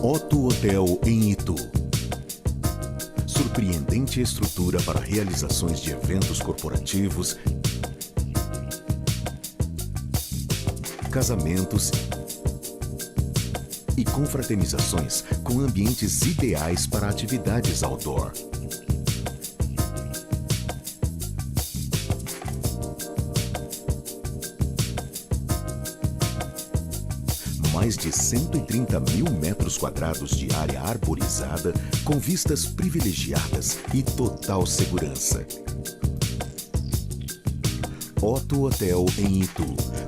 Otto Hotel em Itu. Surpreendente estrutura para realizações de eventos corporativos, casamentos e confraternizações com ambientes ideais para atividades outdoor. Mais de 130 mil metros quadrados de área arborizada, com vistas privilegiadas e total segurança. Otto Hotel em Itu.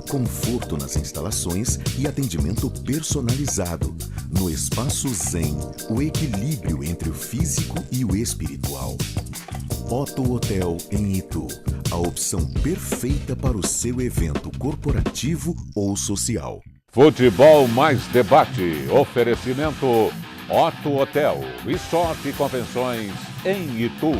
Conforto nas instalações e atendimento personalizado. No espaço Zen, o equilíbrio entre o físico e o espiritual. Otto Hotel em Itu. A opção perfeita para o seu evento corporativo ou social. Futebol mais debate. Oferecimento Otto Hotel, Resort e Convenções em Itu.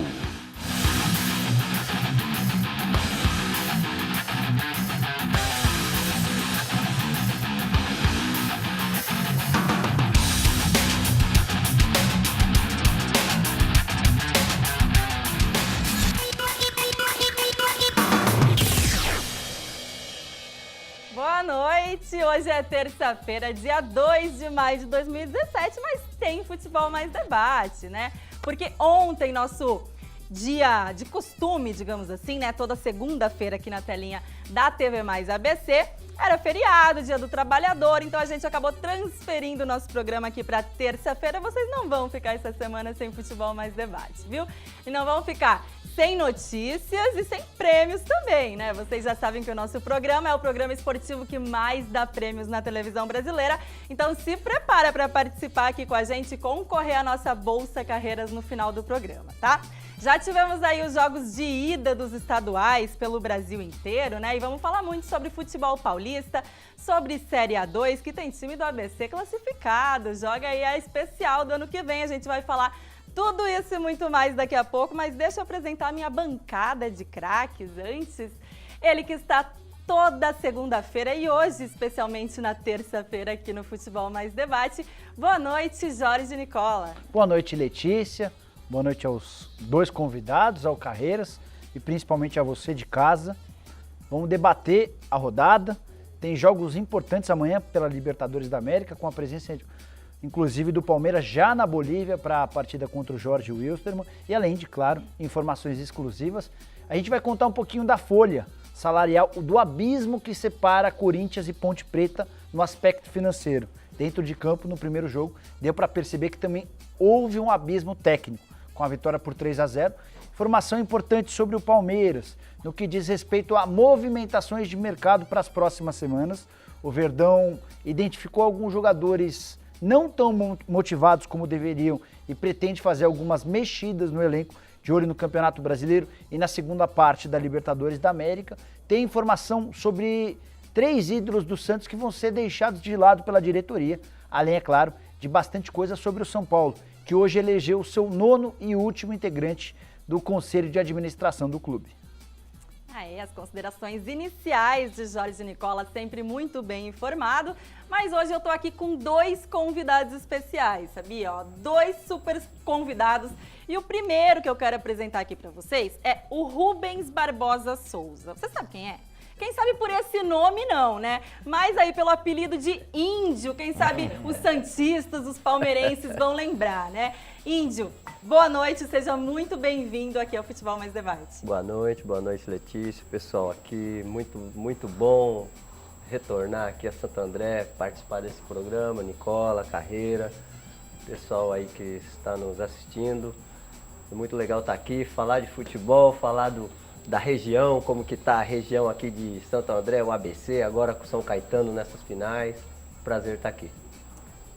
Boa noite! Hoje é terça-feira, dia 2 de maio de 2017, mas tem futebol mais debate, né? Porque ontem, nosso dia de costume, digamos assim, né? Toda segunda-feira aqui na telinha da TV Mais ABC, era feriado, dia do trabalhador, então a gente acabou transferindo o nosso programa aqui para terça-feira. Vocês não vão ficar essa semana sem futebol mais debate, viu? E não vão ficar sem notícias e sem prêmios também, né? Vocês já sabem que o nosso programa é o programa esportivo que mais dá prêmios na televisão brasileira. Então se prepara para participar aqui com a gente e concorrer à nossa Bolsa Carreiras no final do programa, tá? Já tivemos aí os jogos de ida dos estaduais pelo Brasil inteiro, né? E vamos falar muito sobre futebol paulista, sobre Série A2, que tem time do ABC classificado. Joga aí a especial do ano que vem, a gente vai falar tudo isso e muito mais daqui a pouco, mas deixa eu apresentar a minha bancada de craques antes. Ele que está toda segunda-feira e hoje, especialmente na terça-feira, aqui no Futebol Mais Debate. Boa noite, Jorge Nicola. Boa noite, Letícia. Boa noite aos dois convidados, ao Carreiras e principalmente a você de casa. Vamos debater a rodada. Tem jogos importantes amanhã pela Libertadores da América, com a presença inclusive do Palmeiras já na Bolívia para a partida contra o Jorge Wilstermann e além de, claro, informações exclusivas. A gente vai contar um pouquinho da folha salarial, do abismo que separa Corinthians e Ponte Preta no aspecto financeiro. Dentro de campo, no primeiro jogo, deu para perceber que também houve um abismo técnico, com a vitória por 3-0. Informação importante sobre o Palmeiras, no que diz respeito a movimentações de mercado para as próximas semanas. O Verdão identificou alguns jogadores não tão motivados como deveriam e pretende fazer algumas mexidas no elenco, de olho no Campeonato Brasileiro e na segunda parte da Libertadores da América. Tem informação sobre 3 ídolos do Santos que vão ser deixados de lado pela diretoria, além, é claro, de bastante coisa sobre o São Paulo, que hoje elegeu o seu 9º e último integrante do Conselho de Administração do clube. Aí, as considerações iniciais de Jorge Nicola, sempre muito bem informado, mas hoje eu tô aqui com 2 convidados especiais, sabia? 2 super convidados, e o primeiro que eu quero apresentar aqui para vocês é o Rubens Barbosa Souza. Você sabe quem é? Quem sabe por esse nome não, né? Mas aí pelo apelido de Índio, quem sabe os santistas, os palmeirenses vão lembrar, né? Índio, boa noite, seja muito bem-vindo aqui ao Futebol Mais Debate. Boa noite Letícia, pessoal aqui, muito bom retornar aqui a Santo André, participar desse programa, Nicola, Carreira, pessoal aí que está nos assistindo. É muito legal estar aqui, falar de futebol, falar da região, como que tá a região aqui de Santo André, o ABC, agora com São Caetano nessas finais. Prazer estar aqui.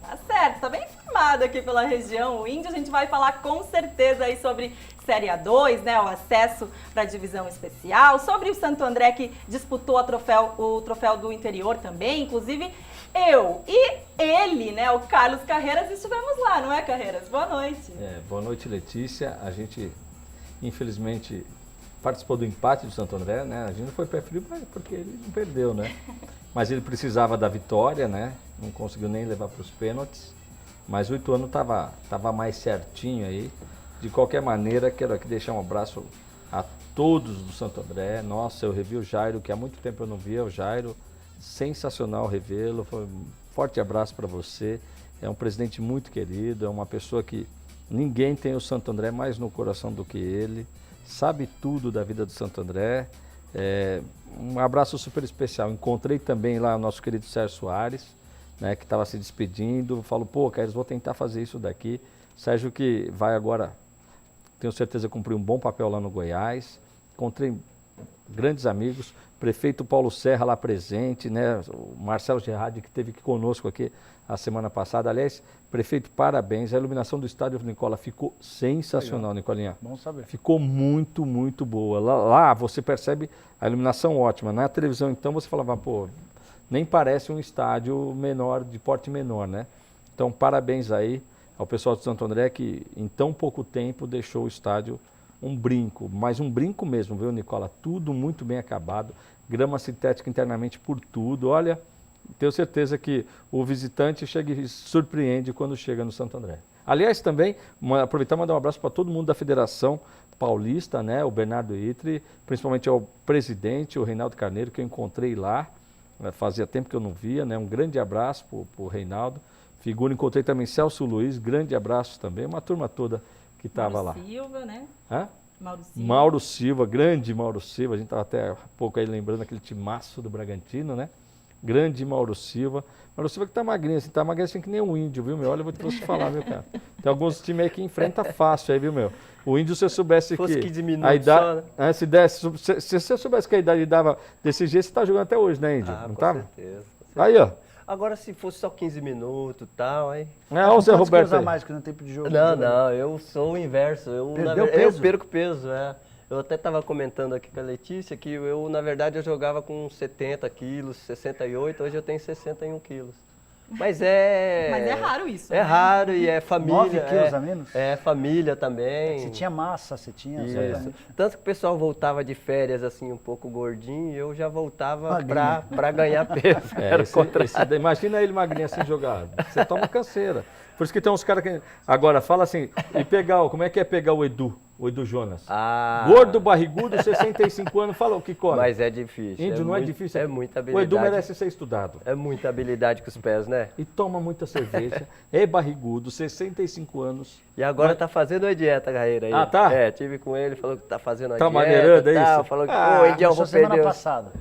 Tá certo, tá bem informado aqui pela região. O Índio, a gente vai falar com certeza aí sobre Série A2, né, o acesso para a divisão especial, sobre o Santo André que disputou o troféu do interior também, inclusive eu e ele, né, o Carlos Carreiras, estivemos lá, não é, Carreiras? Boa noite. Boa noite, Letícia. A gente, infelizmente, participou do empate do Santo André, né? A gente não foi pé frio porque ele não perdeu, né? Mas ele precisava da vitória, né? Não conseguiu nem levar para os pênaltis. mas o Ituano estava mais certinho aí. De qualquer maneira, quero aqui deixar um abraço a todos do Santo André. Nossa, eu revi o Jairo, que há muito tempo eu não via o Jairo. Sensacional revê-lo. Foi um forte abraço para você. É um presidente muito querido, é uma pessoa que ninguém tem o Santo André mais no coração do que ele. Sabe tudo da vida do Santo André. Um abraço super especial. Encontrei também lá o nosso querido Sérgio Soares, né, que estava se despedindo. Falou, pô, Carlos, vou tentar fazer isso daqui. Sérgio que vai agora, tenho certeza, cumprir um bom papel lá no Goiás. Encontrei grandes amigos, prefeito Paulo Serra lá presente, né? O Marcelo Gerardi, que esteve aqui conosco aqui a semana passada. Aliás, prefeito, parabéns. A iluminação do estádio Nicola ficou sensacional, Nicolinha. Bom saber. Ficou muito, muito boa. Lá você percebe a iluminação ótima. Na televisão, então, você falava, pô, nem parece um estádio menor, de porte menor, né? Então, parabéns aí ao pessoal de Santo André, que em tão pouco tempo deixou o estádio um brinco, mas um brinco mesmo, viu, Nicola? Tudo muito bem acabado, grama sintética internamente por tudo. Olha, tenho certeza que o visitante chega e surpreende quando chega no Santo André. Aliás, também, aproveitar e mandar um abraço para todo mundo da Federação Paulista, né? O Bernardo Itri, principalmente ao presidente, o Reinaldo Carneiro, que eu encontrei lá, fazia tempo que eu não via, né? Um grande abraço para o Reinaldo. Figura, encontrei também Celso Luiz, grande abraço também, uma turma toda que estava lá. Mauro Silva, né? Hã? Mauro Silva. Mauro Silva, grande Mauro Silva, a gente estava até há pouco aí lembrando aquele timaço do Bragantino, né? Grande Mauro Silva. Mauro Silva que tá magrinho, assim, tá magrinho assim que nem um índio, viu, meu? Olha, eu vou te falar, viu, cara? Tem alguns times aí que enfrenta fácil aí, viu, meu? O índio, se você soubesse Fosse que 15 minutos a idade, só, né? se você soubesse que a idade dava desse jeito, você tá jogando até hoje, né, índio? Não Com tá? certeza. Aí, ó. Agora, se fosse só 15 minutos e tal, aí... Olha o Zé Quantos Roberto quilos a aí. mais que não tem tempo de jogo? Não, eu sou o inverso. Perdeu Eu peso? perco peso, Eu até estava comentando aqui com a Letícia que na verdade, eu jogava com 70 quilos, 68, hoje eu tenho 61 quilos. Mas é raro isso. É né? raro e é família. 9 quilos a menos? É família também. Você tinha massa, você tinha... Isso. exatamente. Tanto que o pessoal voltava de férias assim um pouco gordinho e eu já voltava Magrinho. para ganhar peso. Era o contrário. Imagina ele magrinho assim jogar. Você toma canseira. Por isso que tem uns caras que... Agora, fala assim, e pegar, como é que é pegar o Edu Jonas? Gordo, barrigudo, 65 anos, fala o que corre. Mas é difícil. Índio não é difícil. É muita O habilidade. Edu merece ser estudado. É muita habilidade com os pés, né? E toma muita cerveja, é barrigudo, 65 anos. E agora tá fazendo a dieta, Carreira. Aí. Ah, tá? Tive com ele, falou que tá fazendo a Tá dieta. maneirando, é tal, isso? Falou que, Começou Indião, vou semana perder. passada.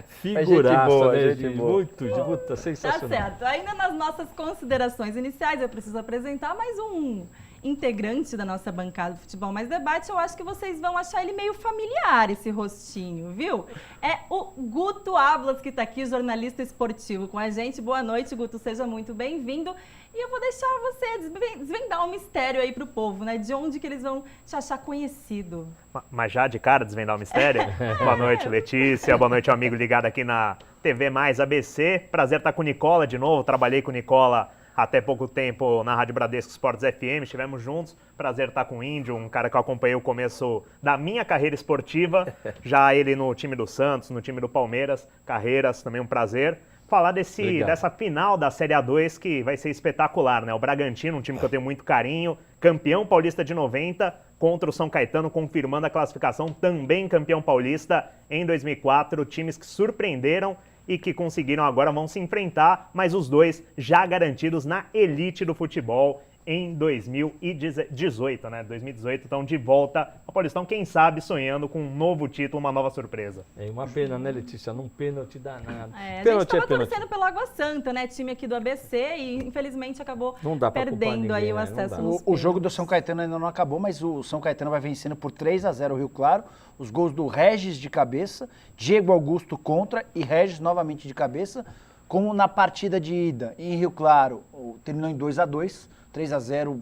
Figuraça, boa, né, gente gente? boa. Muito, puta, Tá sensacional. certo. Ainda nas nossas considerações iniciais, eu preciso apresentar mais um integrante da nossa bancada do Futebol Mais Debate. Eu acho que vocês vão achar ele meio familiar, esse rostinho, viu? É o Guto Ablas, que está aqui, jornalista esportivo com a gente. Boa noite, Guto, seja muito bem-vindo. E eu vou deixar você desvendar um mistério aí pro povo, né? De onde que eles vão te achar conhecido. Mas já de cara desvendar o mistério? Boa noite, Letícia. Boa noite, amigo ligado aqui na TV Mais ABC. Prazer estar com o Nicola de novo. Trabalhei com o Nicola até pouco tempo na Rádio Bradesco Esportes FM. Estivemos juntos. Prazer estar com o Índio, um cara que eu acompanhei o começo da minha carreira esportiva. Já ele no time do Santos, no time do Palmeiras. Carreiras, também um prazer. Falar dessa final da Série A2 que vai ser espetacular, né? O Bragantino, um time que eu tenho muito carinho, campeão paulista de 90, contra o São Caetano, confirmando a classificação, também campeão paulista em 2004, times que surpreenderam e que conseguiram agora, vão se enfrentar, mas os dois já garantidos na elite do futebol em 2018, né? 2018, então de volta ao Paulistão, quem sabe sonhando com um novo título, uma nova surpresa. É uma pena, né, Letícia? Num pênalti danado. A gente Pênalti estava pênalti. torcendo pelo Água Santa, né? Time aqui do ABC e infelizmente acabou Não dá pra culpar perdendo aí ninguém, o né? Não acesso dá. nos O jogo do pênaltis. São Caetano ainda não acabou, mas o São Caetano vai vencendo por 3-0 o Rio Claro. Os gols do Regis de cabeça, Diego Augusto contra e Regis novamente de cabeça. Como na partida de ida em Rio Claro, terminou em 2-2, 3-0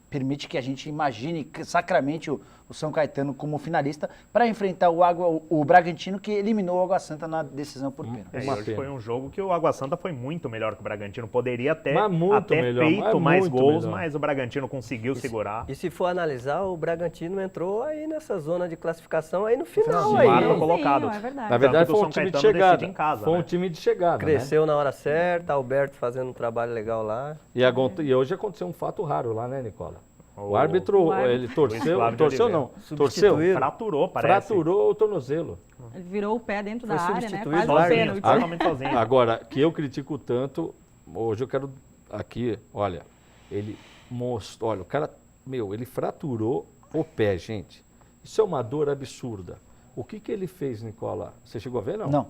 permite que a gente imagine sacramente o o São Caetano como finalista para enfrentar o Bragantino, que eliminou o Água Santa na decisão por pênalti. E hoje foi um jogo que o Água Santa foi muito melhor que o Bragantino. Poderia até melhor, feito mais gols, melhor. mas o Bragantino conseguiu segurar. E se for analisar, o Bragantino entrou aí nessa zona de classificação aí no final. Quarto Aí. colocado. É verdade. Na verdade, Tanto que foi o um São time de Caetano decide chegada. em casa, Foi um né? time de chegada, Cresceu na hora certa, Alberto fazendo um trabalho legal lá. E hoje aconteceu um fato raro lá, né, Nicola? O árbitro, ele torceu não, Fraturou, parece. Fraturou o tornozelo. Ele virou o pé dentro Foi da área, né? substituído Quase sozinho, pênalti. totalmente sozinho. Agora, que eu critico tanto, hoje eu quero aqui, olha, ele mostrou, olha, o cara, ele fraturou o pé, gente. Isso é uma dor absurda. O que ele fez, Nicola? Você chegou a ver, não? Não.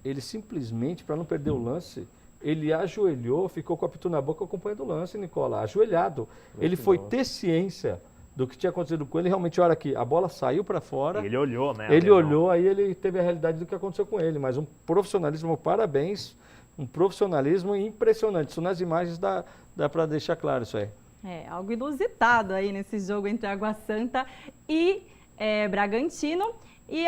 Ele simplesmente, para não perder o lance, ele ajoelhou, ficou com a pitu na boca acompanhando o lance, Nicola, ajoelhado. Ele foi ter ciência do que tinha acontecido com ele. Realmente, a hora que a bola saiu para fora, E ele olhou, né? ele olhou, aí ele teve a realidade do que aconteceu com ele. Mas um profissionalismo, parabéns, um profissionalismo impressionante. Isso nas imagens dá para deixar claro isso aí. É, algo inusitado aí nesse jogo entre Água Santa e Bragantino. E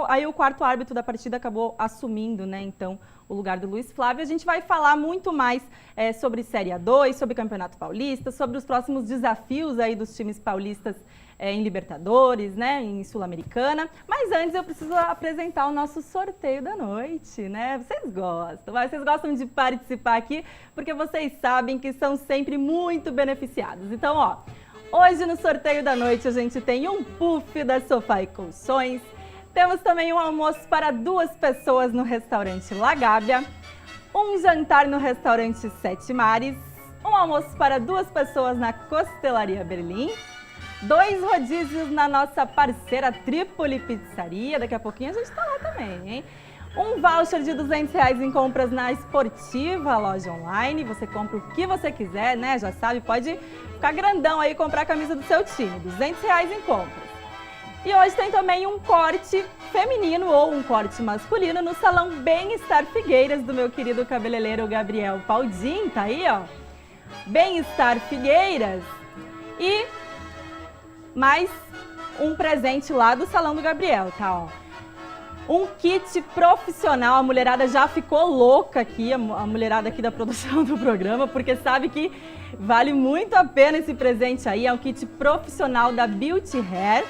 aí o quarto árbitro da partida acabou assumindo, né, então, o lugar do Luiz Flávio. A gente vai falar muito mais sobre Série A2, sobre Campeonato Paulista, sobre os próximos desafios aí dos times paulistas em Libertadores, né, em Sul-Americana. Mas antes eu preciso apresentar o nosso sorteio da noite, né? Vocês gostam de participar aqui porque vocês sabem que são sempre muito beneficiados. Então, ó, hoje no sorteio da noite a gente tem um puff da Sofá e Colchões. Temos também um almoço para 2 pessoas no restaurante La Gábia, um jantar no restaurante Sete Mares, um almoço para 2 pessoas na Costelaria Berlim, 2 rodízios na nossa parceira Trípoli Pizzaria, daqui a pouquinho a gente está lá também, hein? Um voucher de R$200 em compras na Esportiva, loja online. Você compra o que você quiser, né? Já sabe, pode ficar grandão aí e comprar a camisa do seu time. R$200 em compras. E hoje tem também um corte feminino ou um corte masculino no Salão Bem-Estar Figueiras do meu querido cabeleireiro Gabriel Paldin. Tá aí, ó. Bem-Estar Figueiras. E mais um presente lá do Salão do Gabriel, tá, ó. Um kit profissional, a mulherada já ficou louca aqui, a mulherada aqui da produção do programa, porque sabe que vale muito a pena esse presente aí. É um kit profissional da Beauty Hair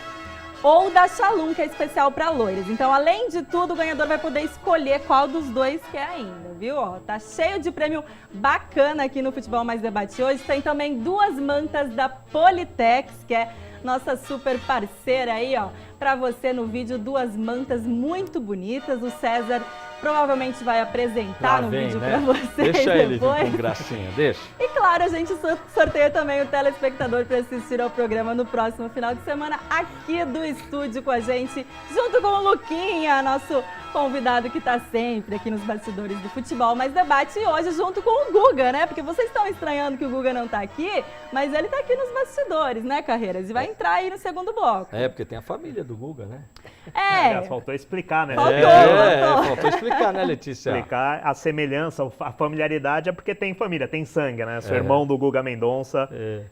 ou da Shalom, que é especial para loiras. Então, além de tudo, o ganhador vai poder escolher qual dos dois quer ainda, viu? Ó, tá cheio de prêmio bacana aqui no Futebol Mais Debate hoje. Tem também 2 mantas da Politex, que é nossa super parceira aí, ó, para você no vídeo, 2 mantas muito bonitas. O César provavelmente vai apresentar no vídeo, né, para vocês. Deixa ele depois. com gracinha, deixa. E claro, a gente sorteia também o telespectador para assistir ao programa no próximo final de semana aqui do estúdio com a gente, junto com o Luquinha, nosso convidado que está sempre aqui nos bastidores do Futebol Mais Debate, e hoje junto com o Guga, né? Porque vocês estão estranhando que o Guga não está aqui, mas ele está aqui nos bastidores, né, Carreiras? E vai entrar aí no segundo bloco. É, porque tem a família do Guga, né? Aliás, faltou explicar, né? Faltou explicar, né, Letícia? Explicar a semelhança, a familiaridade é porque tem família, tem sangue, né? Sou irmão do Guga Mendonça,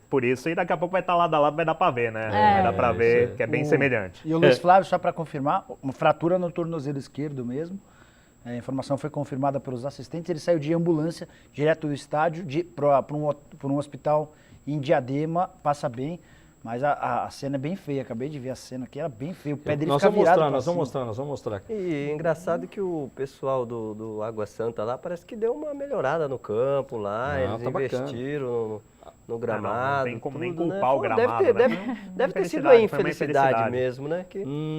por isso, e daqui a pouco vai estar lado a lado, vai dar pra ver, né? Vai dar pra ver que é bem semelhante. E o Luiz Flávio, só para confirmar, uma fratura no tornozelo esquerdo mesmo. A informação foi confirmada pelos assistentes. Ele saiu de ambulância direto do estádio para um hospital em Diadema, passa bem. Mas a cena é bem feia, acabei de ver a cena aqui, era bem feia, o pé dele fica virado. Nós vamos mostrar aqui. E engraçado que o pessoal do Água Santa lá parece que deu uma melhorada no campo lá, eles investiram no gramado. Não tem como nem tudo, culpar né? o gramado, Deve ter sido a infelicidade mesmo, né?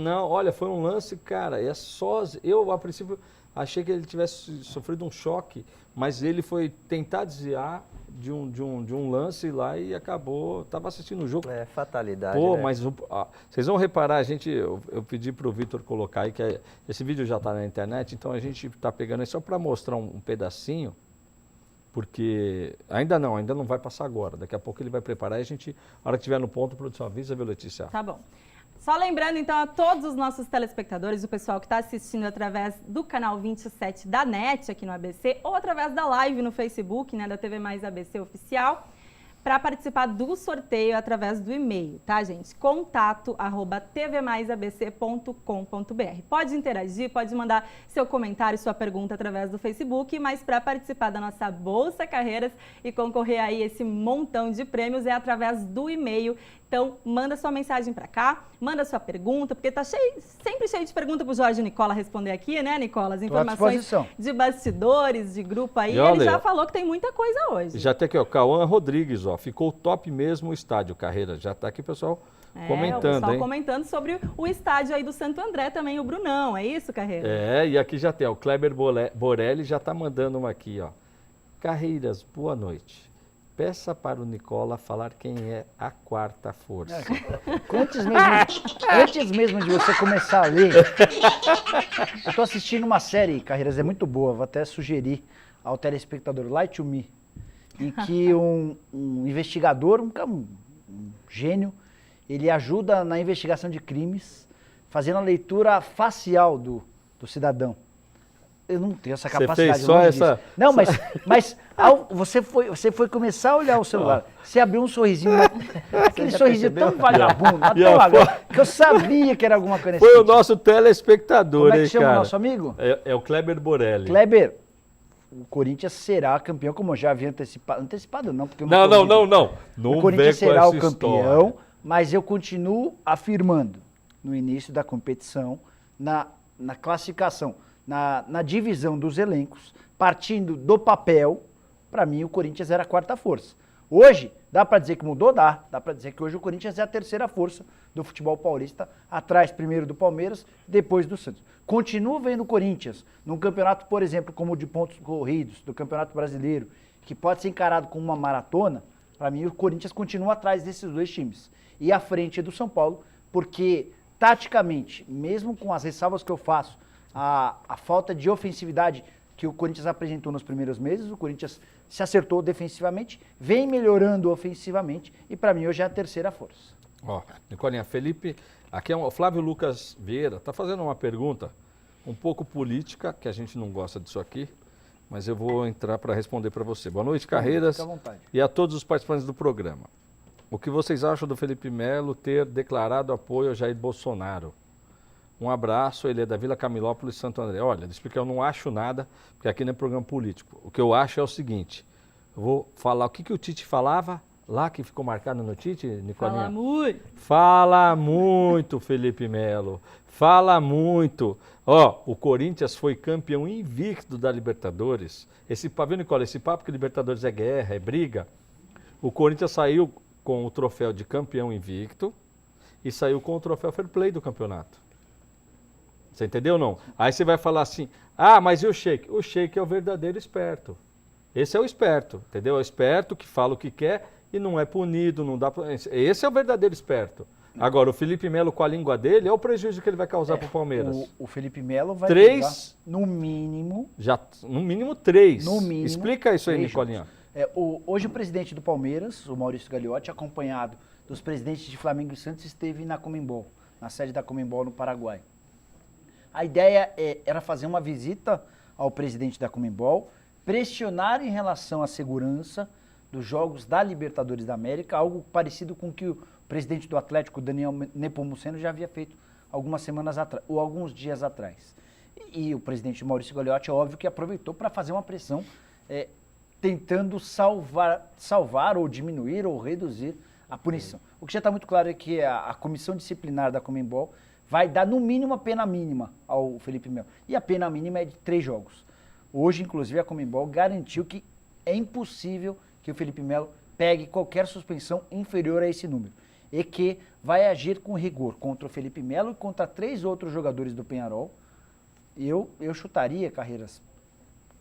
Não, olha, foi um lance, cara, eu a princípio achei que ele tivesse sofrido um choque, mas ele foi tentar desviar de um lance lá e acabou, estava assistindo o jogo. É, fatalidade, Pô, né? mas vocês vão reparar, eu pedi para o Vitor colocar aí, que esse vídeo já está na internet, então a gente está pegando aí só para mostrar um pedacinho, porque ainda não vai passar agora, daqui a pouco ele vai preparar e a gente, na hora que estiver no ponto, a produção avisa, viu, Letícia? Tá bom. Só lembrando, então, a todos os nossos telespectadores, o pessoal que está assistindo através do canal 27 da NET aqui no ABC, ou através da live no Facebook, né, da TV Mais ABC Oficial, para participar do sorteio através do e-mail, tá, gente? contato@tvmaisabc.com.br. Pode interagir, pode mandar seu comentário, sua pergunta através do Facebook, mas para participar da nossa Bolsa Carreiras e concorrer aí esse montão de prêmios é através do e-mail. Então, manda sua mensagem para cá, manda sua pergunta, porque tá sempre cheio de pergunta pro Jorge Nicola responder aqui, né, Nicola? As informações de bastidores, de grupo aí, ele já falou que tem muita coisa hoje. Já tem aqui, ó, Cauã Rodrigues, ó, ficou top mesmo o estádio, Carreira. Já tá aqui, pessoal, comentando, o pessoal comentando sobre o estádio aí do Santo André também, o Brunão, é isso, Carreira? É, e aqui já tem, ó, o Kleber Borelli já tá mandando uma aqui, ó. Carreiras, boa noite. Peça para o Nicola falar quem é a quarta força. Antes mesmo de você começar a ler, eu tô assistindo uma série, Carreiras, é muito boa, vou até sugerir ao telespectador, Light to Me, em que um investigador, um gênio, ele ajuda na investigação de crimes, fazendo a leitura facial do cidadão. Eu não tenho essa capacidade. Você fez só essa... Não, mas você foi começar a olhar o celular. Você abriu um sorrisinho, aquele sorrisinho tão vagabundo, tão vagabundo, que eu sabia que era alguma coisa. Foi o nosso telespectador, Como é que chama cara? o nosso amigo? É o Kleber Borelli. Kleber, o Corinthians será campeão, como eu já havia antecipado. Antecipado não, porque eu não. O Corinthians será o campeão, mas eu continuo afirmando no início da competição, na classificação, na divisão dos elencos, partindo do papel, para mim o Corinthians era a quarta força. Hoje, dá para dizer que mudou? Dá para dizer que hoje o Corinthians é a terceira força do futebol paulista, atrás primeiro do Palmeiras, depois do Santos. Continuo vendo o Corinthians num campeonato, por exemplo, como o de pontos corridos, do Campeonato Brasileiro, que pode ser encarado como uma maratona. Para mim o Corinthians continua atrás desses dois times. E à frente do São Paulo, porque taticamente, mesmo com as ressalvas que eu faço, a falta de ofensividade que o Corinthians apresentou nos primeiros meses, o Corinthians se acertou defensivamente, vem melhorando ofensivamente e para mim hoje é a terceira força. Ó, Nicolinha, Felipe, aqui é o Flávio Lucas Vieira, está fazendo uma pergunta um pouco política, que a gente não gosta disso aqui, mas eu vou entrar para responder para você. Boa noite, Carreiras, Fique à vontade. E a todos os participantes do programa. O que vocês acham do Felipe Melo ter declarado apoio ao Jair Bolsonaro? Um abraço, ele é da Vila Camilópolis, Santo André. Olha, explicar, eu não acho nada, porque aqui não é programa político. O que eu acho é o seguinte, eu vou falar o que o Tite falava lá, que ficou marcado no Tite, Nicolinha? Fala muito. Fala muito, Felipe Melo. Fala muito. Ó, o Corinthians foi campeão invicto da Libertadores. Viu, Nicola, esse papo que Libertadores é guerra, é briga. O Corinthians saiu com o troféu de campeão invicto e saiu com o troféu fair play do campeonato. Você entendeu ou não? Aí você vai falar assim, mas e o Sheik? O Sheik é o verdadeiro esperto. Esse é o esperto, entendeu? É o esperto que fala o que quer e não é punido, não dá... Esse é o verdadeiro esperto. Agora, o Felipe Melo com a língua dele, é o prejuízo que ele vai causar para o Palmeiras. O Felipe Melo vai 3, no mínimo... No mínimo 3. No mínimo, explica isso aí, Nicolinha. Hoje o presidente do Palmeiras, o Maurício Gagliotti, acompanhado dos presidentes de Flamengo e Santos, esteve na Conmebol, na sede da Conmebol no Paraguai. A ideia era fazer uma visita ao presidente da Conmebol, pressionar em relação à segurança dos jogos da Libertadores da América, algo parecido com o que o presidente do Atlético, Daniel Nepomuceno, já havia feito algumas semanas atrás, ou alguns dias atrás. E o presidente Maurício Gagliotti, é óbvio que aproveitou para fazer uma pressão, tentando salvar ou diminuir ou reduzir a punição. O que já está muito claro é que a comissão disciplinar da Conmebol vai dar no mínimo a pena mínima ao Felipe Melo. E a pena mínima é de 3 jogos. Hoje, inclusive, a Conmebol garantiu que é impossível que o Felipe Melo pegue qualquer suspensão inferior a esse número. E que vai agir com rigor contra o Felipe Melo e contra 3 outros jogadores do Peñarol. Eu chutaria, Carreiras,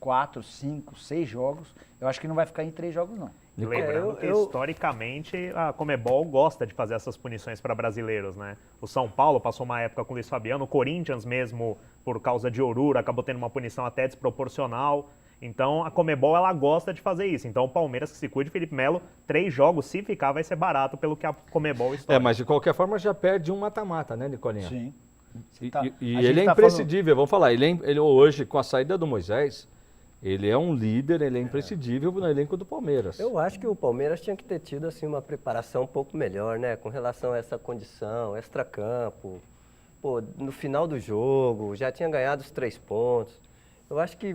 4, 5, 6 jogos. Eu acho que não vai ficar em 3 jogos, não. Lembrando que, historicamente, a Conmebol gosta de fazer essas punições para brasileiros, né? O São Paulo passou uma época com o Luiz Fabiano, o Corinthians mesmo, por causa de Oruro, acabou tendo uma punição até desproporcional. Então, a Conmebol, ela gosta de fazer isso. Então, o Palmeiras, que se cuide, Felipe Melo, 3 jogos, se ficar, vai ser barato pelo que a Conmebol história. Mas de qualquer forma já perde um mata-mata, né, Nicolinha? Sim. E ele é imprescindível, vamos falar. Ele hoje, com a saída do Moisés, Ele é um líder, ele é imprescindível no elenco do Palmeiras. Eu acho que o Palmeiras tinha que ter tido assim, uma preparação um pouco melhor, né? Com relação a essa condição, extracampo. Pô, no final do jogo, já tinha ganhado os 3 pontos. Eu acho que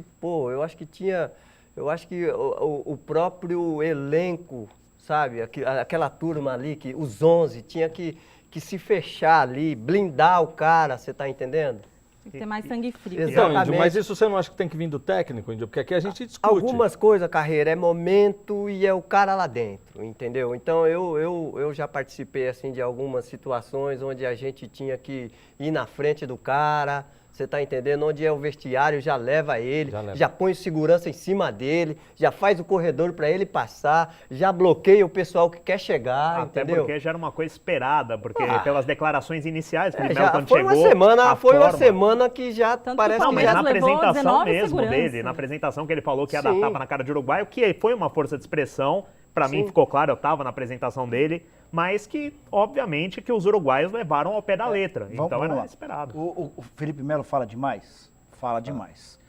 o próprio elenco, sabe? Aquela turma ali, os 11, tinha que se fechar ali, blindar o cara, você tá entendendo? Tem que ter mais sangue frio. Então, Exatamente. Índio, mas isso você não acha que tem que vir do técnico, Índio? Porque aqui a gente discute. Algumas coisas, Carreira, é momento e é o cara lá dentro, entendeu? Então eu já participei assim de algumas situações onde a gente tinha que ir na frente do cara, você tá entendendo? Onde é o vestiário, já leva ele, já põe segurança em cima dele, já faz o corredor para ele passar, já bloqueia o pessoal que quer chegar, Até entendeu? porque já era uma coisa esperada, porque pelas declarações iniciais, Felipe Melo, Já quando foi chegou, uma semana que já Tanto que parece o que Mas já... na Palmeiras levou apresentação 19 mesmo segurança. dele, na apresentação que ele falou que ia dar Sim. tapa na cara de Uruguai, o que foi uma força de expressão, pra mim ficou claro, eu tava na apresentação dele, mas que, obviamente, que os uruguaios levaram ao pé da letra, então era lá. esperado. O Felipe Melo fala demais? Fala demais.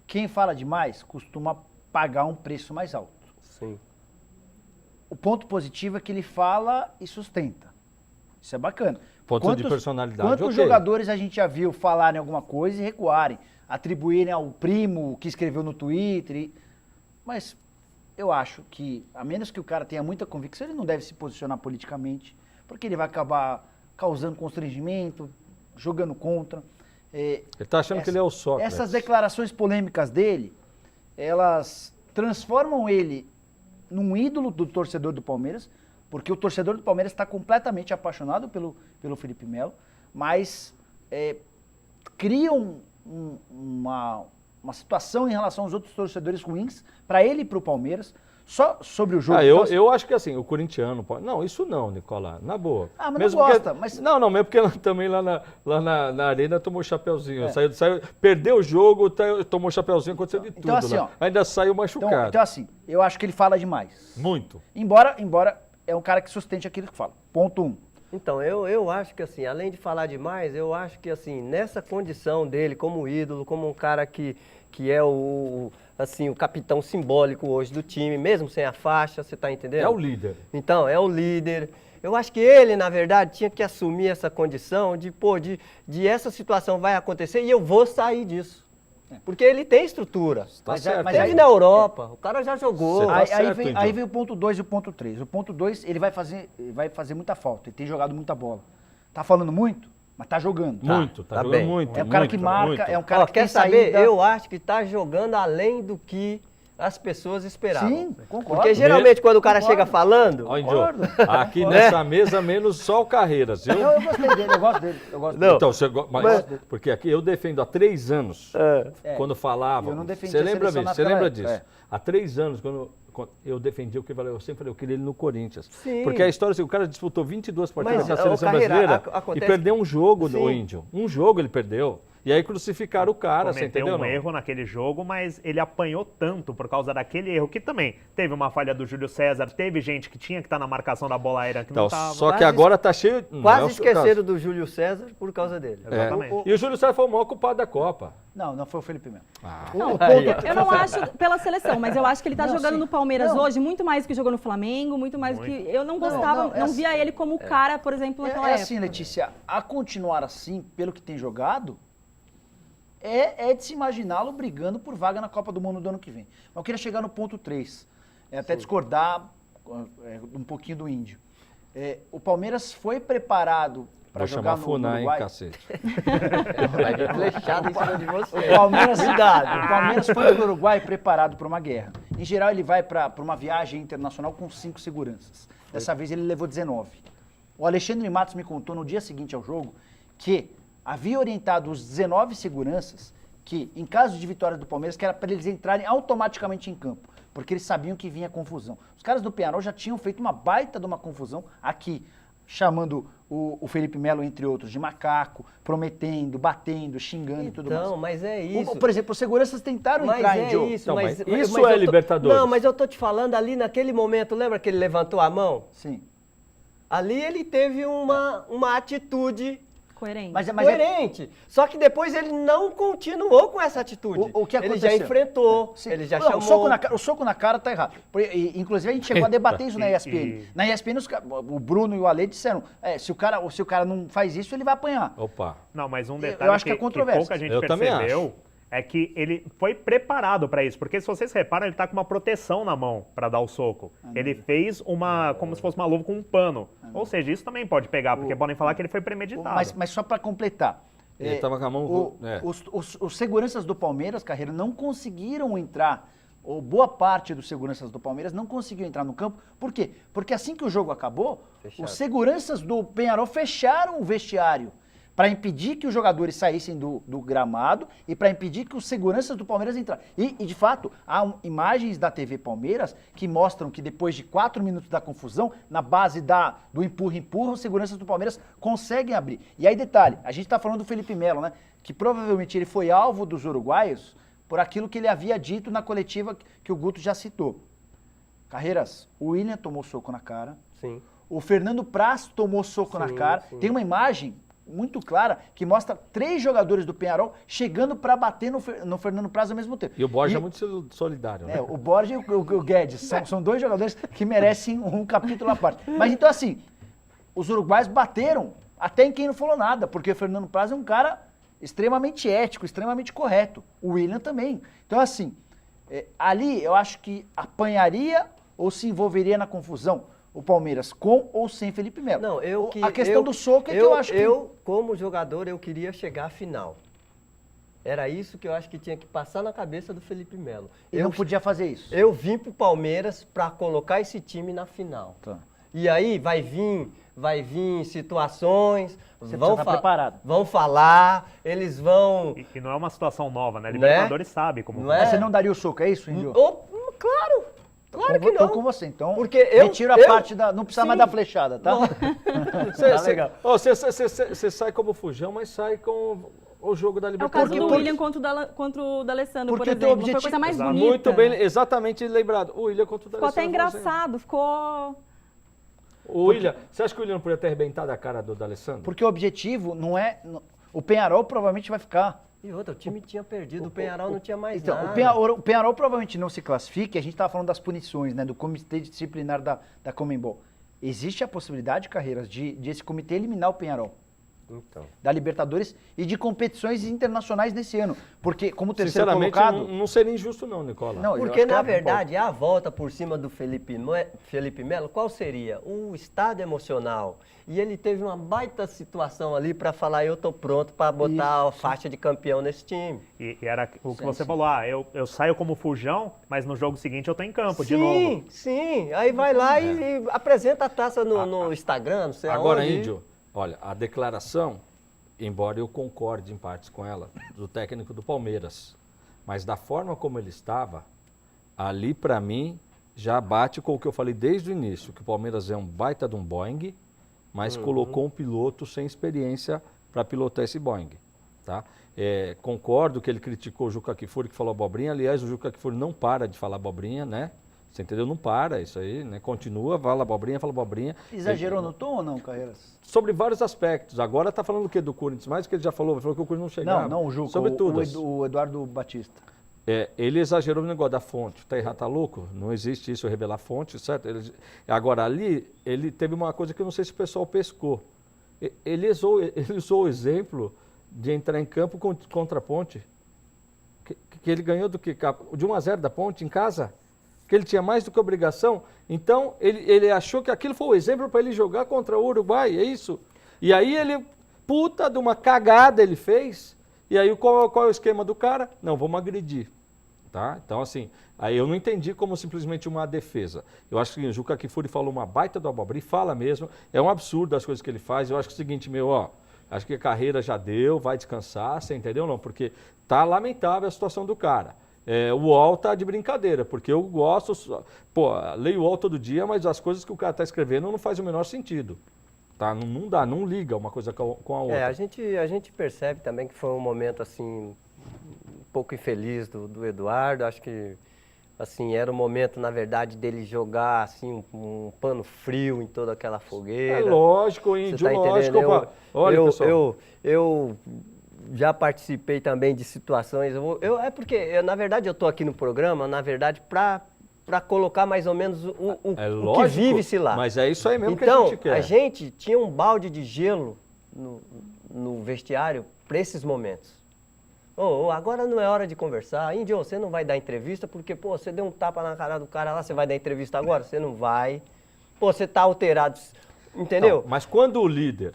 Quem fala demais costuma pagar um preço mais alto. Sim. O ponto positivo é que ele fala e sustenta. Isso é bacana. Ponto de personalidade, Quantos ok. jogadores a gente já viu falarem alguma coisa e recuarem, atribuírem ao primo que escreveu no Twitter. Mas eu acho que, a menos que o cara tenha muita convicção, ele não deve se posicionar politicamente, porque ele vai acabar causando constrangimento, jogando contra. Ele está achando que ele é o Sócrates. Essas declarações polêmicas dele, elas transformam ele num ídolo do torcedor do Palmeiras, porque o torcedor do Palmeiras está completamente apaixonado pelo Felipe Melo, mas criam uma situação em relação aos outros torcedores ruins para ele e para o Palmeiras. Só sobre o jogo. Eu acho que assim, o corintiano... Não, isso não, Nicola, na boa. Ah, mas mesmo não gosta. Porque, mas... Não, mesmo porque também lá na arena tomou chapeuzinho. Perdeu o jogo, tomou chapeuzinho, aconteceu de tudo. Então, assim, lá. Ainda saiu machucado. Então, assim, eu acho que ele fala demais. Muito. Embora é um cara que sustente aquilo que fala. Ponto 1. Então, eu acho que assim, além de falar demais, eu acho que assim, nessa condição dele como ídolo, como um cara que é o capitão simbólico hoje do time, mesmo sem a faixa, você tá entendendo? É o líder. Então, é o líder. Eu acho que ele, na verdade, tinha que assumir essa condição de essa situação vai acontecer e eu vou sair disso. Porque ele tem estrutura. Tá certo. Mas teve na Europa, o cara já jogou. Tá certo, Aí vem o ponto 2 e o ponto 3. O ponto 2, ele vai fazer muita falta. Ele tem jogado muita bola. Tá falando muito, mas tá jogando. Muito, tá jogando bem. muito. É um cara muito, que marca, muito. é um cara que Quer tem saber? saída. Eu acho que tá jogando além do que as pessoas esperavam. Sim, concordo. Porque geralmente quando o cara Concordo. chega falando... Ó, Índio, Concordo. aqui nessa mesa, menos só o Carreiras, viu? Eu gostei dele, eu gosto dele. Não. Então, porque aqui eu defendo há 3 anos, quando falava. eu não defendi Você a lembra seleção disso? Você naquela lembra época, disso? Há 3 anos, quando eu defendi o que eu sempre falei, eu queria ele no Corinthians. Sim. Porque a história é assim, o cara disputou 22 partidas Mas, com a seleção Carreira, brasileira e acontece- perdeu um jogo Sim. do Índio. Um jogo ele perdeu. E aí crucificaram o cara, você Cometeu entendeu? um não? erro naquele jogo, mas ele apanhou tanto por causa daquele erro que também teve uma falha do Júlio César, teve gente que tinha que estar na marcação da bola aérea que não Então, estava. só que Quase- agora tá cheio... não é Quase o seu esqueceram do Júlio César por causa dele. caso. Exatamente. E o Júlio César foi o maior culpado da Copa. Não foi o Felipe Melo. Não, Aí, eu não acho pela seleção, mas eu acho que ele tá Não, jogando sim. no Palmeiras Não. hoje muito mais do que jogou no Flamengo, muito mais do que... Eu não gostava, é não via ele como o cara, por exemplo, naquela época. assim, Letícia, a continuar assim, pelo que tem jogado, é de se imaginá-lo brigando por vaga na Copa do Mundo do ano que vem. Mas eu queria chegar no ponto 3, até discordar um pouquinho do Índio. O Palmeiras foi preparado para Vou jogar chamar no Funan, hein, Uruguai. cacete. Vai vir flechado em cima de você. O Palmeiras foi para o Uruguai preparado para uma guerra. Em geral, ele vai para uma viagem internacional com 5 seguranças. Dessa vez ele levou 19. O Alexandre Matos me contou no dia seguinte ao jogo que havia orientado os 19 seguranças que, em caso de vitória do Palmeiras, que era para eles entrarem automaticamente em campo, porque eles sabiam que vinha confusão. Os caras do Peñarol já tinham feito uma baita de uma confusão aqui, chamando o Felipe Melo, entre outros, de macaco, prometendo, batendo, xingando e tudo mais. Então, mas é isso. Por exemplo, os seguranças tentaram Mas entrar é em jogo. isso, Então, mas isso eu é tô- Libertadores. Não, mas eu tô te falando ali naquele momento, lembra que ele levantou a mão? Sim. Ali ele teve uma atitude Coerente. Mas Coerente. Só que depois ele não continuou com essa atitude. O que ele aconteceu? já enfrentou, Sim. ele já Não, chamou. o soco na cara tá errado. Inclusive, a gente chegou a debater isso na ESPN. Na ESPN, o Bruno e o Ale disseram, se o cara não faz isso, ele vai apanhar. Opa. Não, mas um detalhe Eu acho que é controvérsia. pouca gente Eu também percebeu é que ele foi preparado para isso. Porque se vocês reparam, ele tá com uma proteção na mão para dar o soco. Ele fez como se fosse uma luva com um pano. Ou seja, isso também pode pegar, porque podem falar que ele foi premeditado. Mas só para completar. Ele tava com a mão... Os seguranças do Palmeiras, Carreira, não conseguiram entrar, ou boa parte dos seguranças do Palmeiras não conseguiu entrar no campo. Por quê? Porque assim que o jogo acabou, os seguranças do Peñarol fecharam o vestiário para impedir que os jogadores saíssem do gramado e para impedir que os seguranças do Palmeiras entrassem. E, de fato, há imagens da TV Palmeiras que mostram que depois de 4 minutos da confusão, na base do empurra-empurra, os seguranças do Palmeiras conseguem abrir. E aí, detalhe, a gente está falando do Felipe Melo, né? Que provavelmente ele foi alvo dos uruguaios por aquilo que ele havia dito na coletiva que o Guto já citou. Carreiras, o William tomou soco na cara. Sim. O Fernando Praz tomou soco na cara. Sim. Tem uma imagem muito clara que mostra 3 jogadores do Peñarol chegando para bater no Fernando Praz ao mesmo tempo. E o Borja é muito solidário, né? O Borja e o Guedes são 2 jogadores que merecem um capítulo à parte. Mas então assim, os uruguaios bateram até em quem não falou nada, porque o Fernando Praz é um cara extremamente ético, extremamente correto. O William também. Então assim, ali eu acho que apanharia ou se envolveria na confusão o Palmeiras com ou sem Felipe Melo. Não, a questão do soco é que eu acho que... Eu, como jogador, eu queria chegar à final. Era isso que eu acho que tinha que passar na cabeça do Felipe Melo. Ele não podia fazer isso. Eu vim pro Palmeiras para colocar esse time na final. Tá. E aí vai vir situações, Você precisa estar preparado. vão falar, eles vão... E não é uma situação nova, né? Libertadores sabe como Não funciona. Mas você não daria o soco, é isso, Índio? Claro! Claro que Tô não. com você, então. Porque eu... Retiro a parte da... Não precisa mais da flechada, tá? Tá legal. Você sai como fujão, mas sai com o jogo da É o Libertadores. caso do William contra o D'Alessandro, por Porque o teu exemplo. Foi a objetivo- coisa mais Exato. bonita. Muito bem, exatamente lembrado. O William contra o Ficou até D'Alessandro. engraçado, ficou... O William, você acha que o William não podia ter arrebentado a cara do D'Alessandro? Porque o objetivo não é... O Peñarol provavelmente vai ficar... E outra, o time tinha perdido, o Peñarol não tinha mais Então, nada. o Peñarol provavelmente não se classifique, a gente estava falando das punições, né, do comitê disciplinar da Conmebol. Existe a possibilidade, Carreiras, de esse comitê eliminar o Peñarol Então. da Libertadores e de competições internacionais nesse ano. Porque, como terceiro Sinceramente, colocado... não seria injusto não, Nicola. Não, eu Porque, acho que na é- verdade, a volta por cima do Felipe Melo, qual seria? O estado emocional. E ele teve uma baita situação ali para falar, eu tô pronto para botar a faixa de campeão nesse time. E era o que você falou, eu saio como fujão, mas no jogo seguinte eu tô em campo de novo. Sim, sim. Aí vai lá e apresenta a taça no Instagram, não sei Agora, aonde. Índio, olha, a declaração, embora eu concorde em partes com ela, do técnico do Palmeiras, mas da forma como ele estava, ali para mim já bate com o que eu falei desde o início, que o Palmeiras é um baita de um Boeing, mas colocou um piloto sem experiência para pilotar esse Boeing, tá? Concordo que ele criticou o Juca Kfouri, que falou abobrinha, aliás, o Juca Kfouri não para de falar abobrinha, né? Você entendeu? Não para, isso aí, né? Continua, fala abobrinha. Exagerou no tom ou não, Carreiras? Sobre vários aspectos. Agora está falando o que do Corinthians? Mais do que ele já falou que o Corinthians não chegava. Não, o Juca, Sobre tudo. o Eduardo Batista. Ele exagerou no negócio da fonte. Tá errado, tá louco? Não existe isso, revelar fonte, certo? Agora, ali, ele teve uma coisa que eu não sei se o pessoal pescou. Ele usou o exemplo de entrar em campo contra a Ponte. Que ele ganhou do que? De 1-0 da Ponte em casa? Que ele tinha mais do que obrigação. Então, ele achou que aquilo foi o exemplo para ele jogar contra o Uruguai, é isso? E aí ele, puta de uma cagada ele fez. E aí qual é o esquema do cara? Não, vamos agredir. Tá? Então, assim, aí eu não entendi como simplesmente uma defesa. Eu acho que o Juca Kfouri falou uma baita do abobrinha, fala mesmo, é um absurdo as coisas que ele faz. Eu acho que é o seguinte, acho que a carreira já deu, vai descansar, você entendeu? Não, porque tá lamentável a situação do cara. O UOL tá de brincadeira, porque eu gosto, leio o UOL todo dia, mas as coisas que o cara tá escrevendo não faz o menor sentido. Tá? Não dá, não liga uma coisa com a outra. A gente percebe também que foi um momento assim um pouco infeliz do Eduardo. Acho que Assim, era o momento, na verdade, dele jogar assim, um pano frio em toda aquela fogueira. É lógico, Índio, Você tá lógico. entendendo? Olha, pessoal. Eu já participei também de situações. É porque, na verdade, eu tô aqui no programa, na verdade, para colocar mais ou menos o que vive-se lá. Mas é isso aí mesmo então, que a gente quer. a gente tinha um balde de gelo no vestiário para esses momentos. Agora não é hora de conversar. Índio, você não vai dar entrevista porque, pô, você deu um tapa na cara do cara lá, você vai dar entrevista agora? Você não vai. Pô, você tá alterado, entendeu? Não, mas quando o líder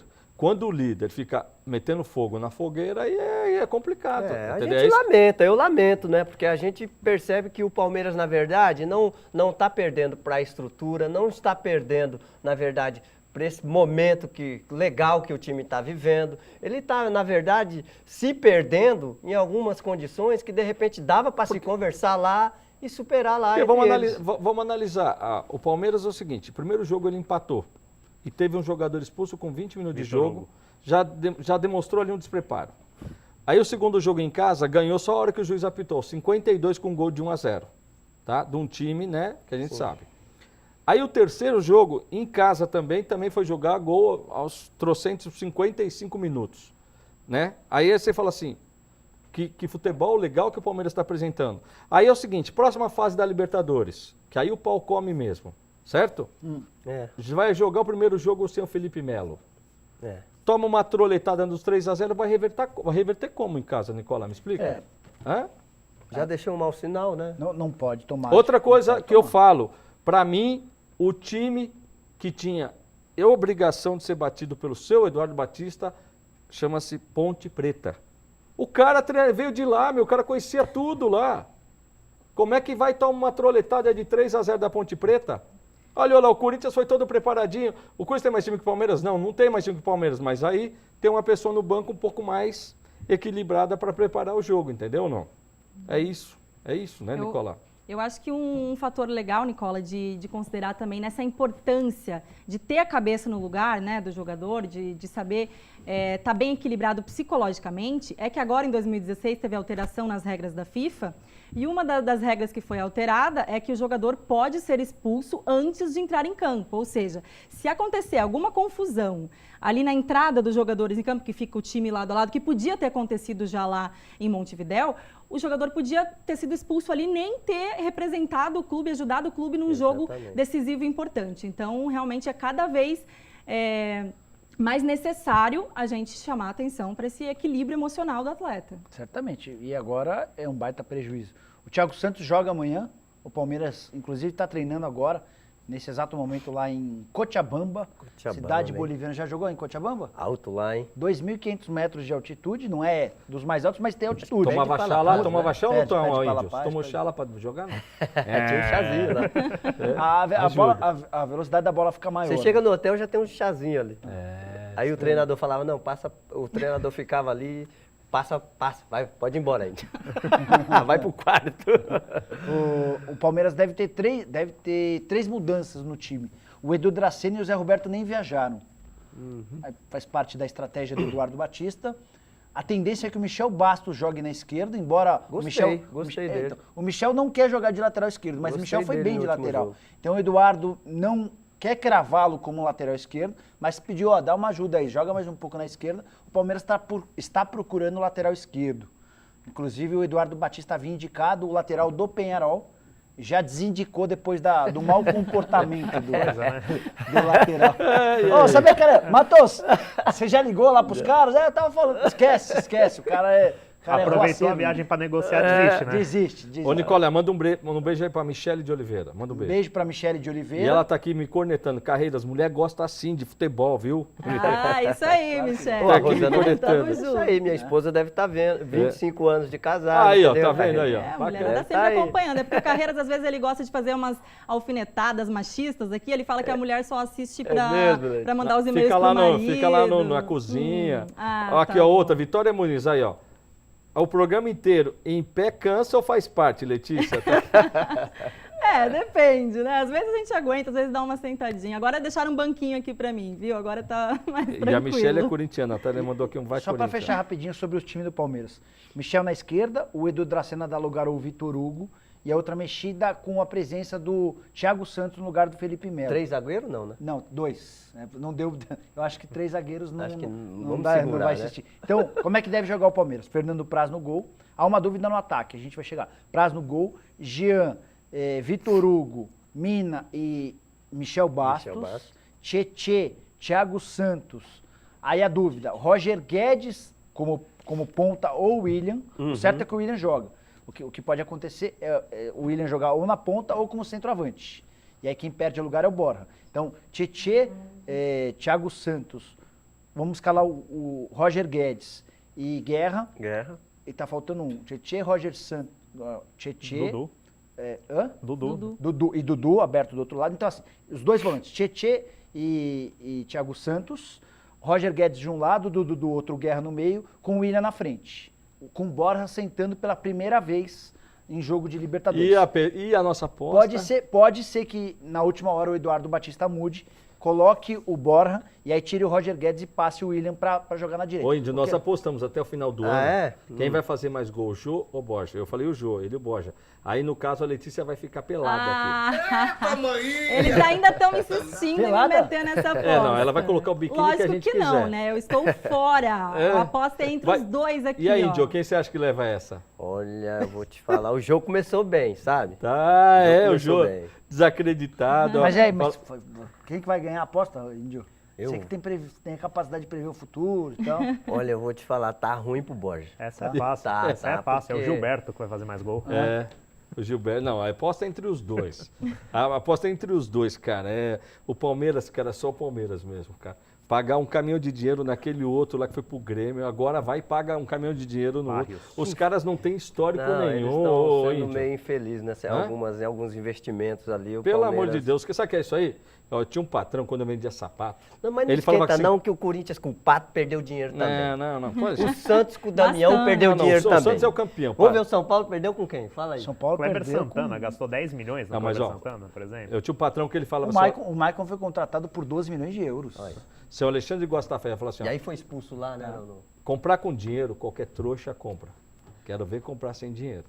fica metendo fogo na fogueira, aí é complicado. A entendeu? gente lamenta, eu lamento, né? Porque a gente percebe que o Palmeiras, na verdade, não está perdendo para a estrutura, não está perdendo, na verdade, para esse momento legal que o time está vivendo. Ele está, na verdade, se perdendo em algumas condições que, de repente, dava para se conversar lá e superar lá. Vamos analisar. O Palmeiras é o seguinte, primeiro jogo ele empatou e teve um jogador expulso com 20 minutos de jogo, já demonstrou ali um despreparo. Aí o segundo jogo em casa ganhou só a hora que o juiz apitou, 52 com gol de 1-0, tá? De um time, né, que a gente sabe. Aí o terceiro jogo, em casa também foi jogar gol aos 355 minutos, né? Aí você fala assim, que futebol legal que o Palmeiras está apresentando. Aí é o seguinte, próxima fase da Libertadores, que aí o pau come mesmo, certo? Vai jogar o primeiro jogo sem o Felipe Melo. Toma uma troletada nos 3-0, vai reverter como em casa, Nicola? Me explica. Já deixou um mau sinal, né? Não pode tomar. Outra coisa que eu falo, para mim, o time que tinha a obrigação de ser batido pelo seu Eduardo Batista chama-se Ponte Preta. O cara veio de lá, o cara conhecia tudo lá. Como é que vai tomar uma troletada de 3-0 da Ponte Preta? Olha lá, o Corinthians foi todo preparadinho. O Corinthians tem mais time que o Palmeiras? Não tem mais time que o Palmeiras, mas aí tem uma pessoa no banco um pouco mais equilibrada para preparar o jogo, entendeu ou não? É isso, né, Nicola? Eu acho que um fator legal, Nicola, de considerar também nessa importância de ter a cabeça no lugar, né, do jogador, de saber estar bem equilibrado psicologicamente, é que agora em 2016 teve alteração nas regras da FIFA e uma das regras que foi alterada é que o jogador pode ser expulso antes de entrar em campo, ou seja, se acontecer alguma confusão ali na entrada dos jogadores em campo, que fica o time lado a lado, que podia ter acontecido já lá em Montevidéu, o jogador podia ter sido expulso ali, nem ter representado o clube, ajudado o clube num jogo decisivo e importante. Então, realmente, é cada vez mais necessário a gente chamar a atenção para esse equilíbrio emocional do atleta. Certamente. E agora é um baita prejuízo. O Thiago Santos joga amanhã. O Palmeiras, inclusive, está treinando agora, nesse exato momento lá em Cochabamba, cidade boliviana. Já jogou em Cochabamba? Alto lá, hein? 2.500 metros de altitude, não é dos mais altos, mas tem altitude. Tomava chá lá, tomava chá ou não toma, Índio? Tomou chá lá para jogar, não? Tinha um chazinho lá. A velocidade da bola fica maior. Você chega no hotel, já tem um chazinho ali. Aí o treinador falava, não, o treinador ficava ali, passa, pode ir embora, gente. Vai pro quarto. O Palmeiras deve ter três mudanças no time. O Edu Dracena e o Zé Roberto nem viajaram. Faz parte da estratégia do Eduardo Batista. A tendência é que o Michel Bastos jogue na esquerda, embora Gostei dele. Então, o Michel não quer jogar de lateral esquerdo, mas o Michel foi bem de lateral. Então o Eduardo não quer cravá-lo como lateral esquerdo, mas pediu, dá uma ajuda aí, joga mais um pouco na esquerda. O Palmeiras está procurando o lateral esquerdo. Inclusive o Eduardo Batista havia indicado o lateral do Peñarol, já desindicou depois do mau comportamento do lateral. Sabe aquela... Matos, você já ligou lá pros caras? Eu tava falando. Esquece, o cara aproveitou a viagem para negociar, desiste, né? Desiste. Ô, Nicola, manda um beijo aí pra Michele de Oliveira. Manda um beijo. Beijo pra Michele de Oliveira. E ela tá aqui me cornetando. Carreiras, mulher gosta assim de futebol, viu? Isso aí, Michele. Tá aqui me cornetando. Isso aí, minha esposa deve estar vendo. 25 anos de casado. Aí, entendeu? tá vendo aí, ó. A mulher tá sempre acompanhando. É porque o Carreiras, às vezes, ele gosta de fazer umas alfinetadas machistas aqui. Ele fala que a mulher só assiste pra mandar os e-mails pro marido. Fica lá na cozinha. Aqui, ó, outra. Vitória Muniz, aí, ó. O programa inteiro em pé cansa ou faz parte, Letícia? Depende, né? Às vezes a gente aguenta, às vezes dá uma sentadinha. Agora deixaram um banquinho aqui pra mim, viu? Agora tá mais tranquilo. E a Michele é corintiana, tá? Ele mandou aqui um vai Só Corinthians. pra fechar rapidinho sobre o time do Palmeiras. Michel na esquerda, o Edu Dracena dá lugar ao Vitor Hugo e a outra mexida com a presença do Thiago Santos no lugar do Felipe Melo. 3 zagueiros não, né? Não, 2. Né? Não deu. Eu acho que 3 zagueiros não, Acho que não, vamos dá, não segurar, vai né? assistir. Então, como é que deve jogar o Palmeiras? Fernando Praz no gol. Há uma dúvida no ataque, a gente vai chegar. Praz no gol, Jean, Vitor Hugo, Mina e Michel Bastos. Tietê, Thiago Santos. Aí a dúvida, Roger Guedes como ponta ou William. O certo é que o William joga. O que pode acontecer é o William jogar ou na ponta ou como centroavante. E aí quem perde o lugar é o Borja. Então, Tietê, Thiago Santos, vamos escalar o Roger Guedes e Guerra. E tá faltando um. Tietê, Roger Santos. Tietê. Dudu. Dudu. Dudu e Dudu aberto do outro lado. Então, assim, os dois volantes, Tietê e Thiago Santos, Roger Guedes de um lado, Dudu do outro, Guerra no meio, com o William na frente. Com o Borja sentando pela primeira vez em jogo de Libertadores. E a nossa aposta? Pode ser que na última hora o Eduardo Batista mude, coloque o Borja e aí tire o Roger Guedes e passe o William pra jogar na direita. Ô, Índio, nós apostamos até o final do ano. É? Quem vai fazer mais gol, o Jô ou o Borja? Eu falei o Jô, ele e o Borja. Aí, no caso, a Letícia vai ficar pelada aqui. Eles ainda estão insistindo em me Pelada? meter nessa aposta. Não, ela vai colocar o biquíni Lógico que a gente que não, quiser. né? Eu estou fora. A aposta é entre os dois aqui, E aí, ó. Índio, quem você acha que leva essa? Olha, eu vou te falar, o jogo começou bem, sabe? Tá, o começou Jô bem. desacreditado. Mas quem que vai ganhar a aposta, Índio? Eu. Você que tem a capacidade de prever o futuro e tal. Olha, eu vou te falar, tá ruim pro Borja. Essa é fácil. Tá, Essa é tá, fácil. É o porque- Gilberto que vai fazer mais gol. O Gilberto, não, a aposta é entre os dois. A aposta é entre os dois, cara. O Palmeiras, cara, só o Palmeiras mesmo, cara. Pagar um caminhão de dinheiro naquele outro lá que foi pro Grêmio, agora vai e paga um caminhão de dinheiro no outro. Os caras não têm histórico Não, nenhum. eles estão sendo Índio. meio infelizes, né? Em alguns investimentos ali. O Pelo amor Palmeiras- de Deus, sabe o que é isso aí? Eu tinha um patrão quando eu vendia sapato. Não, mas não Ele falava esquenta assim, não que o Corinthians com o Pato perdeu dinheiro também. Não. Pode O Santos com o Damião Bastante. perdeu Não, dinheiro o também. Santos é o campeão. Vamos para. ver o São Paulo perdeu com quem? Fala aí. São Paulo Kleber perdeu Santana com... gastou 10 milhões no Não, mas, Kleber ó, Santana, por exemplo. Eu tinha um patrão que ele falava O Maicon foi contratado por 12 milhões de euros. seu Alexandre Guastafé falou assim, E ó, aí foi expulso lá, né? comprar com dinheiro, qualquer trouxa compra. Quero ver comprar sem dinheiro.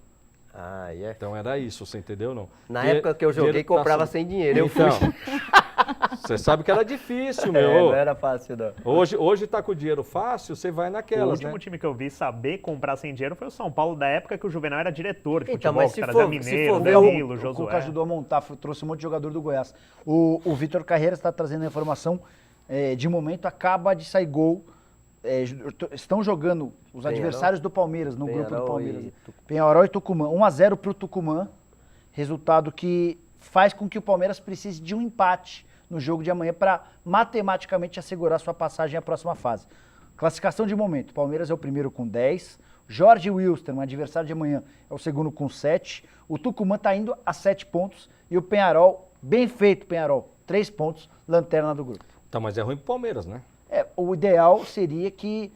Ah, é. Então era isso, você entendeu não? Na época que eu joguei, dinheiro tá comprava assim. sem dinheiro. Eu Então, fui. você sabe que era difícil, É, meu. não era fácil, não. Hoje tá com o dinheiro fácil, você vai O naquelas, último né? time que eu vi saber comprar sem dinheiro foi o São Paulo, da época que o Juvenal era diretor de Então, futebol, mas que se trazia for- Mineiro, se for ver Danilo, O Josué. Cuca ajudou a montar, trouxe um monte de jogador do Goiás. O Vitor Carreira está trazendo a informação, de momento acaba de sair gol. Estão jogando os Penharol. adversários do Palmeiras, no grupo do Penharol Palmeiras. e Tucumã. Penharol e Tucumã. 1-0 para o Tucumã. Resultado que faz com que o Palmeiras precise de um empate no jogo de amanhã para matematicamente assegurar sua passagem à próxima fase. Classificação de momento. O Palmeiras é o primeiro com 10. Jorge Wilster, um adversário de amanhã, é o segundo com 7. O Tucumã está indo a 7 pontos. E o Penharol, bem feito Penharol, 3 pontos, lanterna do grupo. Tá, mas é ruim pro Palmeiras, né? O ideal seria que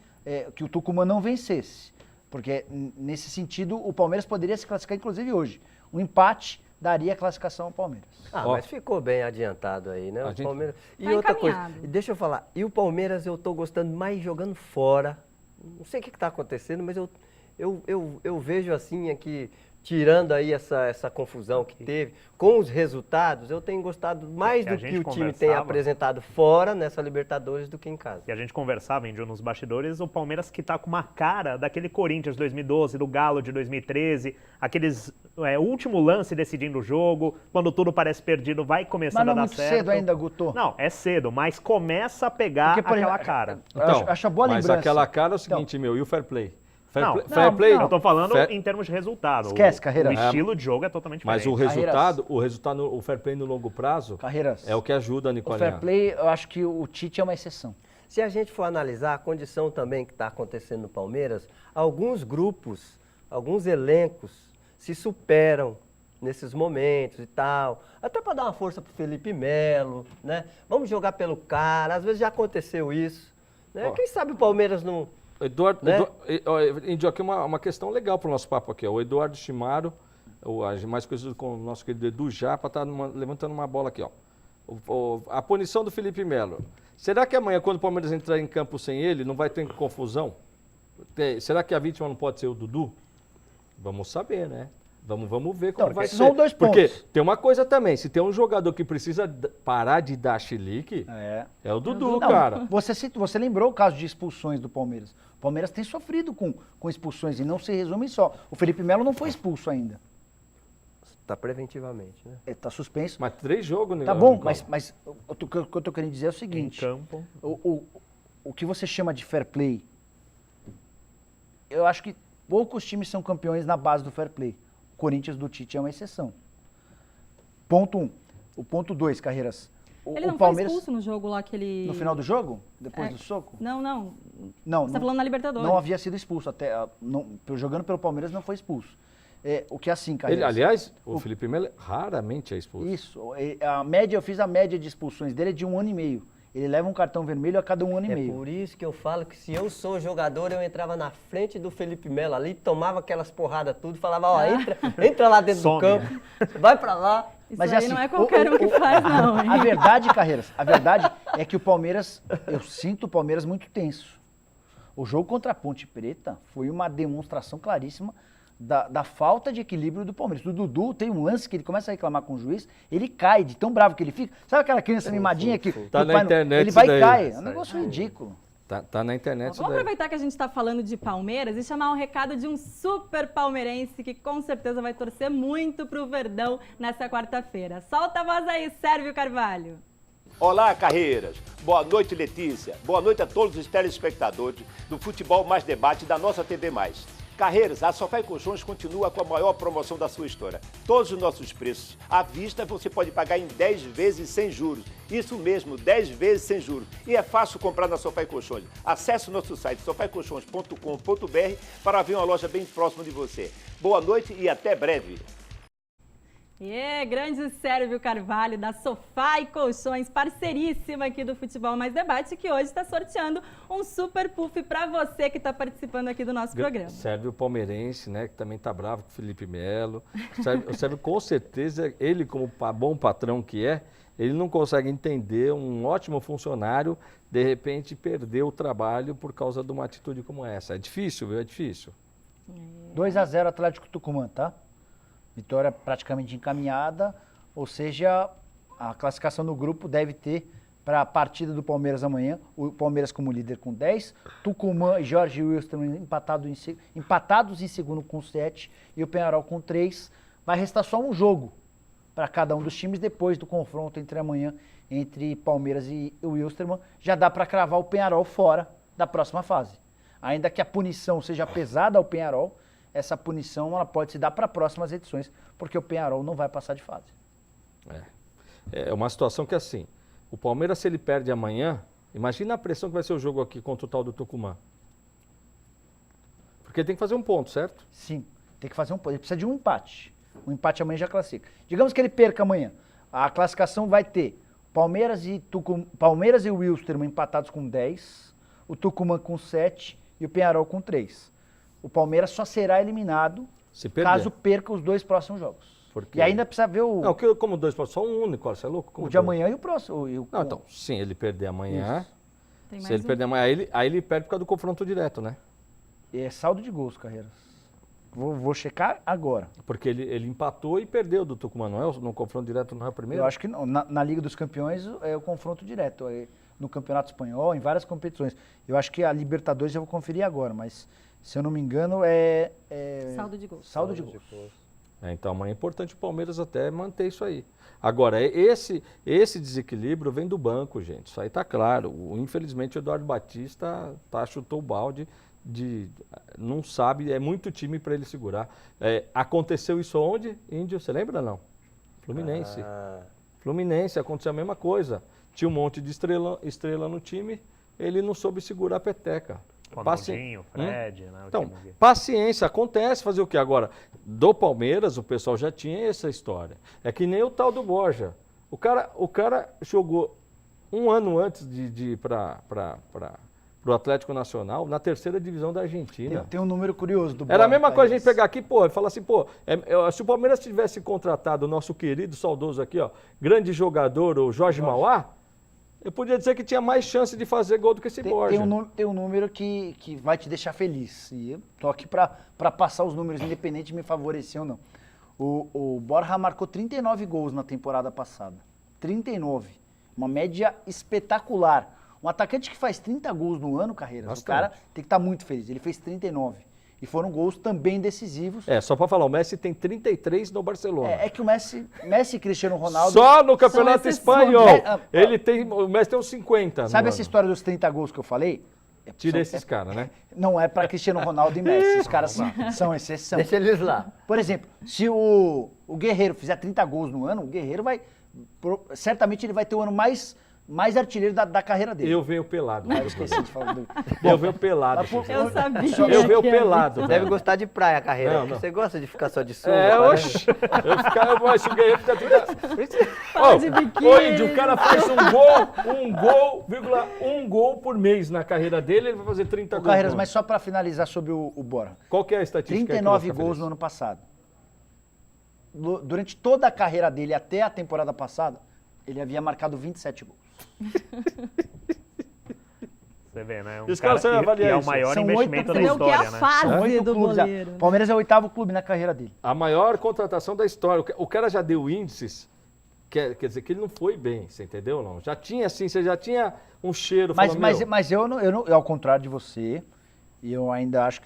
o Tucumã não vencesse. Porque, nesse sentido, o Palmeiras poderia se classificar, inclusive hoje. Um empate daria a classificação ao Palmeiras. Ah, Ó. mas ficou bem adiantado aí, né? A O gente- Palmeiras. E Tá outra coisa, encaminhado. deixa eu falar, e o Palmeiras eu tô gostando mais jogando fora. Não sei o que tá acontecendo, mas eu vejo assim aqui, tirando aí essa confusão que teve, com os resultados, eu tenho gostado mais Que a do que gente o time tem conversava. apresentado fora nessa Libertadores do que em casa. E a gente conversava, Índio, nos bastidores, o Palmeiras que tá com uma cara daquele Corinthians de 2012, do Galo de 2013, aqueles último lance decidindo o jogo, quando tudo parece perdido, vai começando Mas não a é dar muito certo. cedo ainda, Guto. Não, é cedo, mas começa a pegar Porque, por aquela exemplo, cara. Eu acho a boa mas lembrança. aquela cara é o seguinte, meu, e o fair play? Não, Fair play, Eu tô falando fair- em termos de resultado. Esquece, Carreira. O estilo de jogo é totalmente Mas diferente. o resultado, o fair play no longo prazo Carreiras. é o que ajuda, O Nicolinha. fair play, eu acho que o Tite é uma exceção. Se a gente for analisar a condição também que está acontecendo no Palmeiras, alguns grupos, alguns elencos se superam nesses momentos e tal. Até para dar uma força pro Felipe Melo, né? Vamos jogar pelo cara, às vezes já aconteceu isso. Né? Ó. Quem sabe o Palmeiras não... Eduardo, Né? Índio, aqui uma questão legal para o nosso papo aqui. Ó. O Eduardo Chimaro, mais conhecido como o nosso querido Edu Japa, está levantando uma bola aqui. Ó. A punição do Felipe Melo. Será que amanhã, quando o Palmeiras entrar em campo sem ele, não vai ter confusão? Será que a vítima não pode ser o Dudu? Vamos saber, né? Vamos ver como Então, vai esses ser. são 2 Porque pontos. tem uma coisa também, se tem um jogador que precisa parar de dar chilique, é o Dudu, Não, cara. Você lembrou o caso de expulsões do Palmeiras. O Palmeiras tem sofrido com expulsões e não se resume só. O Felipe Melo não foi expulso ainda. Tá preventivamente, né? Ele tá suspenso. Mas 3 jogos, né? Tá bom, Nicola? mas o que eu tô querendo dizer é o Em seguinte. campo. O que você chama de fair play, eu acho que poucos times são campeões na base do fair play. O Corinthians do Tite é uma exceção. Ponto 1. O ponto 2, Carreiras. Ele não o Palmeiras, foi expulso no jogo lá que ele... no final do jogo? Depois É. do soco? Não. Não. Você tá falando na Libertadores. Não havia sido expulso. Jogando pelo Palmeiras não foi expulso. O que é assim, Ele, Carreiras. aliás, o Felipe Melo raramente é expulso. Isso. Eu fiz a média de expulsões dele de 1 ano e meio. Ele leva um cartão vermelho a cada 1 ano e É meio. por isso que eu falo que se eu sou jogador, eu entrava na frente do Felipe Melo ali, tomava aquelas porradas tudo, falava, ó, entra lá dentro Some. do campo, vai pra lá. Isso Mas aí assim, não é qualquer um que faz, não, hein? A verdade, Carreiras, a verdade é que o Palmeiras, eu sinto o Palmeiras muito tenso. O jogo contra a Ponte Preta foi uma demonstração claríssima da falta de equilíbrio do Palmeiras. O Dudu tem um lance que ele começa a reclamar com o juiz, ele cai de tão bravo que ele fica. Sabe aquela criança mimadinha que Tá o na pai internet ele vai e isso daí. cai. É um negócio ridículo. Tá na internet isso Vamos daí. aproveitar que a gente está falando de Palmeiras e chamar um recado de um super palmeirense que com certeza vai torcer muito pro Verdão nessa quarta-feira. Solta a voz aí, Sérvio Carvalho. Olá, Carreiras. Boa noite, Letícia. Boa noite a todos os telespectadores do Futebol Mais Debate da nossa TV+. Carreiras, a Sofá e Colchões continua com a maior promoção da sua história. Todos os nossos preços à vista você pode pagar em 10 vezes sem juros. Isso mesmo, 10 vezes sem juros. E é fácil comprar na Sofá e Colchões. Acesse o nosso site sofaicolchões.com.br para ver uma loja bem próxima de você. Boa noite e até breve. Grande Sérvio Carvalho, da Sofá e Colchões, parceiríssima aqui do Futebol Mais Debate, que hoje está sorteando um super puff para você que está participando aqui do nosso programa. Sérvio palmeirense, né, que também tá bravo com o Felipe Melo. O Sérvio, com certeza, ele como bom patrão que é, ele não consegue entender um ótimo funcionário, de repente, perder o trabalho por causa de uma atitude como essa. É difícil, viu? É difícil. 2-0 Atlético Tucumã, tá? Vitória praticamente encaminhada, ou seja, a classificação no grupo deve ter para a partida do Palmeiras amanhã, o Palmeiras como líder com 10, Tucumã e Jorge Wilson empatados em segundo com 7 e o Peñarol com 3. Vai restar só um jogo para cada um dos times depois do confronto entre amanhã entre Palmeiras e o Wilstermann. Já dá para cravar o Peñarol fora da próxima fase. Ainda que a punição seja pesada ao Peñarol, essa punição ela pode se dar para próximas edições, porque o Peñarol não vai passar de fase. É uma situação que assim, o Palmeiras, se ele perde amanhã, imagina a pressão que vai ser o jogo aqui contra o tal do Tucumã. Porque ele tem que fazer um ponto, certo? Sim, tem que fazer um ponto. Ele precisa de um empate. Um empate amanhã já classifica. Digamos que ele perca amanhã. A classificação vai ter Palmeiras e o Wilstermann empatados com 10, o Tucumã com 7 e o Peñarol com 3. O Palmeiras só será eliminado caso perca os 2 próximos jogos. Porque... E ainda precisa ver o... Não, como 2 pontos, só um único, você é louco? Como o de amanhã e o próximo. Não, então, sim, ele perder amanhã. Tem Se mais ele perder amanhã, aí ele perde por causa do confronto direto, né? É saldo de gols, Carreiras. Vou checar agora. Porque ele empatou e perdeu do Tucumã, não é? No confronto direto não é o primeiro? Eu acho que não. Na Liga dos Campeões é o confronto direto. No Campeonato Espanhol, em várias competições. Eu acho que a Libertadores eu vou conferir agora, mas se eu não me engano é saldo de gols. Saldo de gols. Então amanhã é importante o Palmeiras até manter isso aí. Agora, esse desequilíbrio vem do banco, gente. Isso aí tá claro. Infelizmente o Eduardo Batista chutou o balde. Não sabe, é muito time para ele segurar. Aconteceu isso onde? Índio, você lembra não? Fluminense. Fluminense, aconteceu a mesma coisa. Tinha um monte de estrela no time, ele não soube segurar a peteca. Ronaldinho, Fred, né? Então, paciência, acontece, fazer o quê? Agora, do Palmeiras, o pessoal já tinha essa história. É que nem o tal do Borja. O cara jogou um ano antes de ir para o Atlético Nacional, na 3ª divisão da Argentina. Tem um número curioso do Borja. Era a mesma coisa a gente pegar aqui, e falar assim, se o Palmeiras tivesse contratado o nosso querido, saudoso aqui, grande jogador, o Jorge Mauá, eu podia dizer que tinha mais chance de fazer gol do que esse Borja. Tem um número que vai te deixar feliz. E eu tô aqui para passar os números, independente de me favorecer ou não. O Borja marcou 39 gols na temporada passada. 39. Uma média espetacular. Um atacante que faz 30 gols no ano, Carreiras, Bastante. o cara tem que estar muito feliz. Ele fez 39. E foram gols também decisivos. Só pra falar, o Messi tem 33 no Barcelona. É que o Messi e Cristiano Ronaldo... Só no Campeonato Espanhol. É, O Messi tem uns 50. Sabe no essa ano. história dos 30 gols que eu falei? Tira esses caras, né? Não é para Cristiano Ronaldo e Messi. Os caras são exceção. Deixa eles lá. Por exemplo, se o Guerreiro fizer 30 gols no ano, o Guerreiro certamente ele vai ter o ano mais artilheiro da carreira dele. Eu venho pelado. Eu esqueci de falar do... Eu venho pelado. Eu sabia. Eu venho pelado. Deve gostar de praia, Carreira. Não, porque não. Você gosta de ficar só de sunga? Oxe. Mas se o Guerreiro fica 30... Fala de biquíni. Ô, Índio, o cara faz um gol por mês na carreira dele, ele vai fazer 30 gols. Carreiras, mas só para finalizar sobre o Borja. Qual que é a estatística? 39 gols no ano passado. Durante toda a carreira dele, até a temporada passada, ele havia marcado 27 gols. Você vê, né? Os caras sabem avaliar é o isso. maior São investimento da Você vê o que é a história, né? fase São 8 do clubes. goleiro. Palmeiras é o 8º clube na carreira dele. A maior contratação da história. O cara já deu índices, quer dizer que ele não foi bem, você entendeu? Não? Já tinha assim, você já tinha um cheiro. Mas eu ao contrário de você, e eu ainda acho,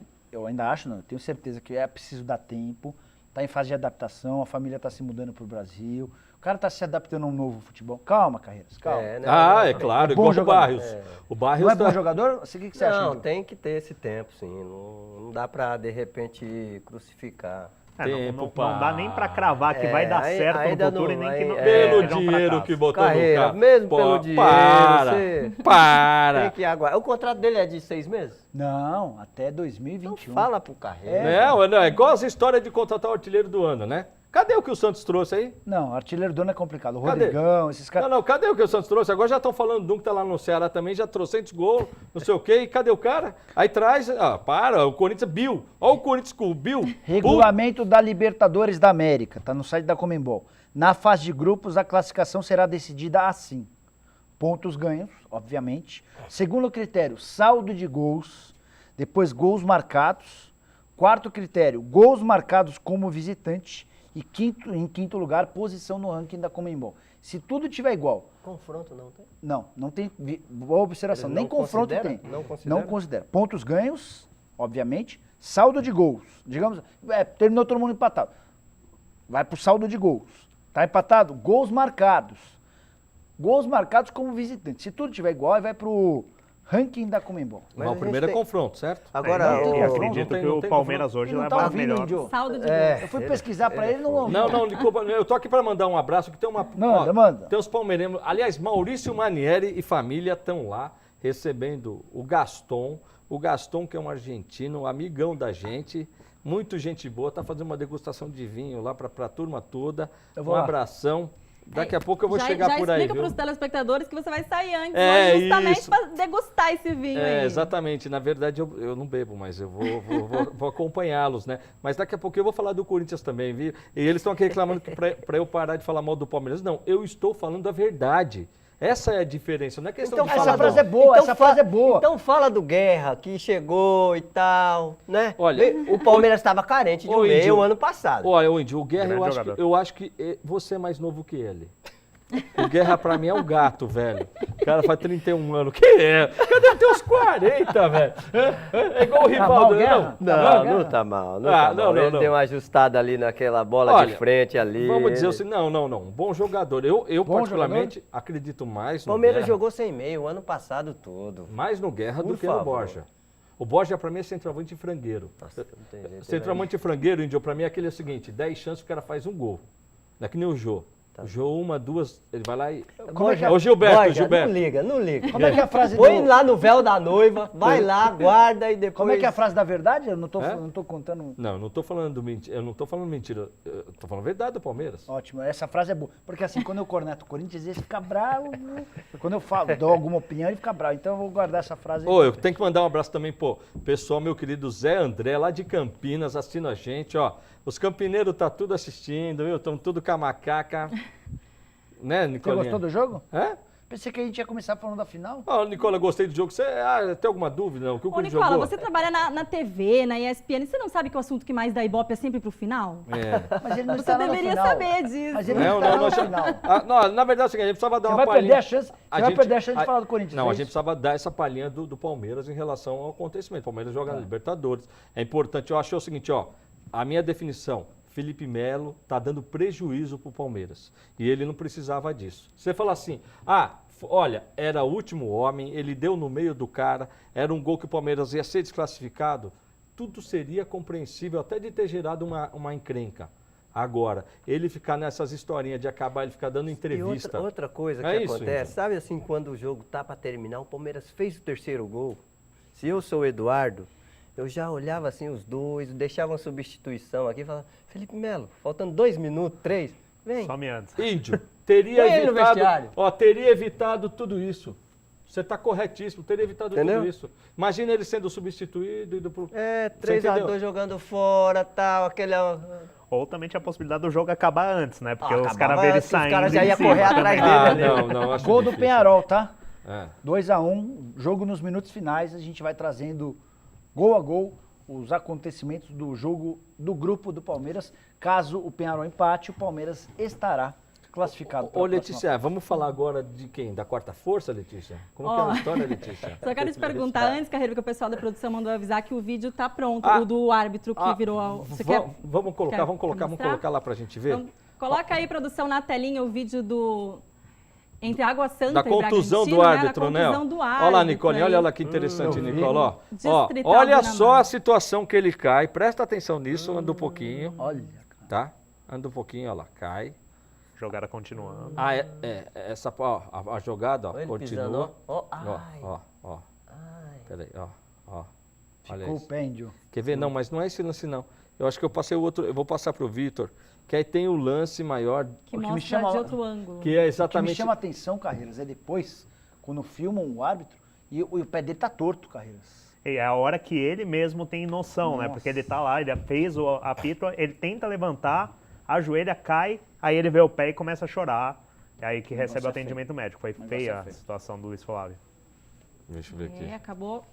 não, eu tenho certeza que é preciso dar tempo, tá em fase de adaptação, a família tá se mudando pro Brasil, o cara tá se adaptando a um novo futebol. Calma, Carreiras, calma. É claro, É bom igual o jogador. Barrios. O Barrios Não é bom jogador? O que você acha? Não, Índio? tem que ter esse tempo, sim. Não dá pra, de repente, crucificar. Não dá nem pra cravar que vai dar certo ainda no futuro não, e nem que não Pelo seja um dinheiro fracasso. que botou Carreira, no cara. mesmo pelo dinheiro, você Para! tem que aguardar. O contrato dele é de 6 meses? Não, até Então 2021. fala pro Carreira. Não, é igual essa história de contratar o artilheiro do ano, né? Cadê o que o Santos trouxe aí? Não, artilheiro do ano é complicado. O Cadê? Rodrigão, esses caras... Não, cadê o que o Santos trouxe? Agora já estão falando de um que tá lá no Ceará também, já trouxe 100 gols, não sei o quê, e cadê o cara? Aí traz, o Corinthians, Bill. Olha o Corinthians com o Bill. Regulamento da Libertadores da América, tá no site da Conmebol. Na fase de grupos, a classificação será decidida assim. Pontos ganhos, obviamente. Segundo critério, saldo de gols. Depois, gols marcados. Quarto critério, gols marcados como visitante. E em quinto lugar, posição no ranking da Conmebol. Se tudo tiver igual... Confronto não tem? Não tem... Boa observação. Ele Nem não confronto considera? tem. Não considera. Pontos ganhos, obviamente. Saldo de gols. Digamos, terminou todo mundo empatado. Vai pro saldo de gols. Tá empatado? Gols marcados. Gols marcados como visitante. Se tudo tiver igual, aí vai pro ranking da Conmebol. Mas o primeiro é confronto, certo? Agora, Eu acredito que o Palmeiras hoje Não leva tá a ouvindo, melhor. Índio? Saldo de gols. Eu fui pesquisar pra ele, não ouviu. Não, desculpa, eu tô aqui para mandar um abraço, que tem Manda. Tem os palmeirenses, aliás, Maurício Manieri e família estão lá recebendo o Gaston que é um argentino, um amigão da gente, muito gente boa, tá fazendo uma degustação de vinho lá para a turma toda, um abração. Daqui a pouco eu vou chegar por aí, explica viu? para os telespectadores que você vai sair antes, É, justamente isso. para degustar esse vinho aí. Exatamente. Na verdade, eu não bebo, mas eu vou acompanhá-los, né? Mas daqui a pouco eu vou falar do Corinthians também, viu? E eles estão aqui reclamando que para eu parar de falar mal do Palmeiras. Não, eu estou falando a verdade. Essa é a diferença, não é questão de falar... Essa frase é boa, essa frase é boa. Então fala do Guerra, que chegou e tal, né? Olha, o Palmeiras estava carente de um meio ano passado. Olha, o Índio, o Guerra, Grande eu acho que você é mais novo que ele. O Guerra pra mim é um gato, velho. O cara faz 31 anos. Que é? Cadê até uns 40, velho? É igual o Rivaldo, Guerra? Não tá mal, não tá mal. Ele não. deu uma ajustada ali naquela bola de frente ali. Vamos dizer assim, não. Um bom jogador. Eu particularmente, acredito mais no Palmeiras Guerra. jogou sem meio o ano passado todo. Mais no Guerra do Por que no favor. Borja. O Borja pra mim é centroavante frangueiro. Nossa, não tem jeito, Centroavante frangueiro, Índio, pra mim é aquele seguinte, 10 chances o cara faz um gol. Não é que nem o Jô. O Jô, 1, 2, ele vai lá e... Ô, Gilberto. Não liga. Como é que é a frase Põe lá no véu da noiva, vai lá, guarda e depois... Como é que é a frase da verdade? Eu não tô contando... Não, eu não tô falando mentira. Eu tô falando a verdade do Palmeiras. Ótimo, essa frase é boa. Porque assim, quando eu corneto o Corinthians, ele fica bravo. Quando eu dou alguma opinião, ele fica bravo. Então eu vou guardar essa frase. Eu tenho que mandar um abraço também, pessoal, meu querido Zé André, lá de Campinas, assistindo a gente, ó. Os campineiros tá tudo assistindo, viu? Estão tudo com a macaca. Né, Você Nicolinha? gostou do jogo? É? Pensei que a gente ia começar falando da final. Nicola, gostei do jogo. Você tem alguma dúvida? Não? O que o Ô, Corinthians Nicola, jogou? você trabalha na TV, na ESPN, você não sabe que o assunto que mais dá Ibope é sempre pro final? Mas ele não Você está no deveria final. saber disso. Mas ele não está no final. Não, na verdade, é o seguinte, a gente precisava dar Você uma vai palhinha. perder a chance, vai perder a chance de falar do Corinthians. Não, é a gente isso? precisava dar essa palhinha do Palmeiras em relação ao acontecimento. O Palmeiras joga na Libertadores. É importante, eu achei o seguinte, a minha definição, Felipe Melo está dando prejuízo para o Palmeiras. E ele não precisava disso. Você fala assim, olha, era o último homem, ele deu no meio do cara, era um gol que o Palmeiras ia ser desclassificado, tudo seria compreensível, até de ter gerado uma encrenca. Agora, ele ficar nessas historinhas de acabar, ele ficar dando entrevista. E outra coisa que isso, acontece, Índio? sabe assim, quando o jogo tá para terminar, o Palmeiras fez o terceiro gol. Se eu sou o Eduardo, eu já olhava assim os dois, deixava uma substituição aqui e falava, Felipe Melo, faltando 2 minutos, 3, vem. Some antes. Índio, teria Põe ele no vestiário. teria evitado tudo isso. Você está corretíssimo, teria evitado Entendeu? tudo isso. Imagina ele sendo substituído e indo pro... 3-2 jogando fora, tal, aquele... Ou também tinha a possibilidade do jogo acabar antes, né? Porque os acabava caras verem antes, os saindo. caras já em iam cima correr atrás também. dele, não, acho Gol do difícil. Penharol, tá? 2-1. 2-1, jogo nos minutos finais, a gente vai trazendo gol a gol os acontecimentos do jogo do grupo do Palmeiras. Caso o Penharol empate, o Palmeiras estará classificado. para Ô, a próxima Letícia, vamos falar agora de quem? Da quarta força, Letícia? Como que é a história, Letícia? Só quero te perguntar antes, Carreiro, que o pessoal da produção mandou avisar que o vídeo tá pronto, Ah. o do árbitro que virou... Você quer Vamos colocar mostrar? lá pra gente ver. Então, coloca aí, produção, na telinha o vídeo do... Entre Água Santa Da e contusão Bragantino, do árbitro, Da né? contusão do árbitro. Olha lá, Nicole, aí. olha lá que interessante, Nicole. Ó, Distrital olha do só Namar. a situação que ele cai. Presta atenção nisso, anda um pouquinho, Olha, tá? Anda um pouquinho, olha lá, cai. Jogada continuando. Essa, a jogada, ó, Ele continua. pisando, ó. Ai. Ó. Peraí, ó. Olha ficou o isso. pêndio. Quer ver? Não, mas não é esse lance, não. Eu acho que eu passei o outro, eu vou passar pro Vitor, que aí tem o lance maior, Que O que me mostra chama- de outro ângulo. que é O que me exatamente... chama a atenção, Carreiras, é depois, quando filmam o árbitro, e o pé dele tá torto, Carreiras. E é a hora que ele mesmo tem noção, né? Nossa. Porque ele tá lá, ele fez o apito, ele tenta levantar, ajoelha, cai, aí ele vê o pé e começa a chorar. É aí que recebe o atendimento médico. Foi feia a situação do Luiz Flávio. Deixa eu ver aqui. Acabou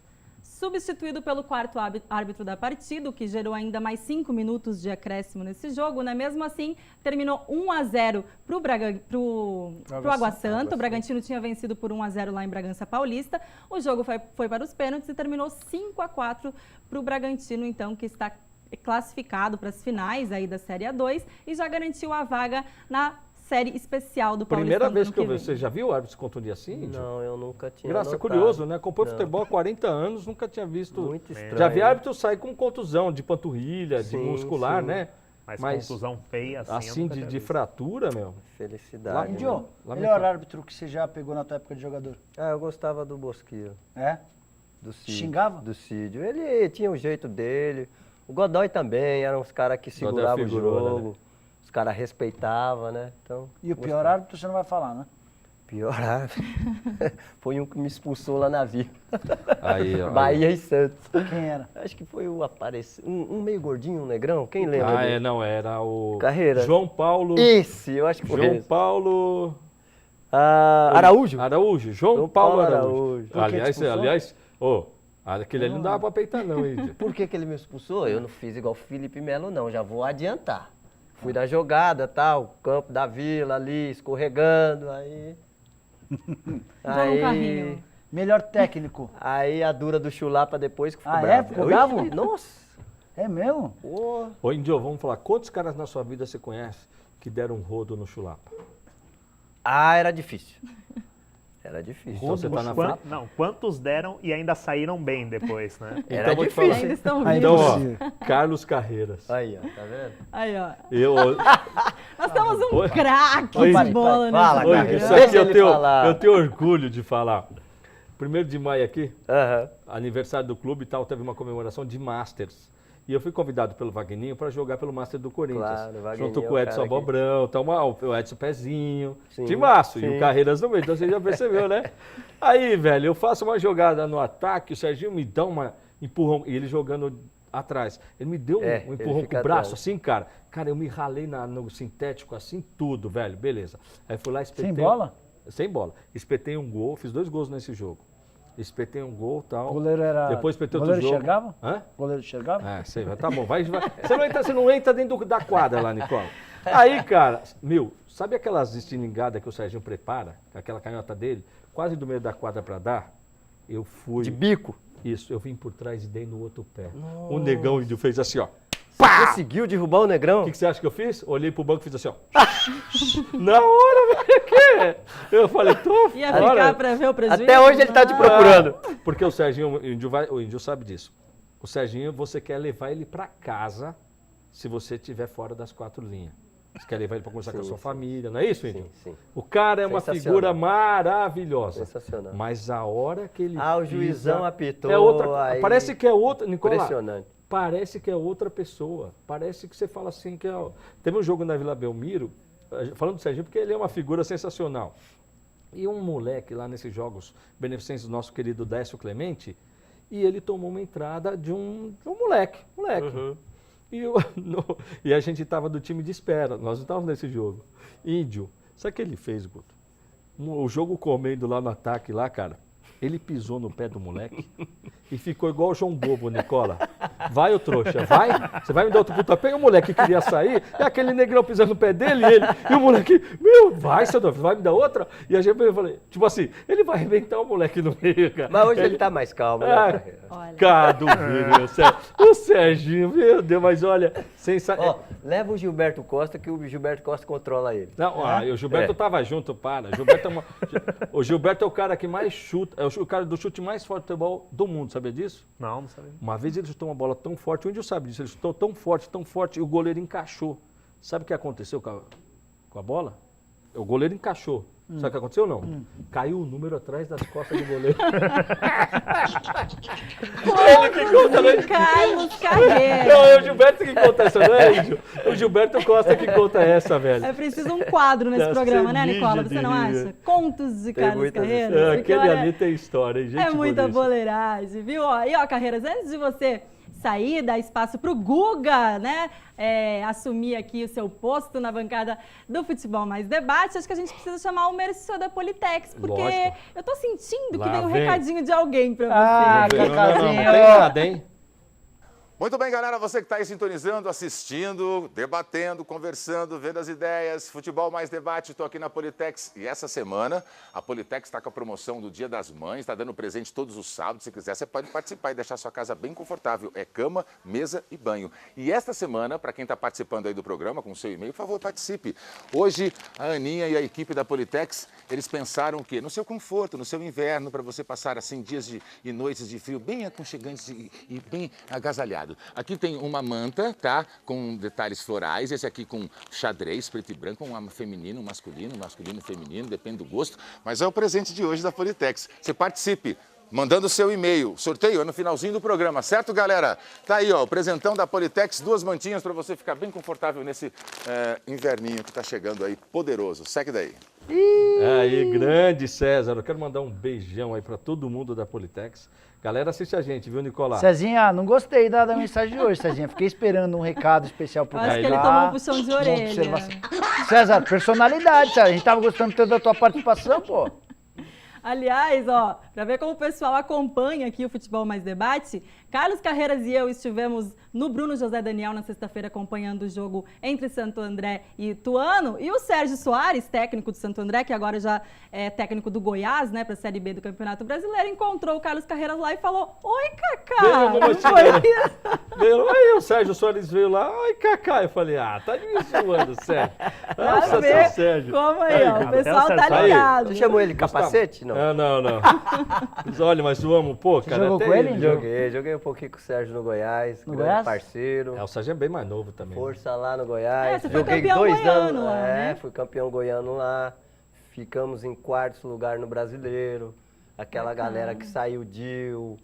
substituído pelo quarto árbitro da partida, o que gerou ainda mais 5 minutos de acréscimo nesse jogo, né? Mesmo assim, terminou 1-0 pro Água Santa. O Bragantino tinha vencido por 1-0 lá em Bragança Paulista. O jogo foi para os pênaltis e terminou 5-4 pro Bragantino, então, que está classificado para as finais aí da Série A2 e já garantiu a vaga na série especial do Paulistão. Primeira vez do que eu ano vi. vem. Você já viu o árbitro se contundir assim? Índio? Não, eu nunca tinha Graça, é notado. curioso, né? Acompanha Não. futebol há 40 anos, nunca tinha visto. Muito estranho. Já vi árbitro sair com contusão de panturrilha, de Sim, muscular, sim. né? Mas contusão feia assim, eu assim nunca de tinha visto. fratura, meu. Felicidade. Índio, né? melhor árbitro que você já pegou na tua época de jogador? Eu gostava do Bosquilha. É? Do Cid. Xingava? Do Cid. Ele tinha o jeito dele. O Godoy também, eram os caras que Godoy seguravam o figura, jogo. Os caras respeitavam, né? Então, E o pior gostava. árbitro você não vai falar, né? Pior árbitro foi um que me expulsou lá na Vila. Aí, ó. Bahia e Santos. Quem era? Acho que foi o aparecido. Um meio gordinho, um negrão. Quem lembra? dele? Não, era o Carreira. João Paulo. Esse, eu acho que foi João esse. Paulo. Araújo? Araújo, João João Paulo Paulo Araújo. Araújo. Por que te expulsou? Aliás, aquele ali não dava pra peitar, não, Índio. Por que ele me expulsou? Eu não fiz igual o Felipe Melo, não. Já vou adiantar. Fui na jogada, tal, campo da Vila ali, escorregando, aí... Igual um carrinho. Melhor técnico. Aí a dura do Chulapa depois que ficou Ah, é? bravo. Ficou bravo? Nossa! É mesmo? Pô. Ô, Índio, vamos falar. Quantos caras na sua vida você conhece que deram um rodo no chulapa? Era difícil. Era difícil. Então você tá na frente. Quantos deram e ainda saíram bem depois, né? Era vou te difícil. Ainda estão Aí vivos. Então, ó, Carlos Carreiras. Aí, ó, tá vendo? Aí, ó. Nós temos um Oi. craque Oi, de bola, né? fala, Oi, Carreiras. isso Deixa aqui eu ele tenho, falar. eu tenho orgulho de falar. 1º de maio aqui, Aham. aniversário do clube e tal, teve uma comemoração de Masters. E eu fui convidado pelo Vagninho para jogar pelo Master do Corinthians. Claro, o Vagninho junto é com o o Edson cara que- Abobrão, o Edson Pezinho, Sim, timaço, e sim. o Carreiras no meio, então você já percebeu, né? Aí, velho, eu faço uma jogada no ataque, o Serginho me dá uma empurrão, e ele jogando atrás. Ele me deu um ele empurrão com fica o braço, atrás. assim, cara. Cara, eu me ralei no sintético, assim, tudo, velho, beleza. Aí fui lá, espetei... Sem bola? sem bola. Espetei um gol, fiz 2 gols nesse jogo. Espetei um gol e tal. O goleiro era... Depois espetei o outro goleiro jogo. enxergava? Hã? O goleiro enxergava? Sei, tá bom. Você não entra dentro da quadra lá, Nicola. Aí, cara, sabe aquelas estilingadas que o Serginho prepara? Aquela canhota dele, quase do meio da quadra pra dar? Eu fui... De bico? Isso, eu vim por trás e dei no outro pé. Nossa. O negão índio fez assim, ó. Você conseguiu derrubar o Negrão? O que você acha que eu fiz? Olhei pro banco e fiz assim, ó. Na hora, velho, que? Eu falei, tô Ia ficar pra ver o prejuízo? Até hoje ele tá te procurando. Porque o Serginho, o índio sabe disso. O Serginho, você quer levar ele pra casa se você estiver fora das 4 linhas. Você quer levar ele pra conversar com a sua família, não é isso, índio? Sim. O cara é uma figura maravilhosa. Sensacional. Mas a hora que ele o juizão apitou. é outra, aí... Parece que é outra, Nicola. Impressionante. Parece que é outra pessoa. Parece que você fala assim que é... Teve um jogo na Vila Belmiro, falando do Serginho, porque ele é uma figura sensacional. E um moleque lá nesses jogos beneficentes do nosso querido Décio Clemente, e ele tomou uma entrada de um moleque. Uhum. E a gente estava do time de espera, nós não estávamos nesse jogo. Índio, sabe o que ele fez, Guto? O jogo comendo lá no ataque, lá, cara, ele pisou no pé do moleque e ficou igual o João Bobo, Nicola. Vai, ô trouxa, vai. Você vai me dar outro pontapé? O moleque queria sair, é aquele negrão pisando no pé dele e o moleque, vai, seu Adolfo, vai me dar outra? E a gente, eu falei, tipo assim, ele vai arrebentar o moleque no meio, cara. Mas hoje ele tá mais calmo, né? Cara, o Serginho, meu Deus, mas olha, sensacional. Leva o Gilberto Costa, que o Gilberto Costa controla ele. Não, o Gilberto tava junto, para. O Gilberto é o cara que mais chuta, é o cara do chute mais forte do futebol do mundo, sabia disso? Não sabia. Uma vez ele chutou uma bola tão forte, o índio sabe disso, ele chutou tão forte, e o goleiro encaixou. Sabe o que aconteceu com a bola? O goleiro encaixou. Sabe o que aconteceu ou não? Caiu o número atrás das costas do goleiro. Ele que conta, né? Carlos Carreira. Não, é o Gilberto que conta essa, não é, Índio? O Gilberto Costa que conta essa, velho. É preciso um quadro nesse programa, né, Nicola? Você não acha? Contos de Carlos Carreira. Aquele ali tem história, hein, gente? É muita boleiragem, viu? E ó, Carreiras, antes de você sair, dar espaço para o Guga, né, assumir aqui o seu posto na bancada do Futebol Mais Debate, acho que a gente precisa chamar o Merchan da Politex, porque eu tô sentindo que vem um recadinho de alguém para você. Cacazinho. Não tem nada, hein? Muito bem, galera, você que está aí sintonizando, assistindo, debatendo, conversando, vendo as ideias, Futebol Mais Debate, estou aqui na Politex e essa semana a Politex está com a promoção do Dia das Mães, está dando presente todos os sábados, se quiser você pode participar e deixar sua casa bem confortável, é cama, mesa e banho. E esta semana, para quem está participando aí do programa com o seu e-mail, por favor, participe. Hoje a Aninha e a equipe da Politex, eles pensaram o quê? No seu conforto, no seu inverno, para você passar assim dias e noites de frio bem aconchegantes e bem agasalhado. Aqui tem uma manta, tá? Com detalhes florais, esse aqui com xadrez, preto e branco, um feminino, masculino, feminino, depende do gosto. Mas é o presente de hoje da Politex. Você participe, mandando o seu e-mail. Sorteio é no finalzinho do programa, certo, galera? Tá aí, ó, o presentão da Politex, 2 mantinhas para você ficar bem confortável nesse inverninho que tá chegando aí, poderoso. Segue daí. Aí, grande César, eu quero mandar um beijão aí para todo mundo da Politex. Galera, assiste a gente, viu, Nicola? Cezinha, não gostei da mensagem de hoje, Cezinha. Fiquei esperando um recado especial pro Acho que ele tomou um puxão de orelha. César, personalidade, César. A gente tava gostando tanto da tua participação, pô. Aliás, ó, para ver como o pessoal acompanha aqui o Futebol Mais Debate, Carlos Carreiras e eu estivemos no Bruno José Daniel na sexta-feira acompanhando o jogo entre Santo André e Ituano. E o Sérgio Soares, técnico do Santo André, que agora já é técnico do Goiás, né, para a Série B do Campeonato Brasileiro, encontrou o Carlos Carreiras lá e falou: "Oi, Cacá!" Aí o Sérgio Soares veio lá, oi, Cacá. Eu falei, tá me zoando, Sérgio. Nossa, Sérgio. Como aí, ó, o pessoal tá ligado. Você chamou ele capacete? Não. Não. Mas olha, mas zoamos um pouco, cara. Jogou com ele? Joguei um pouquinho com o Sérgio no Goiás. No Goiás? Parceiro. O Sérgio é bem mais novo também. Força lá no Goiás. Você foi Joguei campeão 2 goiano anos lá, né? Fui campeão goiano lá. Ficamos em 4º lugar no Brasileiro. Aquela galera que saiu, Dil,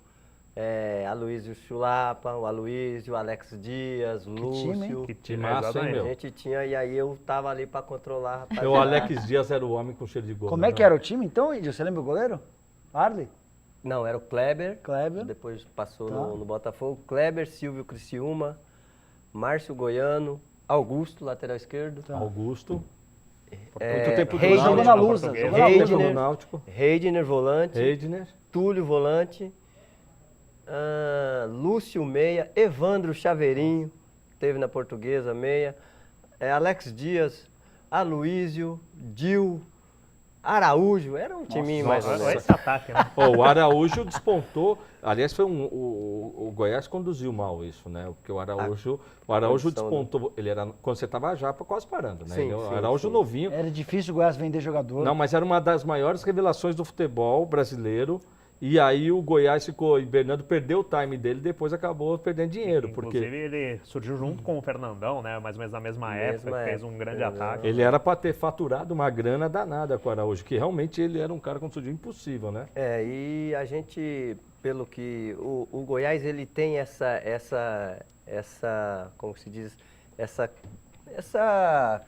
Aloysio Chulapa, o Aloysio, o Alex Dias, o Lúcio. Que time massa, hein, meu? A gente tinha, e aí eu tava ali pra controlar, rapaziada. O Alex Dias era o homem com cheiro de gol. Como é que era o time então, Índio? Você lembra o goleiro? Arley? Não, era o Kleber. Depois passou no Botafogo. Kleber, Silvio Criciúma, Márcio Goiano, Augusto, lateral esquerdo. Augusto. Muito tempo do Reis Náutico. jogou na Lusa. Portuguesa. Jogou na Muito Lusa. tempo Reidner. no Náutico. Reidner, volante. Reidner. Túlio, volante. Lúcio, meia. Evandro Chaveirinho, teve na Portuguesa, meia. Alex Dias, Aloísio, Dil, Araújo. Era um timinho mais ou Olha menos. esse ataque, né? O Araújo despontou. Aliás, foi o Goiás conduziu mal isso, né? Porque o Araújo condição, despontou. Ele era quando você estava já quase parando, né? Sim, O sim, Araújo sim. novinho. Era difícil o Goiás vender jogador. Não, mas era uma das maiores revelações do futebol brasileiro. E aí o Goiás ficou hibernando, perdeu o time dele, depois acabou perdendo dinheiro. Porque Inclusive, ele surgiu junto com o Fernandão, né? Mais ou menos na mesma época, que fez um grande ataque. ele era para ter faturado uma grana danada com o Araújo, que realmente ele era um cara com sujeito impossível, né? E a gente, pelo que o Goiás, ele tem essa como se diz, essa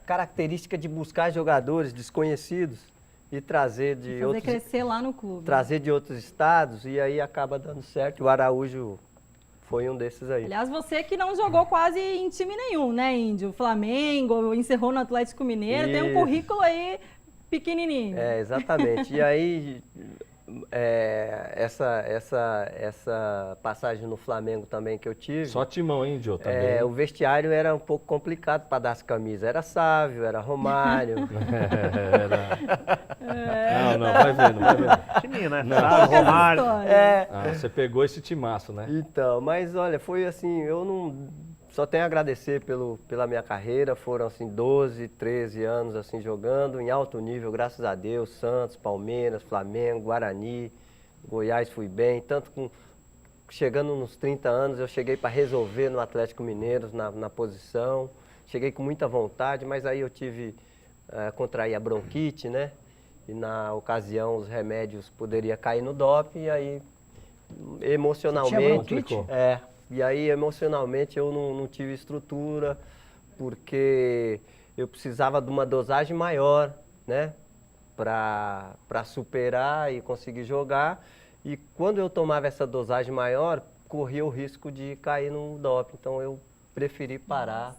característica de buscar jogadores desconhecidos e trazer de Fazer outros, crescer lá no clube. trazer de outros estados, e aí acaba dando certo. O Araújo foi um desses aí. Aliás, você que não jogou quase em time nenhum, né, Índio? Flamengo, encerrou no Atlético Mineiro, tem um Isso. currículo aí pequenininho. Exatamente. E aí, essa passagem no Flamengo também que eu tive, Só timão, hein, Diogo? Também. o vestiário era um pouco complicado para dar as camisas. Era Sávio, era Romário. Não, vai vendo, vai vendo. Timinho, né? Não. Sabe, Romário. Ah, você pegou esse timaço, né? Então, mas olha, foi assim, eu não só tenho a agradecer pela minha carreira. Foram assim 12, 13 anos assim jogando em alto nível, graças a Deus. Santos, Palmeiras, Flamengo, Guarani, Goiás fui bem, tanto chegando nos 30 anos, eu cheguei para resolver no Atlético Mineiro na posição. Cheguei com muita vontade, mas aí eu contraí a bronquite, né? E na ocasião os remédios poderiam cair no doping, e aí emocionalmente... bronquite? E aí emocionalmente eu não tive estrutura, porque eu precisava de uma dosagem maior, né? Para superar e conseguir jogar. E quando eu tomava essa dosagem maior, corria o risco de cair no doping. Então eu preferi parar,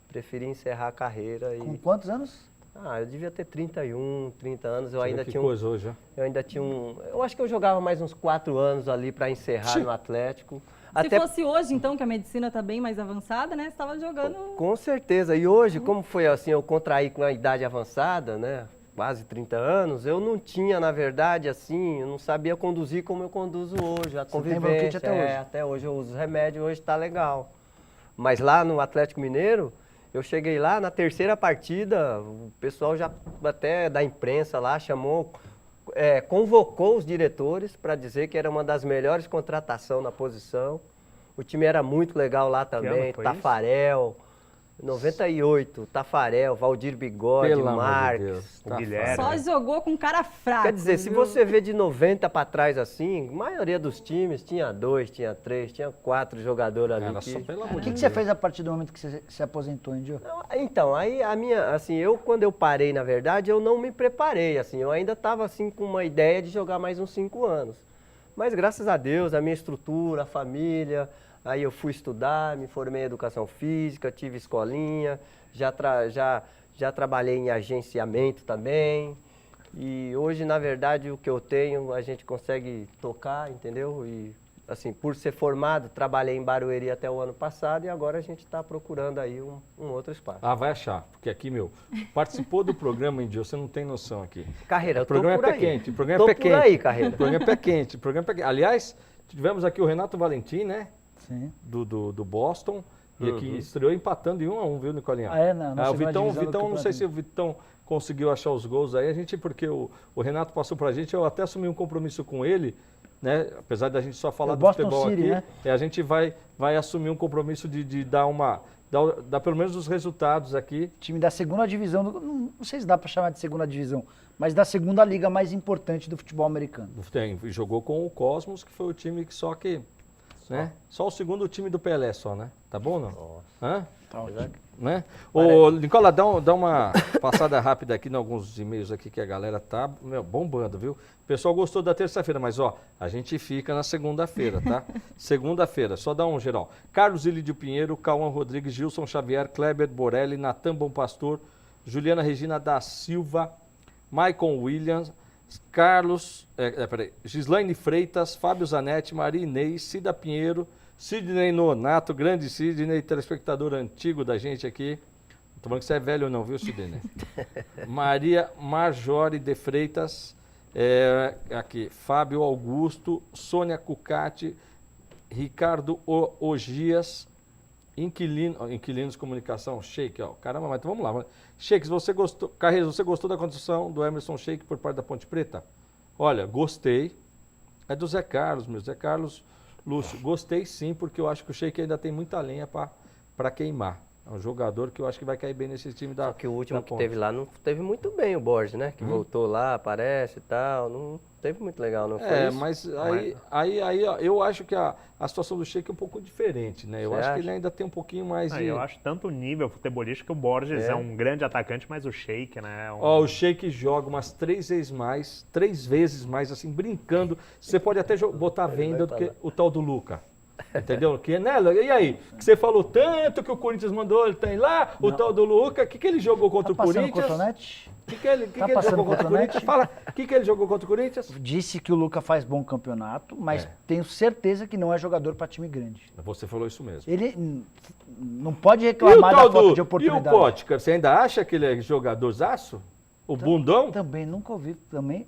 preferi encerrar a carreira. Com quantos anos? Eu devia ter 31, 30 anos. Eu Você ainda vê que tinha coisa hoje, né? eu ainda tinha eu acho que eu jogava mais uns 4 anos ali para encerrar no Atlético. Se fosse hoje, então, que a medicina está bem mais avançada, né? Você estava jogando... Com certeza. E hoje, como foi assim, eu contraí com a idade avançada, né? Quase 30 anos, eu não tinha, na verdade, assim, eu não sabia conduzir como eu conduzo hoje, a convivência. Tem bronquite até hoje? Até hoje eu uso remédio, hoje tá legal. Mas lá no Atlético Mineiro, eu cheguei lá, na terceira partida, o pessoal já até da imprensa lá chamou, convocou os diretores para dizer que era uma das melhores contratações na posição. O time era muito legal lá também, Tafarel... 98, Tafarel, Valdir Bigode, Pelo amor de Marques, Deus, o Guilherme. Só jogou com cara fraco. Quer dizer, se viu? você vê de 90 para trás assim, a maioria dos times tinha 2, tinha 3, tinha 4 jogadores ali. Era só pelo amor O de que você fez a partir do momento que você se aposentou, Índio? Então, aí a minha, assim, quando eu parei, na verdade, eu não me preparei, assim, eu ainda estava assim com uma ideia de jogar mais uns 5 anos. Mas graças a Deus, a minha estrutura, a família, aí eu fui estudar, me formei em educação física, tive escolinha, já trabalhei em agenciamento também. E hoje, na verdade, o que eu tenho, a gente consegue tocar, entendeu? E, assim, por ser formado, trabalhei em Barueri até o ano passado e agora a gente está procurando aí um outro espaço. Vai achar, porque aqui, participou do programa, Índio, você não tem noção aqui. Carreira, eu O programa tô por é pé aí. quente, o programa Tô é pé por quente. aí, Carreira. O programa é pé quente, Aliás, tivemos aqui o Renato Valentim, né? Sim. Do Boston. E aqui estreou empatando em 1-1, viu, Nicolinha? Na o Vitão, segunda divisão do não sei se o Vitão conseguiu achar os gols aí, porque o Renato passou pra gente, eu até assumi um compromisso com ele, né? Apesar da gente só falar do Boston futebol City, aqui, né? a gente vai assumir um compromisso de dar pelo menos os resultados aqui. Time da segunda divisão, não sei se dá para chamar de segunda divisão, mas da segunda liga mais importante do futebol americano. E jogou com o Cosmos, que foi o time que né? Só o segundo time do Pelé só, né? Tá bom ou não? Hã? Tá ótimo. Né? Ô, Nicola, dá uma passada rápida aqui em alguns e-mails aqui que a galera tá bombando, viu? O pessoal gostou da terça-feira, mas a gente fica na segunda-feira, tá? Segunda-feira, só dá um geral. Carlos Ilídio Pinheiro, Cauã Rodrigues, Gilson Xavier, Kleber Borelli, Natan Bom Pastor, Juliana Regina da Silva, Maicon Williams, Gislaine Freitas, Fábio Zanetti, Maria Inês, Cida Pinheiro, Sidney Nonato, grande Sidney, telespectador antigo da gente aqui. Não tô falando que você é velho ou não, viu, Sidney? Maria Marjore de Freitas, aqui, Fábio Augusto, Sônia Cucati, Ricardo Ogias, Inquilinos Comunicação, Sheik, ó. Caramba, mas então vamos lá. Sheik, Carreira, você gostou da condução do Emerson Sheik por parte da Ponte Preta? Olha, gostei. É do Zé Carlos, meu. Zé Carlos Lúcio. Gostei sim, porque eu acho que o Sheik ainda tem muita lenha para queimar. É um jogador que eu acho que vai cair bem nesse time da. Só que o último que teve lá não teve muito bem, o Borges, né? Que voltou lá, aparece e tal. Não teve muito legal, não foi isso? Mas aí ó, eu acho que a situação do Sheik é um pouco diferente, né? Eu acho que ele ainda tem um pouquinho mais de... Eu acho tanto o nível futebolístico que o Borges é um grande atacante, mas o Sheik, né? Ó, o Sheik joga umas 3 vezes mais, assim, brincando. Você pode até botar a venda do que o tal do Luca. Entendeu? E aí? Que você falou tanto que o Corinthians mandou, ele tem lá, o tal do Luca, o que ele jogou contra o Corinthians? O que ele jogou contra o Corinthians? Fala, o que ele jogou contra o Corinthians? Disse que o Luca faz bom campeonato, mas tenho certeza que não é jogador para time grande. Você falou isso mesmo. Ele não pode reclamar da falta de oportunidade. E o Potker, você ainda acha que ele é jogadorzaço? O bundão? Também, nunca ouvi. Também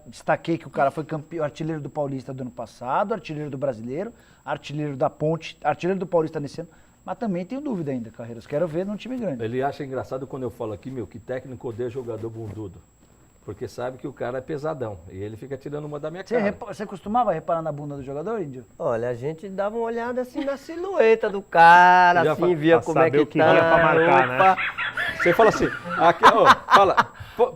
destaquei que o cara foi campeão, artilheiro do Paulista do ano passado, artilheiro do Brasileiro, artilheiro da Ponte, artilheiro do Paulista nesse ano. Mas também tenho dúvida ainda, Carreiras. Quero ver num time grande. Ele acha engraçado quando eu falo aqui, que técnico odeia jogador bundudo. Porque sabe que o cara é pesadão. E ele fica tirando uma da minha cara. Você costumava reparar na bunda do jogador, Índio? Olha, a gente dava uma olhada assim na silhueta do cara, assim, via como é que tá. Ia pra marcar, né? Você fala assim, aqui, ó, fala,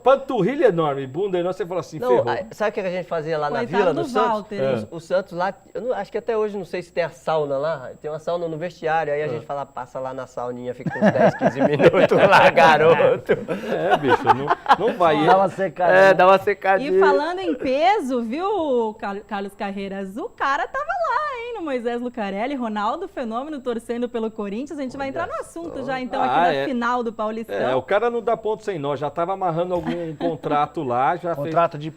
panturrilha enorme, bunda enorme, você fala assim, não, ferrou. Sabe o que a gente fazia lá na Vila do Santos? O Santos lá, acho que até hoje, não sei se tem a sauna lá, tem uma sauna no vestiário, aí a gente fala, passa lá na sauninha, fica uns 10, 15 minutos lá, garoto. Bicho, não vai. Dá uma secadinha. Dá uma secadinha. E falando em peso, viu, Carlos Carreiras, o cara tava lá, hein, no Moisés Lucarelli, Ronaldo Fenômeno torcendo pelo Corinthians, a gente vai entrar no assunto já, então, aqui na final do Paulistão. O cara não dá ponto sem nó, já tava amarrando algum contrato lá, já contrato de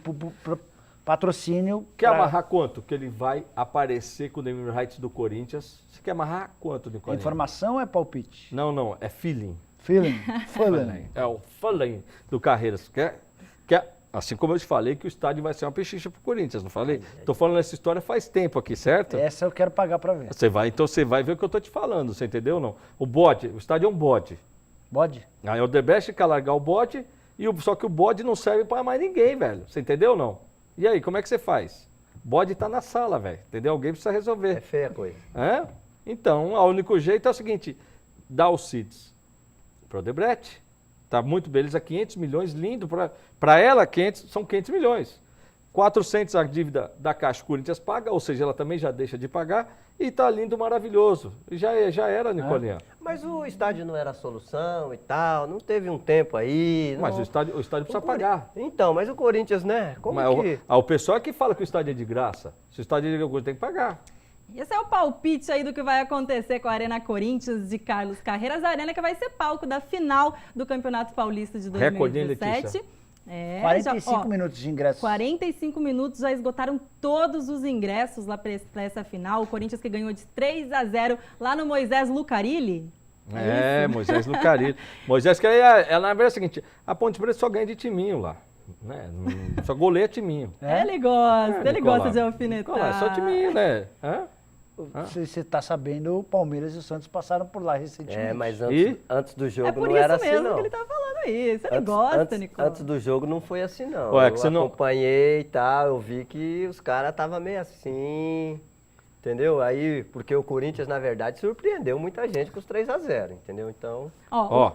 patrocínio. Quer amarrar quanto? Que ele vai aparecer com o name rights do Corinthians. Você quer amarrar quanto, Nicolinha? Informação ou é palpite? Não, é feeling. Feeling. É o feeling do Carreiras. Assim como eu te falei que o estádio vai ser uma pechicha pro Corinthians, não falei? Tô falando essa história faz tempo aqui, certo? Essa eu quero pagar para ver. Então você vai ver o que eu tô te falando, você entendeu ou não? O estádio é um bode. Bode? Aí o Odebrecht quer largar o bode, só que o bode não serve para mais ninguém, velho. Você entendeu ou não? E aí, como é que você faz? O bode tá na sala, velho. Entendeu? Alguém precisa resolver. É feia a coisa. Então, o único jeito é o seguinte, dá os CIDs pro Odebrecht. Tá muito beleza, 500 milhões, lindo. Para ela, são 500 milhões. 400 a dívida da Caixa Corinthians paga, ou seja, ela também já deixa de pagar. E tá lindo, maravilhoso. Já era, Nicolinha. Mas o estádio não era a solução e tal, não teve um tempo aí. Mas o estádio precisa pagar. Então, mas o Corinthians, né? O pessoal é que fala que o estádio é de graça. Se o estádio é de graça, tem que pagar. Esse é o palpite aí do que vai acontecer com a Arena Corinthians de Carlos Carreiras, a arena que vai ser palco da final do Campeonato Paulista de 2017. 45 minutos de ingressos. 45 minutos, já esgotaram todos os ingressos lá para essa final. O Corinthians que ganhou de 3-0 lá no Moisés Lucarelli. Moisés Lucarelli. Moisés que na verdade é o seguinte, a Ponte Preta só ganha de timinho lá. Né? Só goleia timinho. Ele gosta de alfinetar. Só timinho, né? Você está sabendo, o Palmeiras e o Santos passaram por lá recentemente. Mas antes do jogo não era assim, não. É por isso mesmo que ele está falando isso. Ele gosta, Nicola. Antes do jogo não foi assim, não. Eu acompanhei e tal, eu vi que os caras estavam meio assim, entendeu? Aí, porque o Corinthians, na verdade, surpreendeu muita gente com os 3-0, entendeu? Então...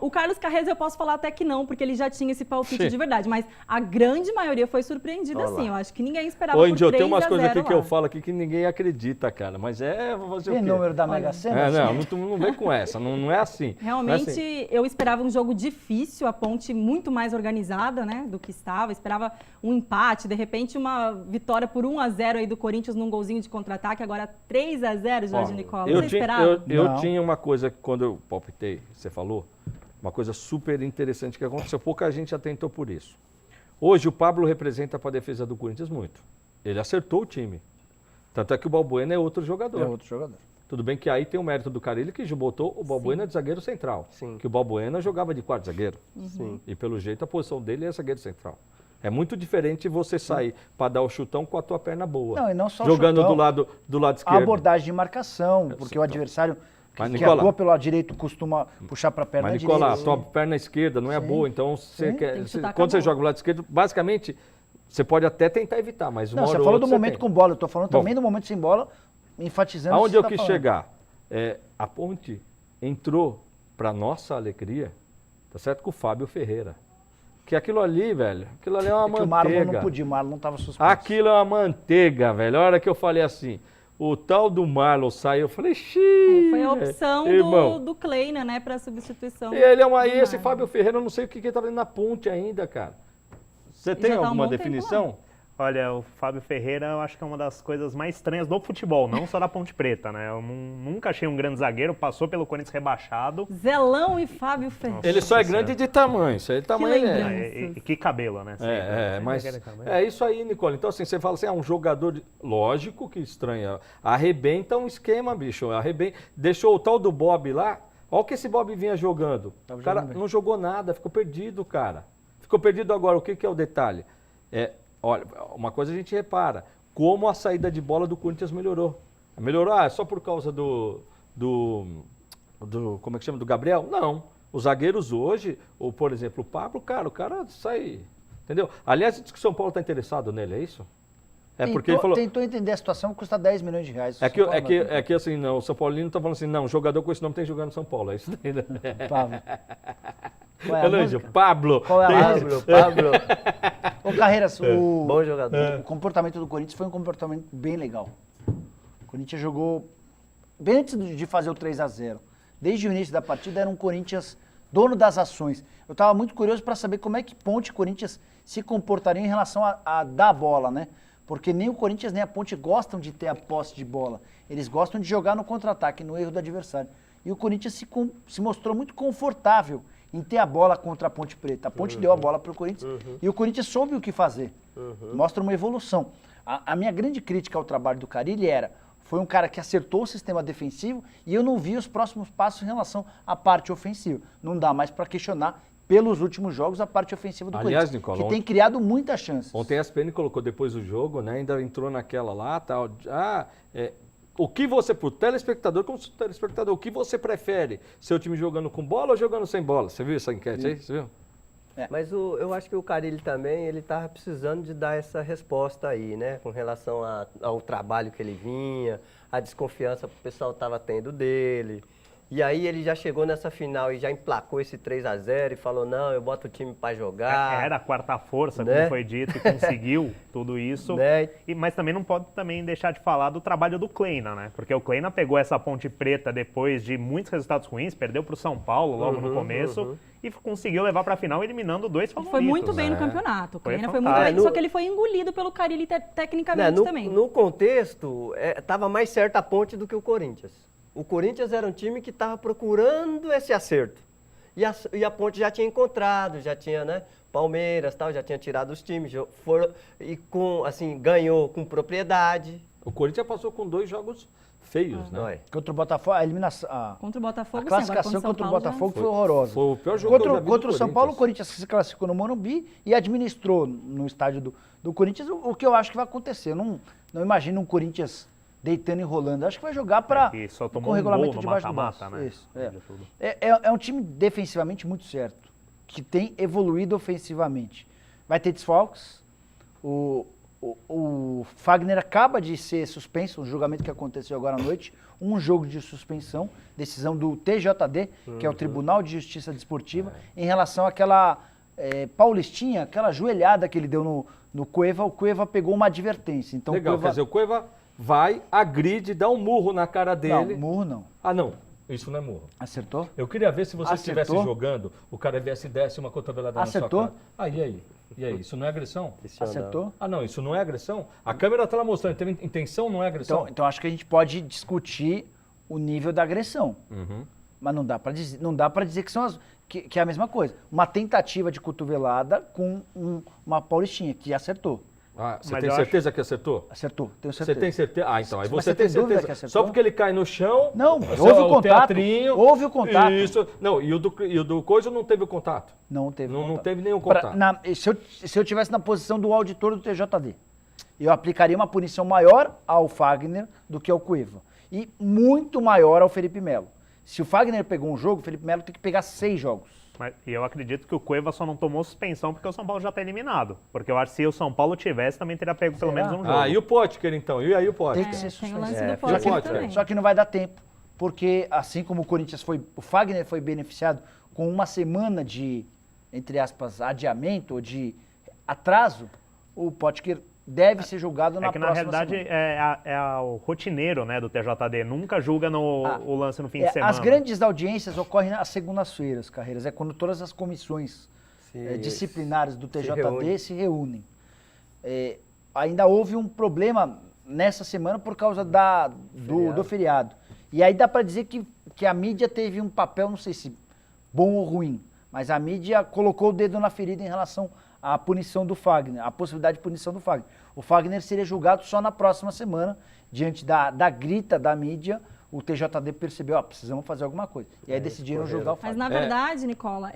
O Carlos Carreiras eu posso falar até que não, porque ele já tinha esse palpite de verdade, mas a grande maioria foi surpreendida, sim. Eu acho que ninguém esperava por 3-0 tem umas coisas aqui que eu falo aqui que ninguém acredita, cara, mas fazer o quê? Tem número da Mega Sena? Não vem com essa, não é assim. Realmente, assim. Eu esperava um jogo difícil, a Ponte muito mais organizada, né, do que estava, esperava um empate, de repente uma vitória por 1-0 aí do Corinthians num golzinho de contra-ataque, agora 3-0, Jorge Nicola. Você esperava? Eu tinha uma coisa que quando eu palpitei, você falou, uma coisa super interessante que aconteceu. Pouca gente atentou por isso. Hoje o Pablo representa para a defesa do Corinthians muito. Ele acertou o time. Tanto é que o Balbuena é outro jogador. É outro jogador. Tudo bem que aí tem o mérito do Carille que botou o Balbuena de zagueiro central. Sim. Que o Balbuena jogava de quarto zagueiro. Sim. E pelo jeito a posição dele é zagueiro central. É muito diferente você sair para dar o chutão com a tua perna boa. Não, e não só jogando o chutão, do lado a esquerdo. abordagem de marcação, porque o adversário Mas, que Nicola, atua pelo lado direito costuma puxar para a perna Mas, direita. Nicola, a tua perna esquerda não é Sim. boa, então você Sim. quer, Tem que chutar com quando a você bola. joga do lado esquerdo, basicamente, você pode até tentar evitar, mas uma Não, você hora ou falou do outra momento tem. com bola, eu tô falando Bom, também do momento sem bola, enfatizando Aonde o que eu você quis tá falando. chegar? A Ponte entrou, para nossa alegria, tá certo, com o Fábio Ferreira. Que aquilo ali, velho, aquilo ali é uma É que o Marlon manteiga. não podia, o Marlon não estava suspenso. Aquilo é uma manteiga, velho. A hora que eu falei assim, o tal do Marlon saiu, eu falei, xiii. Foi a opção irmão. do Kleina, né, para substituição. E ele é do e esse Marlon. Fábio Ferreira, eu não sei o que ele tá fazendo na Ponte ainda, cara. Você tem já tá um alguma bom tempo definição? Olha, o Fábio Ferreira eu acho que é uma das coisas mais estranhas do futebol, não só da Ponte Preta, né? Eu nunca achei um grande zagueiro, passou pelo Corinthians rebaixado. Zelão e Fábio Ferreira. Ele só é Nossa grande de tamanho, isso aí tamanho ele lembrança. é. E que cabelo, né? Mas aquele cabelo. é isso aí, Nicola. Então, assim, você fala assim, um jogador, lógico que estranha, arrebenta um esquema, bicho, arrebenta, deixou o tal do Bob lá, olha o que esse Bob vinha jogando. O cara não jogou nada, ficou perdido, cara. Ficou perdido agora, o que é o detalhe? Olha, uma coisa a gente repara, como a saída de bola do Corinthians melhorou. Melhorou, é só por causa do como é que chama, do Gabriel? Não. Os zagueiros hoje, ou por exemplo, o Pablo, cara, o cara sai, entendeu? Aliás, diz que o São Paulo está interessado nele, é isso? É porque ele falou... Tentou entender a situação, custa 10 milhões de reais. É que assim, não, o São Paulino tá falando assim, não, jogador com esse nome tem que jogar no São Paulo, é isso daí, né? Pablo. Qual é a Elândio, música? Pablo. Qual é a música? Pablo. Ô, Carreiras, Bom jogador. o comportamento do Corinthians foi um comportamento bem legal. O Corinthians jogou bem antes de fazer o 3-0. Desde o início da partida era um Corinthians dono das ações. Eu estava muito curioso para saber como é que Ponte e Corinthians se comportariam em relação a dar a bola, né? Porque nem o Corinthians nem a Ponte gostam de ter a posse de bola. Eles gostam de jogar no contra-ataque, no erro do adversário. E o Corinthians se mostrou muito confortável em ter a bola contra a Ponte Preta. A Ponte deu a bola para o Corinthians e o Corinthians soube o que fazer. Mostra uma evolução. A minha grande crítica ao trabalho do Carille foi um cara que acertou o sistema defensivo e eu não vi os próximos passos em relação à parte ofensiva. Não dá mais para questionar pelos últimos jogos a parte ofensiva do Aliás, Corinthians, Nicola, que tem criado muitas chances. Ontem a ESPN colocou depois do jogo, né? Ainda entrou naquela lá, tal. O que você, pro telespectador, como telespectador, o que você prefere? Seu time jogando com bola ou jogando sem bola? Você viu essa enquete aí? Você viu? Mas eu acho que o Carille também, ele estava precisando de dar essa resposta aí, né? Com relação ao trabalho que ele vinha, a desconfiança que o pessoal estava tendo dele. E aí ele já chegou nessa final e já emplacou esse 3-0 e falou, não, eu boto o time para jogar. Era a quarta força, né? como foi dito, e conseguiu tudo isso. Né? Mas também não pode deixar de falar do trabalho do Kleina, né? Porque o Kleina pegou essa Ponte Preta depois de muitos resultados ruins, perdeu para o São Paulo logo no começo e conseguiu levar para a final eliminando dois favoritos. Foi muito bem no campeonato. O Foi Kleina foi muito fantástico. bem, só que ele foi engolido pelo Carille tecnicamente também. No contexto, estava mais certa a Ponte do que o Corinthians. O Corinthians era um time que estava procurando esse acerto. E a Ponte já tinha encontrado, já tinha, né, Palmeiras, tal, já tinha tirado os times, ganhou com propriedade. O Corinthians passou com 2 jogos feios, né? Contra o Botafogo, a eliminação, Contra o Botafogo, a classificação contra o Botafogo foi horrorosa. Foi o pior jogo que eu já vi Contra o do São Paulo, o Corinthians se classificou no Morumbi e administrou no estádio do Corinthians o que eu acho que vai acontecer. Eu não imagino um Corinthians deitando e rolando. Acho que vai jogar com o regulamento debaixo do braço. Né? Isso, é um time defensivamente muito certo, que tem evoluído ofensivamente. Vai ter desfalques. O Fagner acaba de ser suspenso, um julgamento que aconteceu agora à noite, um jogo de suspensão, decisão do TJD, que é o Tribunal de Justiça Desportiva, em relação àquela Paulistinha, aquela joelhada que ele deu no Cueva. O Cueva pegou uma advertência. Então, legal, quer dizer, o Cueva vai, agride, dá um murro na cara dele. Não, murro não. Ah, não. Isso não é murro. Acertou? Eu queria ver se você estivesse Acertou? jogando, o cara viesse e desse uma cotovelada na sua Acertou? cara. E aí? E aí? Isso não é agressão? Acertou? Ah, não, isso não é agressão? A câmera está lá mostrando, teve intenção, não é agressão? Então acho que a gente pode discutir o nível da agressão. Mas não dá pra dizer que são que é a mesma coisa. Uma tentativa de cotovelada com uma paulistinha, que acertou. Ah, você Mas tem eu certeza que acertou? Acertou, tenho certeza. Você tem certeza? Ah, então, aí Mas você tem tem dúvida certeza. que acertou? Só porque ele cai no chão... Não, só houve o contato. teatrinho, Houve o contato. Isso. Não, e o do Coisa não teve o contato. Não teve Não contato. teve nenhum contato. Se eu tivesse na posição do auditor do TJD, eu aplicaria uma punição maior ao Fagner do que ao Cueva. E muito maior ao Felipe Melo. Se o Fagner pegou um jogo, o Felipe Melo tem que pegar 6 jogos. E eu acredito que o Cueva só não tomou suspensão porque o São Paulo já está eliminado. Porque eu acho que se o São Paulo tivesse, também teria pego pelo menos um jogo. Ah, e o Potker então? E aí o Potker? Tem que ser Tem o suspenso. lance do fica Potker forte, também. Só que não vai dar tempo, porque assim como o Fagner foi beneficiado com uma semana de, entre aspas, adiamento ou de atraso, o Potker deve ser julgado na próxima na realidade semana. o rotineiro, né, do TJD, nunca julga o lance no fim de semana. As grandes audiências ocorrem às segundas-feiras, Carreiras, é quando todas as comissões disciplinares do TJD se reúnem. Ainda houve um problema nessa semana por causa do feriado. E aí dá para dizer que a mídia teve um papel, não sei se bom ou ruim, mas a mídia colocou o dedo na ferida em relação à punição do Fagner, a possibilidade de punição do Fagner. O Fagner seria julgado só na próxima semana, diante da grita da mídia. O TJD percebeu, precisamos fazer alguma coisa. E aí decidiram julgar o Fagner. Mas na verdade, Nicola,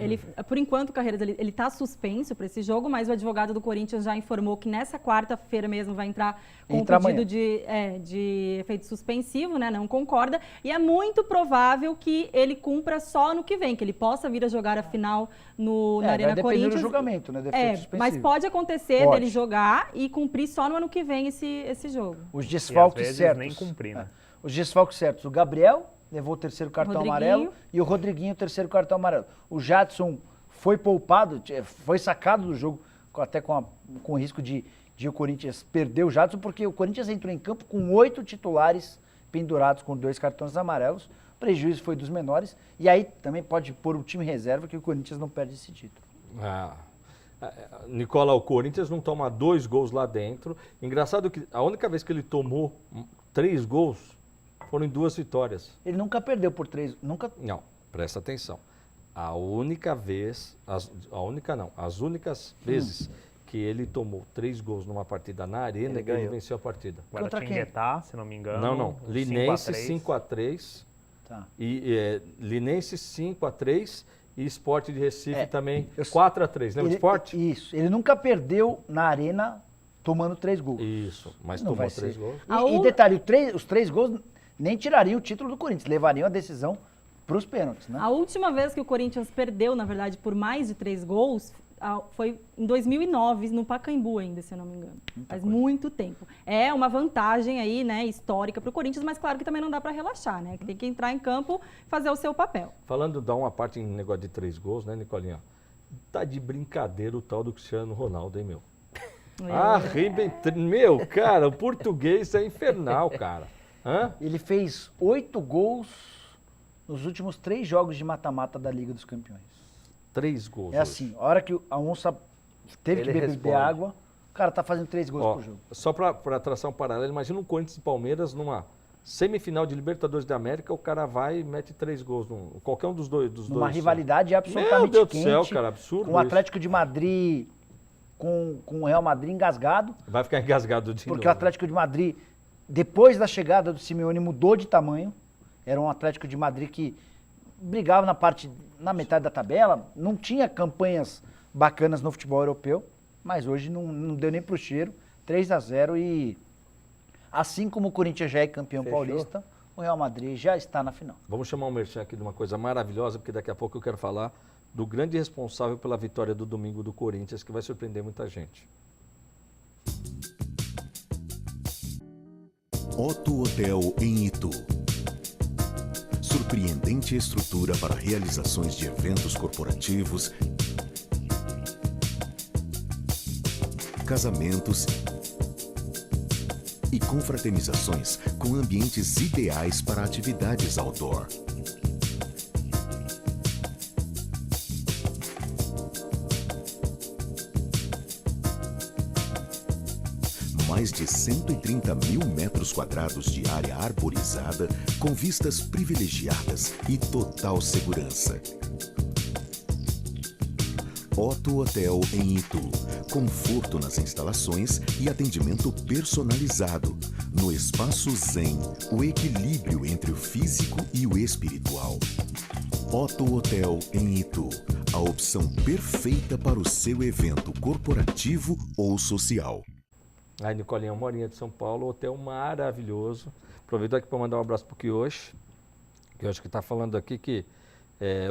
por enquanto, Carreiras, ele está suspenso para esse jogo, mas o advogado do Corinthians já informou que nessa quarta-feira mesmo vai entrar com um pedido de efeito suspensivo, né? Não concorda. E é muito provável que ele cumpra só no que vem, que ele possa vir a jogar a final na Arena vai Corinthians. do julgamento, né? Do efeito suspensivo. Mas pode acontecer dele jogar e cumprir só no ano que vem esse jogo. Os desfalques e às vezes certos. nem cumprir, né? Os desfalques certos, o Gabriel levou o terceiro cartão amarelo e o Rodriguinho o terceiro cartão amarelo. O Jadson foi poupado, foi sacado do jogo, até com o risco de o Corinthians perder o Jadson, porque o Corinthians entrou em campo com 8 titulares pendurados com 2 cartões amarelos. O prejuízo foi dos menores. E aí também pode pôr o time reserva que o Corinthians não perde esse título. Nicola, o Corinthians não toma 2 gols lá dentro. Engraçado que a única vez que ele tomou 3 gols foram em 2 vitórias. Ele nunca perdeu por 3, nunca... Não, presta atenção. A única vez, as únicas vezes que ele tomou 3 gols numa partida na Arena, ele venceu a partida. Agora Tinguetá, se não me engano. Não. Linense 5-3. Tá. Linense 5-3 e Sport de Recife também 4-3. Lembra do Sport? Isso. Ele nunca perdeu na Arena tomando 3 gols. Isso, mas não tomou 3 gols. E detalhe, os 3 gols nem tirariam o título do Corinthians, levariam a decisão para os pênaltis, né? A última vez que o Corinthians perdeu, na verdade, por mais de 3 gols, foi em 2009, no Pacaembu ainda, se eu não me engano. Faz muito tempo. É uma vantagem aí, né, histórica para o Corinthians, mas claro que também não dá para relaxar, né? Que tem que entrar em campo e fazer o seu papel. Falando, dá uma parte em negócio de 3 gols, né, Nicolinha? Tá de brincadeira o tal do Cristiano Ronaldo, hein, meu? Meu, cara, o português é infernal, cara. Ele fez 8 gols nos últimos 3 jogos de mata-mata da Liga dos Campeões. 3 gols. É assim, a hora que a onça teve que beber água, o cara tá fazendo 3 gols por jogo. Só para traçar um paralelo, imagina um Corinthians e Palmeiras numa semifinal de Libertadores da América, o cara vai e mete 3 gols. Qualquer um dos dois. Numa rivalidade absolutamente Meu Deus quente. Do céu, cara, absurdo. Com o Atlético de Madrid, com o Real Madrid engasgado. Vai ficar engasgado de novo. Porque o Atlético de Madrid, depois da chegada do Simeone, mudou de tamanho. Era um Atlético de Madrid que brigava na metade da tabela, não tinha campanhas bacanas no futebol europeu, mas hoje não deu nem pro cheiro, 3-0 e assim como o Corinthians já é campeão paulista, o Real Madrid já está na final. Vamos chamar o merchan aqui de uma coisa maravilhosa, porque daqui a pouco eu quero falar do grande responsável pela vitória do domingo do Corinthians, que vai surpreender muita gente. Otto Hotel em Itu. Surpreendente estrutura para realizações de eventos corporativos, casamentos e confraternizações com ambientes ideais para atividades outdoor. mais de 130 mil metros quadrados de área arborizada, com vistas privilegiadas e total segurança. Otto Hotel em Itu. Conforto nas instalações e atendimento personalizado. No espaço Zen, o equilíbrio entre o físico e o espiritual. Otto Hotel em Itu. A opção perfeita para o seu evento corporativo ou social. Aí, Nicolinha, uma horinha de São Paulo, hotel maravilhoso. Aproveito aqui para mandar um abraço para o Kioshi, que está falando aqui que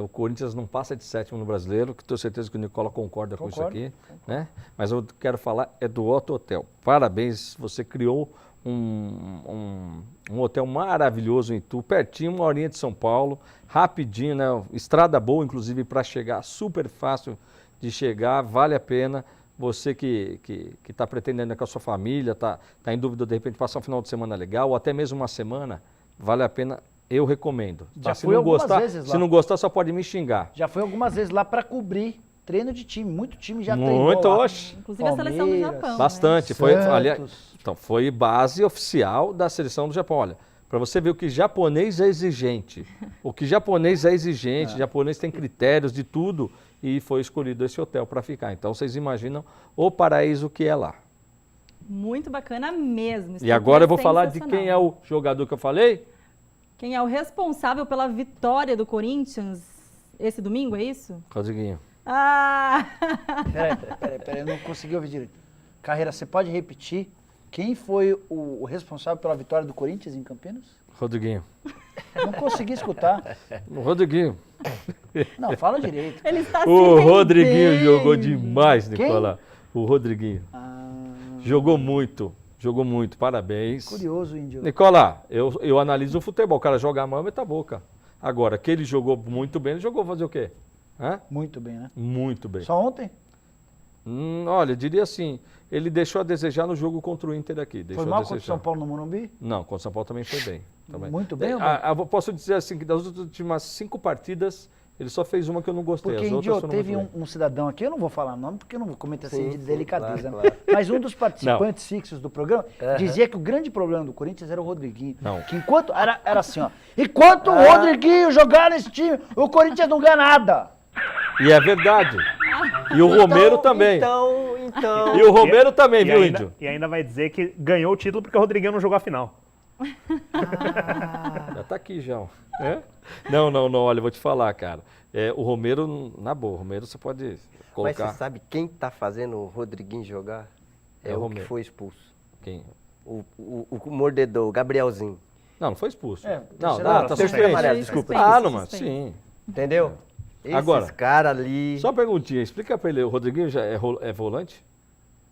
o Corinthians não passa de 7º no Brasileiro, que tenho certeza que o Nicola concorda com isso aqui, né? Mas eu quero falar do Otto Hotel. Parabéns, você criou um hotel maravilhoso em Itu, pertinho, uma horinha de São Paulo, rapidinho, né? Estrada boa, inclusive, para chegar, super fácil de chegar, vale a pena. Você que está pretendendo ir com a sua família, está em dúvida de repente passar um final de semana legal, ou até mesmo uma semana, vale a pena. Eu recomendo. Já se fui não algumas gostar, vezes lá. Se não gostar, só pode me xingar. Já foi algumas vezes lá para cobrir treino de time. Muito time já Muito, treinou lá. oxe. Inclusive a seleção do Japão. Bastante. Né? Foi, Santos. aliás, então, foi base oficial da seleção do Japão. Olha, para você ver o que japonês é exigente. O que japonês é exigente, japonês tem critérios de tudo e foi escolhido esse hotel para ficar. Então vocês imaginam o paraíso que é lá. Muito bacana mesmo. E agora eu vou falar de quem é o jogador que eu falei. Quem é o responsável pela vitória do Corinthians esse domingo, é isso? Rodriguinho. Ah! Peraí, eu não consegui ouvir direito. Carreira, você pode repetir quem foi o responsável pela vitória do Corinthians em Campinas? Rodriguinho. Não consegui escutar. O Rodriguinho. Não, fala direito. Ele está se O rendendo. Rodriguinho jogou demais, Quem? Nicola. O Rodriguinho. Jogou muito. Jogou muito, parabéns. Curioso, Índio. Nicola, eu analiso o futebol, o cara joga a mão e mete a boca. Agora, que ele jogou muito bem, ele jogou fazer o quê? Hã? Muito bem, né? Muito bem. Só ontem? Olha, eu diria assim, ele deixou a desejar no jogo contra o Inter aqui. Foi mal contra o São Paulo no Morumbi? Não, contra o São Paulo também foi bem. Muito bem, ou Eu posso dizer assim, que das últimas 5 partidas, ele só fez uma que eu não gostei. Porque, as outras Índio, foram teve muito bem. um cidadão aqui, eu não vou falar nome, porque eu não vou cometer assim de Sim, delicadeza, claro, né? Mas um dos participantes fixos do programa dizia que o grande problema do Corinthians era o Rodriguinho. Não. Que enquanto, era assim, ó, enquanto o Rodriguinho jogar nesse time, o Corinthians não ganha nada. E é verdade. E o Romero também. Então. E o Romero também, viu, ainda, Índio? E ainda vai dizer que ganhou o título porque o Rodriguinho não jogou a final. Já tá aqui já. Ó. É? Não, olha, eu vou te falar, cara. O Romero, na boa, o Romero você pode Mas colocar. você sabe quem tá fazendo o Rodriguinho jogar? É o que Romero. foi expulso. Quem? O mordedor, o Gabrielzinho. Não foi expulso. É, Não, terceiro tá terceiro suspenso. amarelo, desculpa. Ah, não, mas sim. Entendeu? Esses Agora, caras ali. Só uma perguntinha, explica pra ele, o Rodriguinho já é volante?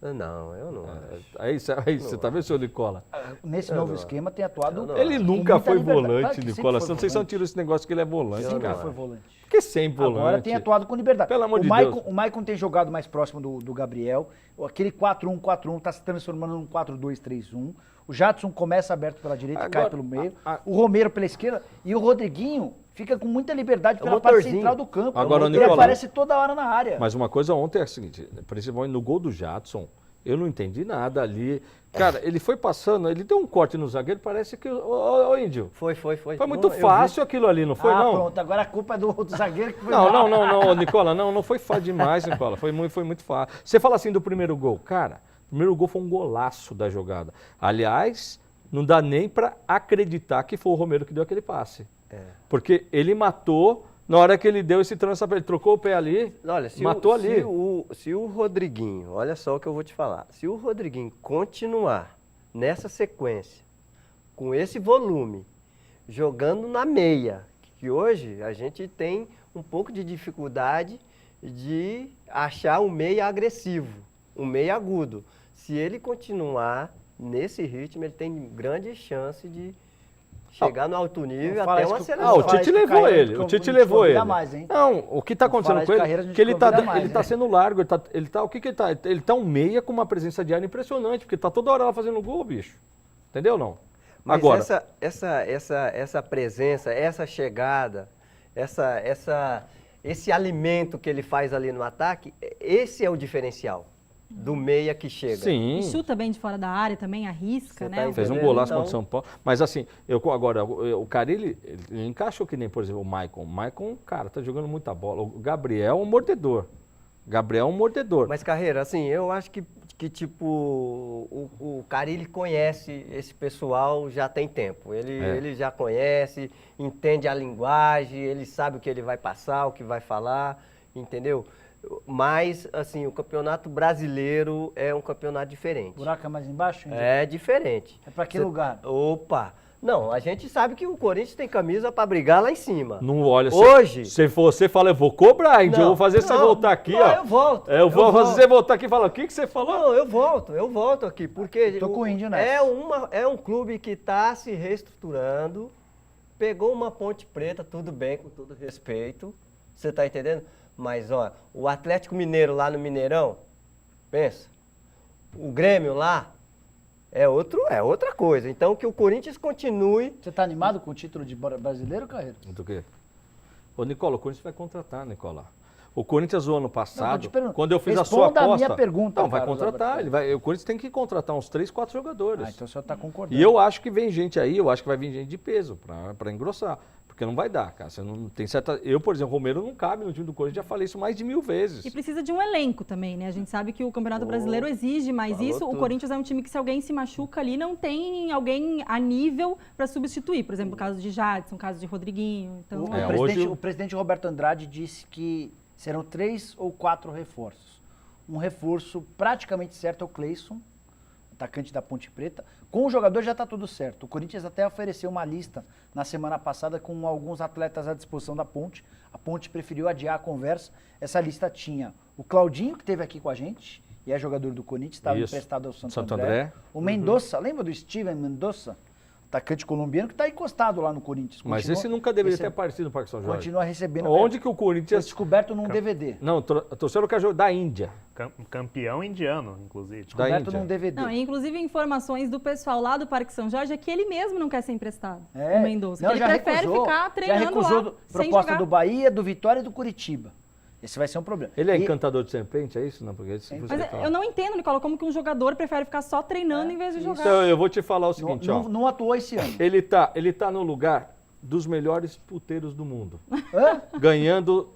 Não, eu não acho. Aí você tá vendo, senhor Nicola? Nesse novo esquema tem atuado... Ele com nunca muita foi liberdade. volante, Claro que Nicola. sempre foi Não sei se eu volante. tiro esse negócio que ele é volante, Eu Sempre cara. foi volante. Porque sempre volante. Agora tem atuado com liberdade. Pelo amor de Maicon, Deus. O Maicon tem jogado mais próximo do Gabriel. Aquele 4-1-4-1 está se transformando num 4-2-3-1. O Jadson começa aberto pela direita e cai pelo meio. O Romero pela esquerda. E o Rodriguinho fica com muita liberdade pela parte motorzinho. central do campo. Agora, Ele Nicola, aparece toda hora na área. Mas uma coisa ontem é a seguinte, principalmente no gol do Jadson, eu não entendi nada ali. Cara, ele foi passando, ele deu um corte no zagueiro, parece que... Ô, Índio, Foi. foi muito Não, eu vi. fácil aquilo ali, não foi, não? Pronto. Agora a culpa é do zagueiro que foi Não, Nicola, não foi fácil demais, Nicola. Foi muito fácil. Você fala assim do primeiro gol. Cara, o primeiro gol foi um golaço da jogada. Aliás, não dá nem pra acreditar que foi o Romero que deu aquele passe. Porque ele matou, na hora que ele deu esse ele trocou o pé ali, Olha, matou ali. Se o Rodriguinho, olha só o que eu vou te falar. Se o Rodriguinho continuar nessa sequência, com esse volume, jogando na meia, que hoje a gente tem um pouco de dificuldade de achar um meia agressivo, um meia agudo. Se ele continuar nesse ritmo, ele tem grande chance de chegar no alto nível Fala até isso uma que o- seleção. O Tite levou ele, o Tite levou ele. mais, hein? Não, o que está acontecendo falar com de ele, carreira, a gente que ele convida está mais, né? sendo largo, o que ele tá? Ele tá um meia com uma presença de ar impressionante, porque tá toda hora lá fazendo gol, bicho. Entendeu não? Mas Agora, essa presença, essa chegada, esse alimento que ele faz ali no ataque, esse é o diferencial. do meia que chega. Sim. E chuta bem de fora da área também, arrisca, Você né? tá Fez um entendendo? golaço Então- contra o São Paulo. Mas assim, agora, o Carille, ele encaixou que nem, por exemplo, o Maicon. O Maicon, cara, tá jogando muita bola. O Gabriel é um mordedor. Mas, Carreira, assim, eu acho que tipo, o Carille conhece esse pessoal já tem tempo. Ele já conhece, entende a linguagem, ele sabe o que ele vai passar, o que vai falar, entendeu? Mas, assim, o campeonato brasileiro é um campeonato diferente. Buraco é mais embaixo? Índio? É diferente. É pra que lugar? Opa! Não, a gente sabe que o Corinthians tem camisa pra brigar lá em cima. Não olha. Hoje- Se você fala, eu vou cobrar, Índio. Eu vou fazer você voltar aqui, não, ó. eu volto. Eu vou fazer você voltar aqui e falar, o que você falou? Não, eu volto aqui, porque Tô com o Índio nessa. é um clube que está se reestruturando, pegou uma Ponte Preta, tudo bem, com todo respeito, você tá entendendo? Mas, ó, o Atlético Mineiro lá no Mineirão, pensa, o Grêmio lá é outra coisa. Então, que o Corinthians continue. Você tá animado com o título de brasileiro, Carreira? Do quê? Ô, Nicola, o Corinthians vai contratar, Nicola. O Corinthians, o ano passado, quando eu fiz a sua Responda a aposta... minha pergunta, Não, vai Carlos contratar. Alberto. O Corinthians tem que contratar uns 3, 4 jogadores. Ah, então o senhor tá concordando. E eu acho que vem gente aí, eu acho que vai vir gente de peso para engrossar. Porque não vai dar, cara. Você não tem certa... Eu, por exemplo, o Romero não cabe no time do Corinthians, já falei isso mais de 1000 vezes. E precisa de um elenco também, né? A gente sabe que o Campeonato Brasileiro exige mais falou isso. O tudo. Corinthians é um time que, se alguém se machuca ali, não tem alguém a nível para substituir. Por exemplo, o caso de Jadson, o caso de Rodriguinho. Então, O presidente Roberto Andrade disse que serão 3 ou 4 reforços. Um reforço praticamente certo é o Cleison, atacante da Ponte Preta. Com o jogador já está tudo certo. O Corinthians até ofereceu uma lista na semana passada com alguns atletas à disposição da Ponte. A Ponte preferiu adiar a conversa. Essa lista tinha o Claudinho, que esteve aqui com a gente, e é jogador do Corinthians, estava Isso. emprestado ao Santo Santo André. André. O Mendonça, lembra do Steven Mendonça? Atacante colombiano que está encostado lá no Corinthians. Mas Continua esse nunca deveria ter recebe- aparecido no Parque São Jorge. Continua recebendo. Onde que o Foi Corinthians... descoberto num DVD. Não, torceu que da Índia. Campeão indiano, inclusive. Da Descoberto Índia. num DVD. não, e inclusive informações do pessoal lá do Parque São Jorge é que ele mesmo não quer ser emprestado, É. o Mendonça. Não, Que já ele prefere recusou, ficar já treinando recusou lá, sem proposta jogar. do Bahia, do Vitória e do Curitiba. Esse vai ser um problema. Ele é E- encantador de serpente, é isso? Não, porque esse Mas eu não entendo, Nicola, como que um jogador prefere ficar só treinando em vez de jogar. Então, eu vou te falar o Não, seguinte, ó. não atuou esse ano. Ele tá no lugar dos melhores puteiros do mundo. Hã?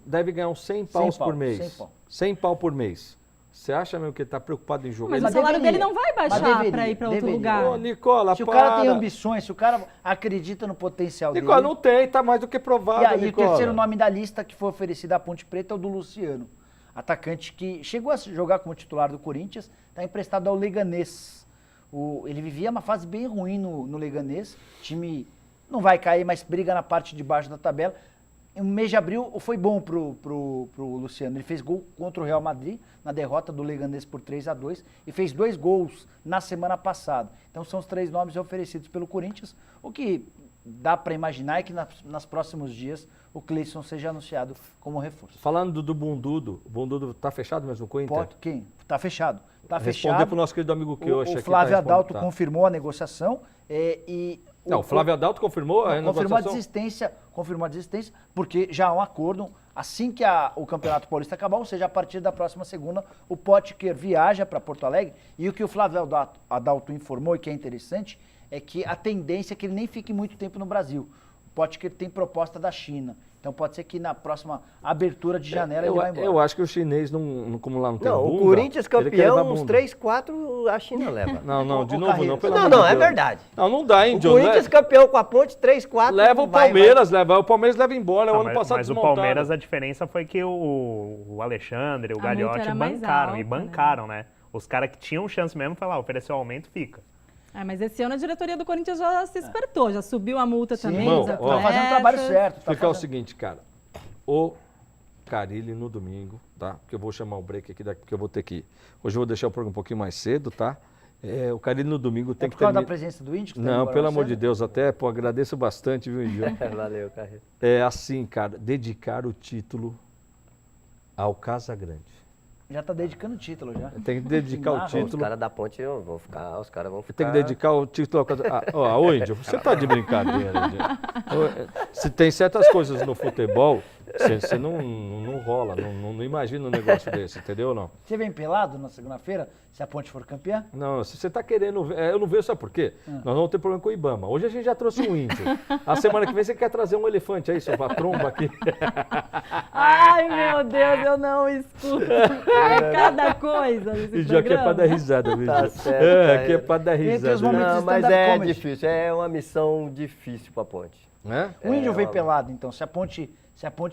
Deve ganhar uns 100 paus 100 pau, por mês. 100 pau. 100 pau por mês. Você acha mesmo que ele tá preocupado em jogar? Mas Mas o salário deveria. dele não vai Mas baixar deveria, para ir para outro deveria. lugar. Ô, Nicola, Se o cara tem para. ambições, se o cara acredita no potencial Nicola, dele... não tem, tá mais do que provado, E aí, o Nicola. terceiro nome da lista que foi oferecido à Ponte Preta é o do Luciano. Atacante que chegou a jogar como titular do Corinthians, está emprestado ao Leganés. Ele vivia uma fase bem ruim no Leganés. O time não vai cair, mas briga na parte de baixo da tabela. No mês de abril foi bom pro Luciano. Ele fez gol contra o Real Madrid, na derrota do Leganés por 3-2, e fez 2 gols na semana passada. Então são os 3 nomes oferecidos pelo Corinthians. O que dá para imaginar é que nos próximos dias o Cleison seja anunciado como reforço. Falando do Bundudo, o Bundudo tá fechado mesmo com o Inter? Pode, quem? Tá fechado. Tá Responder fechado. pro nosso querido amigo Kioshi O aqui, Flávio tá Adalto respondendo, tá. confirmou a negociação e... Não, o Flávio Adalto confirmou a confirmou a negociação? desistência, porque já há um acordo, assim que o Campeonato Paulista acabar, ou seja, a partir da próxima segunda, o Potker viaja para Porto Alegre, e o que o Flávio Adalto informou, e que é interessante, é que a tendência é que ele nem fique muito tempo no Brasil. O Potker tem proposta da China, então pode ser que na próxima abertura de janela ele vai embora. Eu acho que o chinês, como lá não tem Não, bunda, o Corinthians ele quer levar campeão, uns bunda. 3, 4 a China leva. Não, de Ô, novo Carreiro, não, pelo Não, amor não, de é Deus. verdade. Não dá, hein, O John. Corinthians campeão com a Ponte, 3, 4. Leva o Palmeiras, o Palmeiras leva embora, o ano passado Mas o desmontaram. Palmeiras, a diferença foi que o Alexandre, o A multa Gagliotti era mais bancaram, alta, e bancaram, né? Os caras que tinham chance mesmo, falaram, ofereceu aumento, fica. Mas esse ano a diretoria do Corinthians já se espertou, já subiu a multa também. irmão, dos ó, Tá fazendo o trabalho atletas. certo. Tá Explicar o fazendo. seguinte, cara. O Carille no domingo, tá? Porque eu vou chamar o break aqui, porque eu vou ter que ir. Hoje eu vou deixar o programa um pouquinho mais cedo, tá? O Carille no domingo tem É que por causa da terminar. presença do Índio? que tá Não, embora pelo mais amor de cedo? Deus, até, pô, agradeço bastante, viu, Índio? Valeu, Carreiro. É assim, cara, dedicar o título ao Casagrande. Já tá dedicando o título, já. Tem que dedicar o Ah, Os título. caras da Ponte vão ficar, os caras vão ficar... Tem que dedicar o título ao Casagrande. Ô, Índio, você tá de brincadeira, Índio. Se tem certas coisas no futebol Você não rola, não imagina um negócio desse, entendeu ou não? Você vem pelado na segunda-feira, se a Ponte for campeã? Não, se você está querendo ver, eu não vejo, sabe por quê? Nós vamos ter problema com o Ibama. Hoje a gente já trouxe um índio. A semana que vem você quer trazer um elefante aí, sua tromba aqui. Ai, meu Deus, eu não escuto. É cada coisa nesse E já que é para dar risada, viu? Tá certo, Aqui é para dar risada. Não, mas é difícil, é uma missão difícil para a Ponte. O índio vem pelado, então, se a Ponte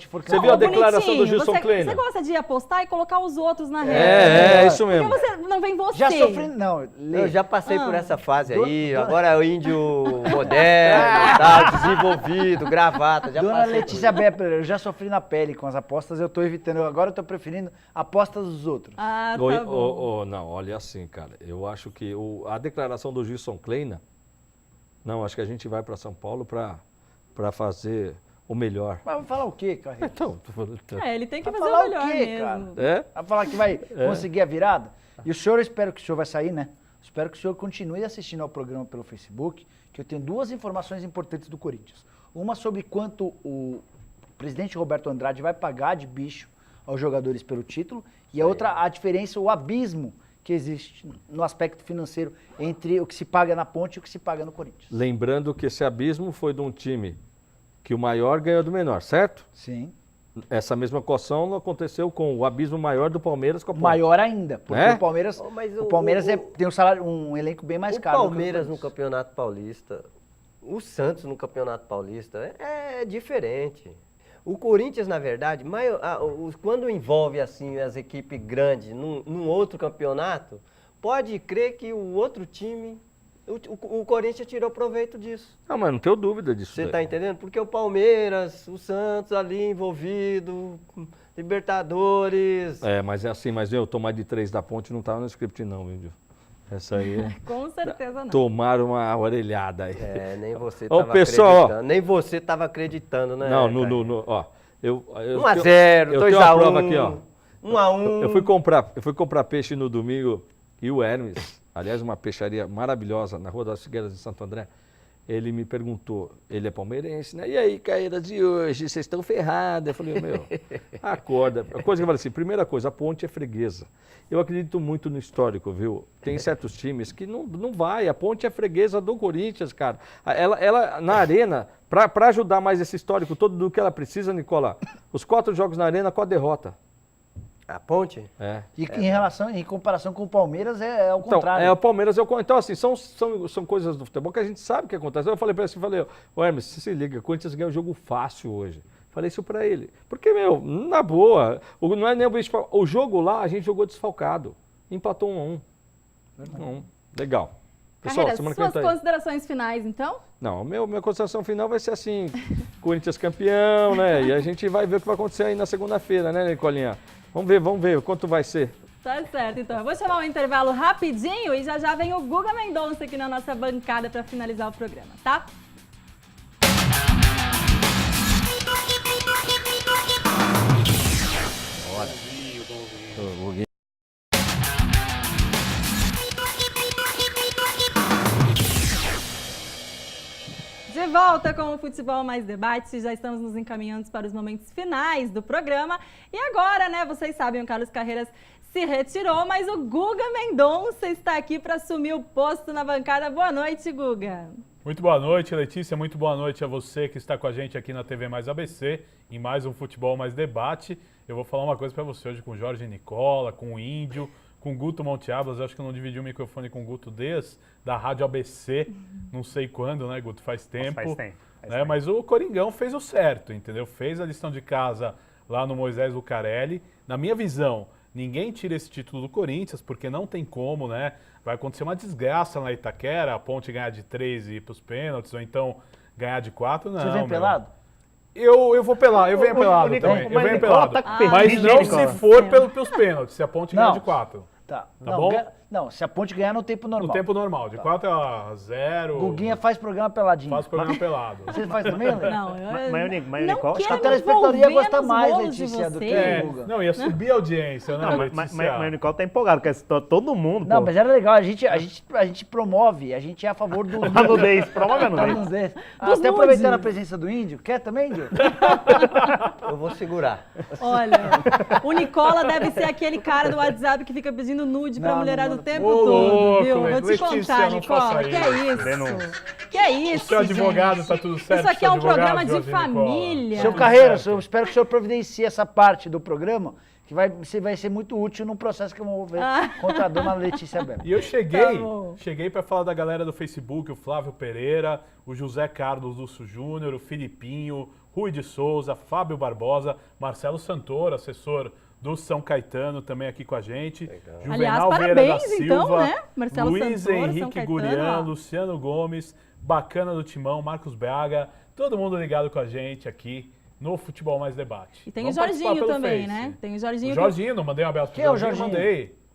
for Você viu a declaração do Gilson Kleina? Kleina? Você gosta de apostar e colocar os outros na reta. É isso mesmo. Porque você não vem você. Já sofri, não. Eu já passei por essa fase aí, agora é o índio moderno, tal, desenvolvido, gravata, já Dona passei Letícia Bepler, eu já sofri na pele com as apostas, eu tô evitando, agora eu tô preferindo apostas dos outros. Ah, tá bom. Não, olha assim, cara, eu acho que a declaração do Gilson Kleina, não, acho que a gente vai para São Paulo para fazer o melhor. Mas vai falar o quê, Carreira? Então, tô falando. Ele tem que Vai fazer falar o melhor o quê, mesmo. cara? É? Vai falar que vai conseguir a virada? E o senhor, eu espero que o senhor vai sair, né? Espero que o senhor continue assistindo ao programa pelo Facebook, que eu tenho duas informações importantes do Corinthians. Uma sobre quanto o presidente Roberto Andrade vai pagar de bicho aos jogadores pelo título, e a outra, a diferença, o abismo que existe no aspecto financeiro entre o que se paga na Ponte e o que se paga no Corinthians. Lembrando que esse abismo foi de um time que o maior ganhou do menor, certo? Sim. Essa mesma equação não aconteceu com o abismo maior do Palmeiras com a Ponte. Maior ainda, porque É? o Palmeiras, Mas o Palmeiras tem um elenco bem mais caro. O do que Palmeiras no Corinthians. Campeonato Paulista, o Santos no Campeonato Paulista é diferente. O Corinthians, na verdade, quando envolve assim as equipes grandes num outro campeonato, pode crer que o outro time, o Corinthians tirou proveito disso. Não, mas não tenho dúvida disso. Você daí. tá entendendo? Porque o Palmeiras, o Santos ali envolvido, Libertadores. Mas é assim, mas eu tomar de 3 da Ponte não tava no script não, viu? Essa aí. Com certeza não. Tomaram uma orelhada aí. Nem você Ô, tava pessoal, acreditando. Nem você tava acreditando, né? Não, cara? ó. 1-0, 2-1. Eu tenho uma prova aqui, ó. 1-1. Eu fui comprar peixe no domingo e o Hermes, aliás, uma peixaria maravilhosa na Rua das Figueiras de Santo André, ele me perguntou, ele é palmeirense, né? E aí, Caíra, de hoje, vocês estão ferrados? Eu falei, acorda. A coisa que eu falei assim, primeira coisa, a Ponte é freguesa. Eu acredito muito no histórico, viu? Tem certos times que não vai, a Ponte é freguesa do Corinthians, cara. Ela na arena, para ajudar mais esse histórico todo do que ela precisa, Nicola, os 4 jogos na arena com a derrota. A Ponte? É. E em comparação com o Palmeiras é ao contrário. Então, o Palmeiras então assim, são coisas do futebol que a gente sabe o que acontece. Eu falei para ele, ô Hermes, você se liga, o Corinthians ganhou um jogo fácil hoje. Falei isso para ele. Porque, na boa, não é nem o jogo lá, a gente jogou desfalcado. Empatou 1-1. Legal. Pessoal, Carreira, semana que vem suas tá aí. considerações finais, então? Não, minha consideração final vai ser assim, Corinthians campeão, né? E a gente vai ver o que vai acontecer aí na segunda-feira, né, Nicolinha? Vamos ver quanto vai ser. Tá certo, então. Eu vou chamar um intervalo rapidinho e já vem o Guga Mendonça aqui na nossa bancada para finalizar o programa, tá? De volta com o Futebol Mais Debate, já estamos nos encaminhando para os momentos finais do programa. E agora, né, vocês sabem, o Carlos Carreiras se retirou, mas o Guga Mendonça está aqui para assumir o posto na bancada. Boa noite, Guga. Muito boa noite, Letícia. Muito boa noite a você que está com a gente aqui na TV Mais ABC, em mais um Futebol Mais Debate. Eu vou falar uma coisa para você hoje com o Jorge Nicola, com o Índio, com o Guto Monteablas. Acho que eu não dividi o microfone com o Guto desde da Rádio ABC, não sei quando, né, Guto? Faz tempo. Faz tempo. Mas o Coringão fez o certo, entendeu? Fez a lição de casa lá no Moisés Lucarelli. Na minha visão, ninguém tira esse título do Corinthians, porque não tem como, né? Vai acontecer uma desgraça na Itaquera, a Ponte ganhar de 3 e ir para os pênaltis, ou então ganhar de 4, não. Você vem pelado? Eu vou pelar, eu venho pelado também. Eu venho pelado. Mas não se for pelos pênaltis, se a Ponte ganhar de 4. Tá Tá bom? Não, se a Ponte ganhar no tempo normal. No tempo normal, de 4-0. Guguinha faz programa peladinho. Faz programa pelado. Você faz também, Lê? Não, eu Mas não Nicole... quero A telespectadoria me envolver gosta nos mais, rolos de Letícia, do que vocês. o Guga. Não, ia subir a audiência, né, Mas Letícia? o Nicole tá empolgado, porque todo mundo, Não, pô. mas era legal, a gente promove, a gente é a favor do... A nudez, promove a nudez. nudez. Dos Até aproveitando a nudes. presença do Índio, quer também, Índio? Eu vou segurar. Olha, o Nicola deve ser aquele cara do WhatsApp que fica pedindo nude pra Não, mulherada não o manda. tempo Ô, todo, louco, viu? Vou te Letícia, contar, não faça Nicola. Que é isso. isso? Denúncia. Que é isso, Seu advogado, gente? tá tudo certo? Isso aqui é seu um programa advogado, de Jorge Nicola? família. Seu Tudo Carreira, certo. eu espero que o senhor providencie essa parte do programa, que vai ser muito útil no processo que eu vou ver contra a dona Letícia Bela. E eu Tá cheguei para falar da galera do Facebook, o Flávio Pereira, o José Carlos Lúcio Júnior, o Filipinho, Rui de Souza, Fábio Barbosa, Marcelo Santoro, assessor do São Caetano, também aqui com a gente. Juvenal Aliás, Vieira parabéns, da Silva, então, né? Marcelo Luiz Santoro, São Henrique Caetano, Gurian, ó. Luciano Gomes, Bacana do Timão, Marcos Braga, todo mundo ligado com a gente aqui no Futebol Mais Debate. E tem Vamos o participar Jorginho pelo também, Face. né? Tem o Jorginho. O Jorginho, não mandei um abraço pro Quem é o Jorginho? Jorginho? Mandei.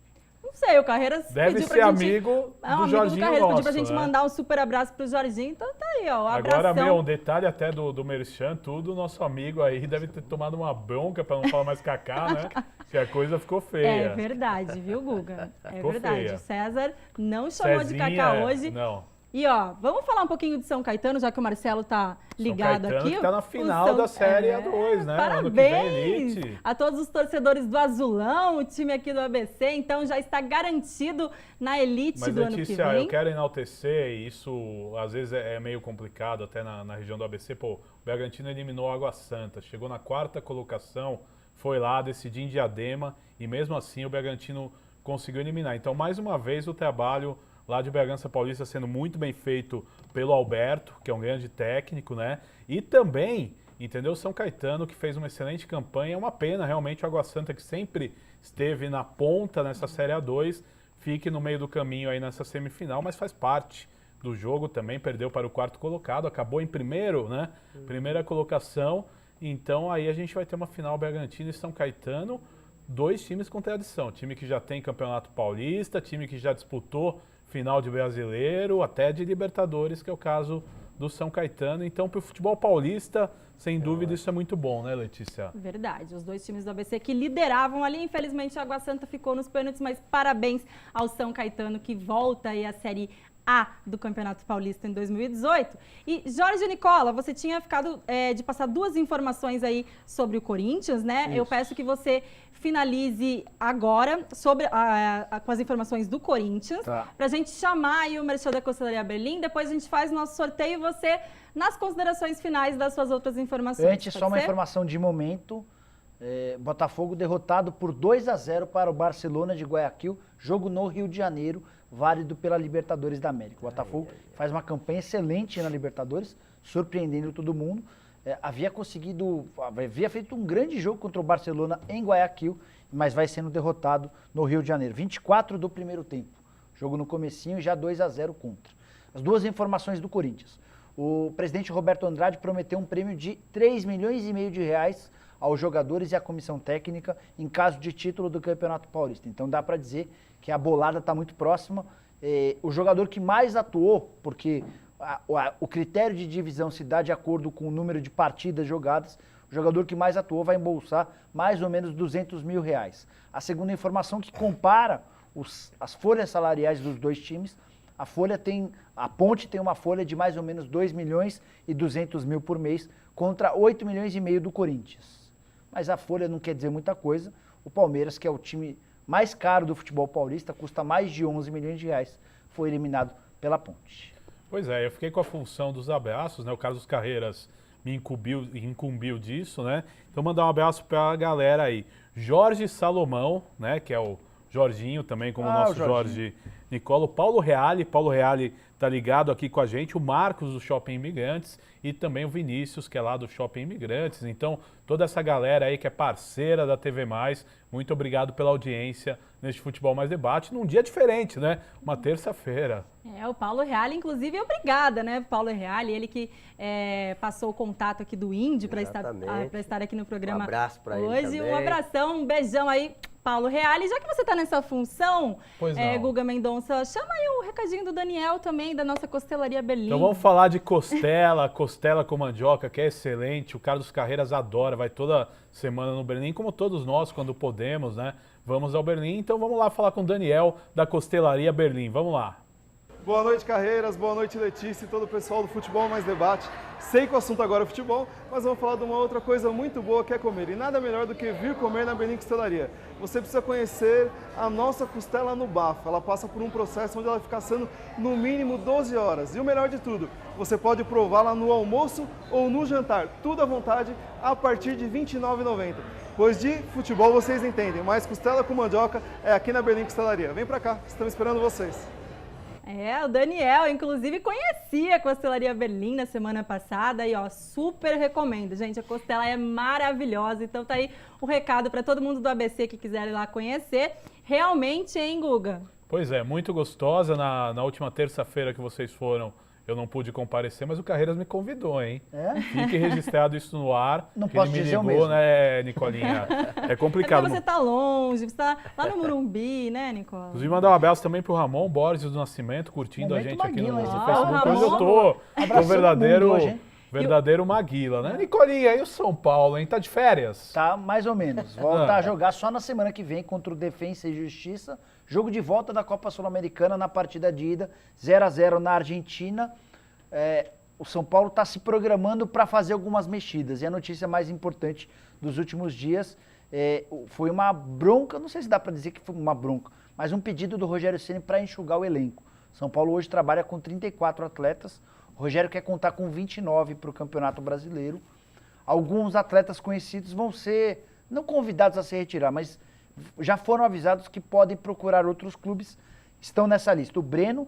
Não sei, o Carreiras Deve pediu ser pra gente... amigo É um do amigo Jorginho do Carreiras, pediu pra nosso, gente né? mandar um super abraço pro Jorginho, então tá aí, ó, um Agora, abração. um detalhe até do Merchan, tudo, nosso amigo aí deve ter tomado uma bronca, pra não falar mais Kaká, né? Que a coisa ficou feia. É verdade, viu, Guga? É Ficou verdade. feia. O César não chamou Cezinha, de Kaká hoje. Não. E ó, vamos falar um pouquinho de São Caetano, já que o Marcelo tá ligado São Caetano aqui. que tá na O final da Série A2, né? Ano que vem, Parabéns Elite. a todos os torcedores do Azulão, o time aqui do ABC, então já está garantido na Elite Mas, do ano que Letícia, vem. eu quero enaltecer, e isso às vezes é meio complicado até na região do ABC. Pô, o Bragantino eliminou a Água Santa, chegou na 4ª colocação, foi lá, decidiu em Diadema, e mesmo assim o Bragantino conseguiu eliminar. Então, mais uma vez, o trabalho lá de Bragança Paulista sendo muito bem feito pelo Alberto, que é um grande técnico, né? E também, entendeu? São Caetano, que fez uma excelente campanha. É uma pena, realmente, o Água Santa, que sempre esteve na ponta nessa Série A2, fique no meio do caminho aí nessa semifinal, mas faz parte do jogo também, perdeu para o 4º colocado, acabou em primeiro, né? Primeira colocação, então aí a gente vai ter uma final Bragantino e São Caetano, 2 times com tradição, time que já tem Campeonato Paulista, time que já disputou final de Brasileiro, até de Libertadores, que é o caso do São Caetano. Então, para o futebol paulista, sem dúvida, isso é muito bom, né, Letícia? Verdade, os 2 times do ABC que lideravam ali, infelizmente a Água Santa ficou nos pênaltis, mas parabéns ao São Caetano que volta aí à Série A do Campeonato Paulista em 2018. E Jorge Nicola, você tinha ficado de passar 2 informações aí sobre o Corinthians, né? Isso. Eu peço que você finalize agora sobre com as informações do Corinthians, Tá. pra gente chamar aí o Merchan da Conselharia Berlim, depois a gente faz o nosso sorteio e você nas considerações finais das suas outras informações. Antes, pode só uma ser? informação de momento. Botafogo derrotado por 2-0 para o Barcelona de Guayaquil, jogo no Rio de Janeiro, válido pela Libertadores da América. O Botafogo faz uma campanha excelente na Libertadores, surpreendendo todo mundo. Havia feito um grande jogo contra o Barcelona em Guayaquil, mas vai sendo derrotado no Rio de Janeiro. 24 do primeiro tempo. Jogo no comecinho, já 2-0 contra. As 2 informações do Corinthians. O presidente Roberto Andrade prometeu um prêmio de 3,5 milhões de reais aos jogadores e à comissão técnica em caso de título do Campeonato Paulista. Então dá para dizer que a bolada está muito próxima. O jogador que mais atuou, porque o critério de divisão se dá de acordo com o número de partidas jogadas, o jogador que mais atuou vai embolsar mais ou menos 200 mil reais. A segunda informação que compara as folhas salariais dos 2 times, a Ponte tem uma folha de mais ou menos 2 milhões e 200 mil por mês contra 8 milhões e meio do Corinthians. Mas a folha não quer dizer muita coisa. O Palmeiras, que é o time mais caro do futebol paulista, custa mais de 11 milhões de reais, foi eliminado pela Ponte. Pois é, eu fiquei com a função dos abraços, né? O Carlos Carreiras me incumbiu disso, né? Então mandar um abraço pra galera aí. Jorge Salomão, né? Que é o Jorginho também, como o nosso Jorge Nicola, o Paulo Reale tá ligado aqui com a gente, o Marcos do Shopping Imigrantes e também o Vinícius, que é lá do Shopping Imigrantes. Então, toda essa galera aí que é parceira da TV+, muito obrigado pela audiência neste Futebol Mais Debate, num dia diferente, né? Uma terça-feira. O Paulo Reale, inclusive, obrigada, né? Paulo Reale, ele que passou o contato aqui do Índio para estar aqui no programa um abraço para ele hoje. também. Um abração, um beijão aí, Paulo Reale. Já que você está nessa função, Guga Mendonça, chama aí o recadinho do Daniel também, da nossa Costelaria Berlim. Então vamos falar de costela com mandioca, que é excelente. O Carlos Carreiras adora, vai toda semana no Berlim, como todos nós, quando podemos, né? Vamos ao Berlim. Então vamos lá falar com o Daniel da Costelaria Berlim. Vamos lá. Boa noite, Carreiras. Boa noite, Letícia e todo o pessoal do Futebol Mais Debate. Sei que o assunto agora é futebol, mas vamos falar de uma outra coisa muito boa que é comer. E nada melhor do que vir comer na Berlim Costelaria. Você precisa conhecer a nossa costela no bafo. Ela passa por um processo onde ela fica assando no mínimo 12 horas. E o melhor de tudo, você pode prová-la no almoço ou no jantar. Tudo à vontade, a partir de R$ 29,90. Pois de futebol vocês entendem, mas costela com mandioca é aqui na Berlim Costelaria. Vem pra cá, estamos esperando vocês. O Daniel, inclusive, conhecia a Costelaria Berlim na semana passada e, super recomendo. Gente, a costela é maravilhosa, então tá aí o recado para todo mundo do ABC que quiser ir lá conhecer. Realmente, hein, Guga? Pois é, muito gostosa. Na última terça-feira que vocês foram, eu não pude comparecer, mas o Carreiras me convidou, hein? Fique registrado isso no ar. Não posso ele me dizer ligou, o mesmo. né, Nicolinha? É complicado. Você tá longe, você tá lá no Morumbi, né, Nicola? Inclusive, mandar um abraço também pro Ramon Borges do Nascimento, curtindo a gente aqui no Facebook. Hoje eu tô verdadeiro Maguila, né? Nicolinha, e o São Paulo, hein? Tá de férias? Tá, mais ou menos. Volta a jogar só na semana que vem contra o Defensa e Justiça. Jogo de volta da Copa Sul-Americana na partida de ida, 0-0 na Argentina. O São Paulo está se programando para fazer algumas mexidas. E a notícia mais importante dos últimos dias foi uma bronca, não sei se dá para dizer que foi uma bronca, mas um pedido do Rogério Ceni para enxugar o elenco. São Paulo hoje trabalha com 34 atletas. O Rogério quer contar com 29 para o Campeonato Brasileiro. Alguns atletas conhecidos vão ser, não convidados a se retirar, mas já foram avisados que podem procurar outros clubes. Estão nessa lista. O Breno,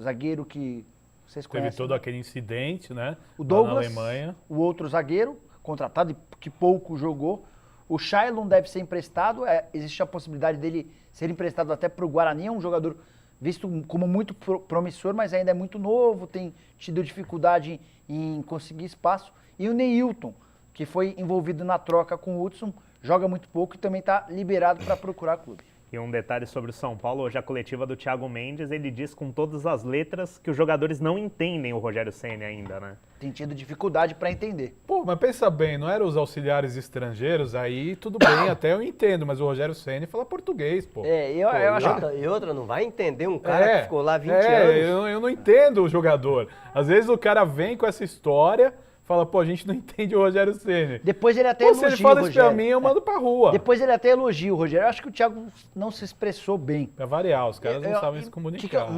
zagueiro que vocês conhecem. Teve todo aquele incidente, né? O Douglas, na Alemanha. O outro zagueiro, contratado e que pouco jogou. O Shailon deve ser emprestado. Existe a possibilidade dele ser emprestado até para o Guarani. É um jogador visto como muito promissor, mas ainda é muito novo, tem tido dificuldade em conseguir espaço. E o Neilton, que foi envolvido na troca com o Hudson, joga muito pouco e também está liberado para procurar clube. E um detalhe sobre o São Paulo, hoje a coletiva do Thiago Mendes, ele diz com todas as letras que os jogadores não entendem o Rogério Ceni ainda, né? Tem tido dificuldade para entender. Pô, mas pensa bem, não eram os auxiliares estrangeiros, aí tudo bem, até eu entendo, mas o Rogério Ceni fala português, pô. Eu acho E outra, não vai entender um cara que ficou lá 20 anos. Eu não entendo o jogador. Às vezes o cara vem com essa história, fala, pô, a gente não entende o Rogério Ceni. Depois ele até elogia o Rogério. Se ele fala isso pra mim, eu mando pra rua. Depois ele até elogia o Rogério. Eu acho que o Thiago não se expressou bem. Pra variar, os caras não sabem se comunicar.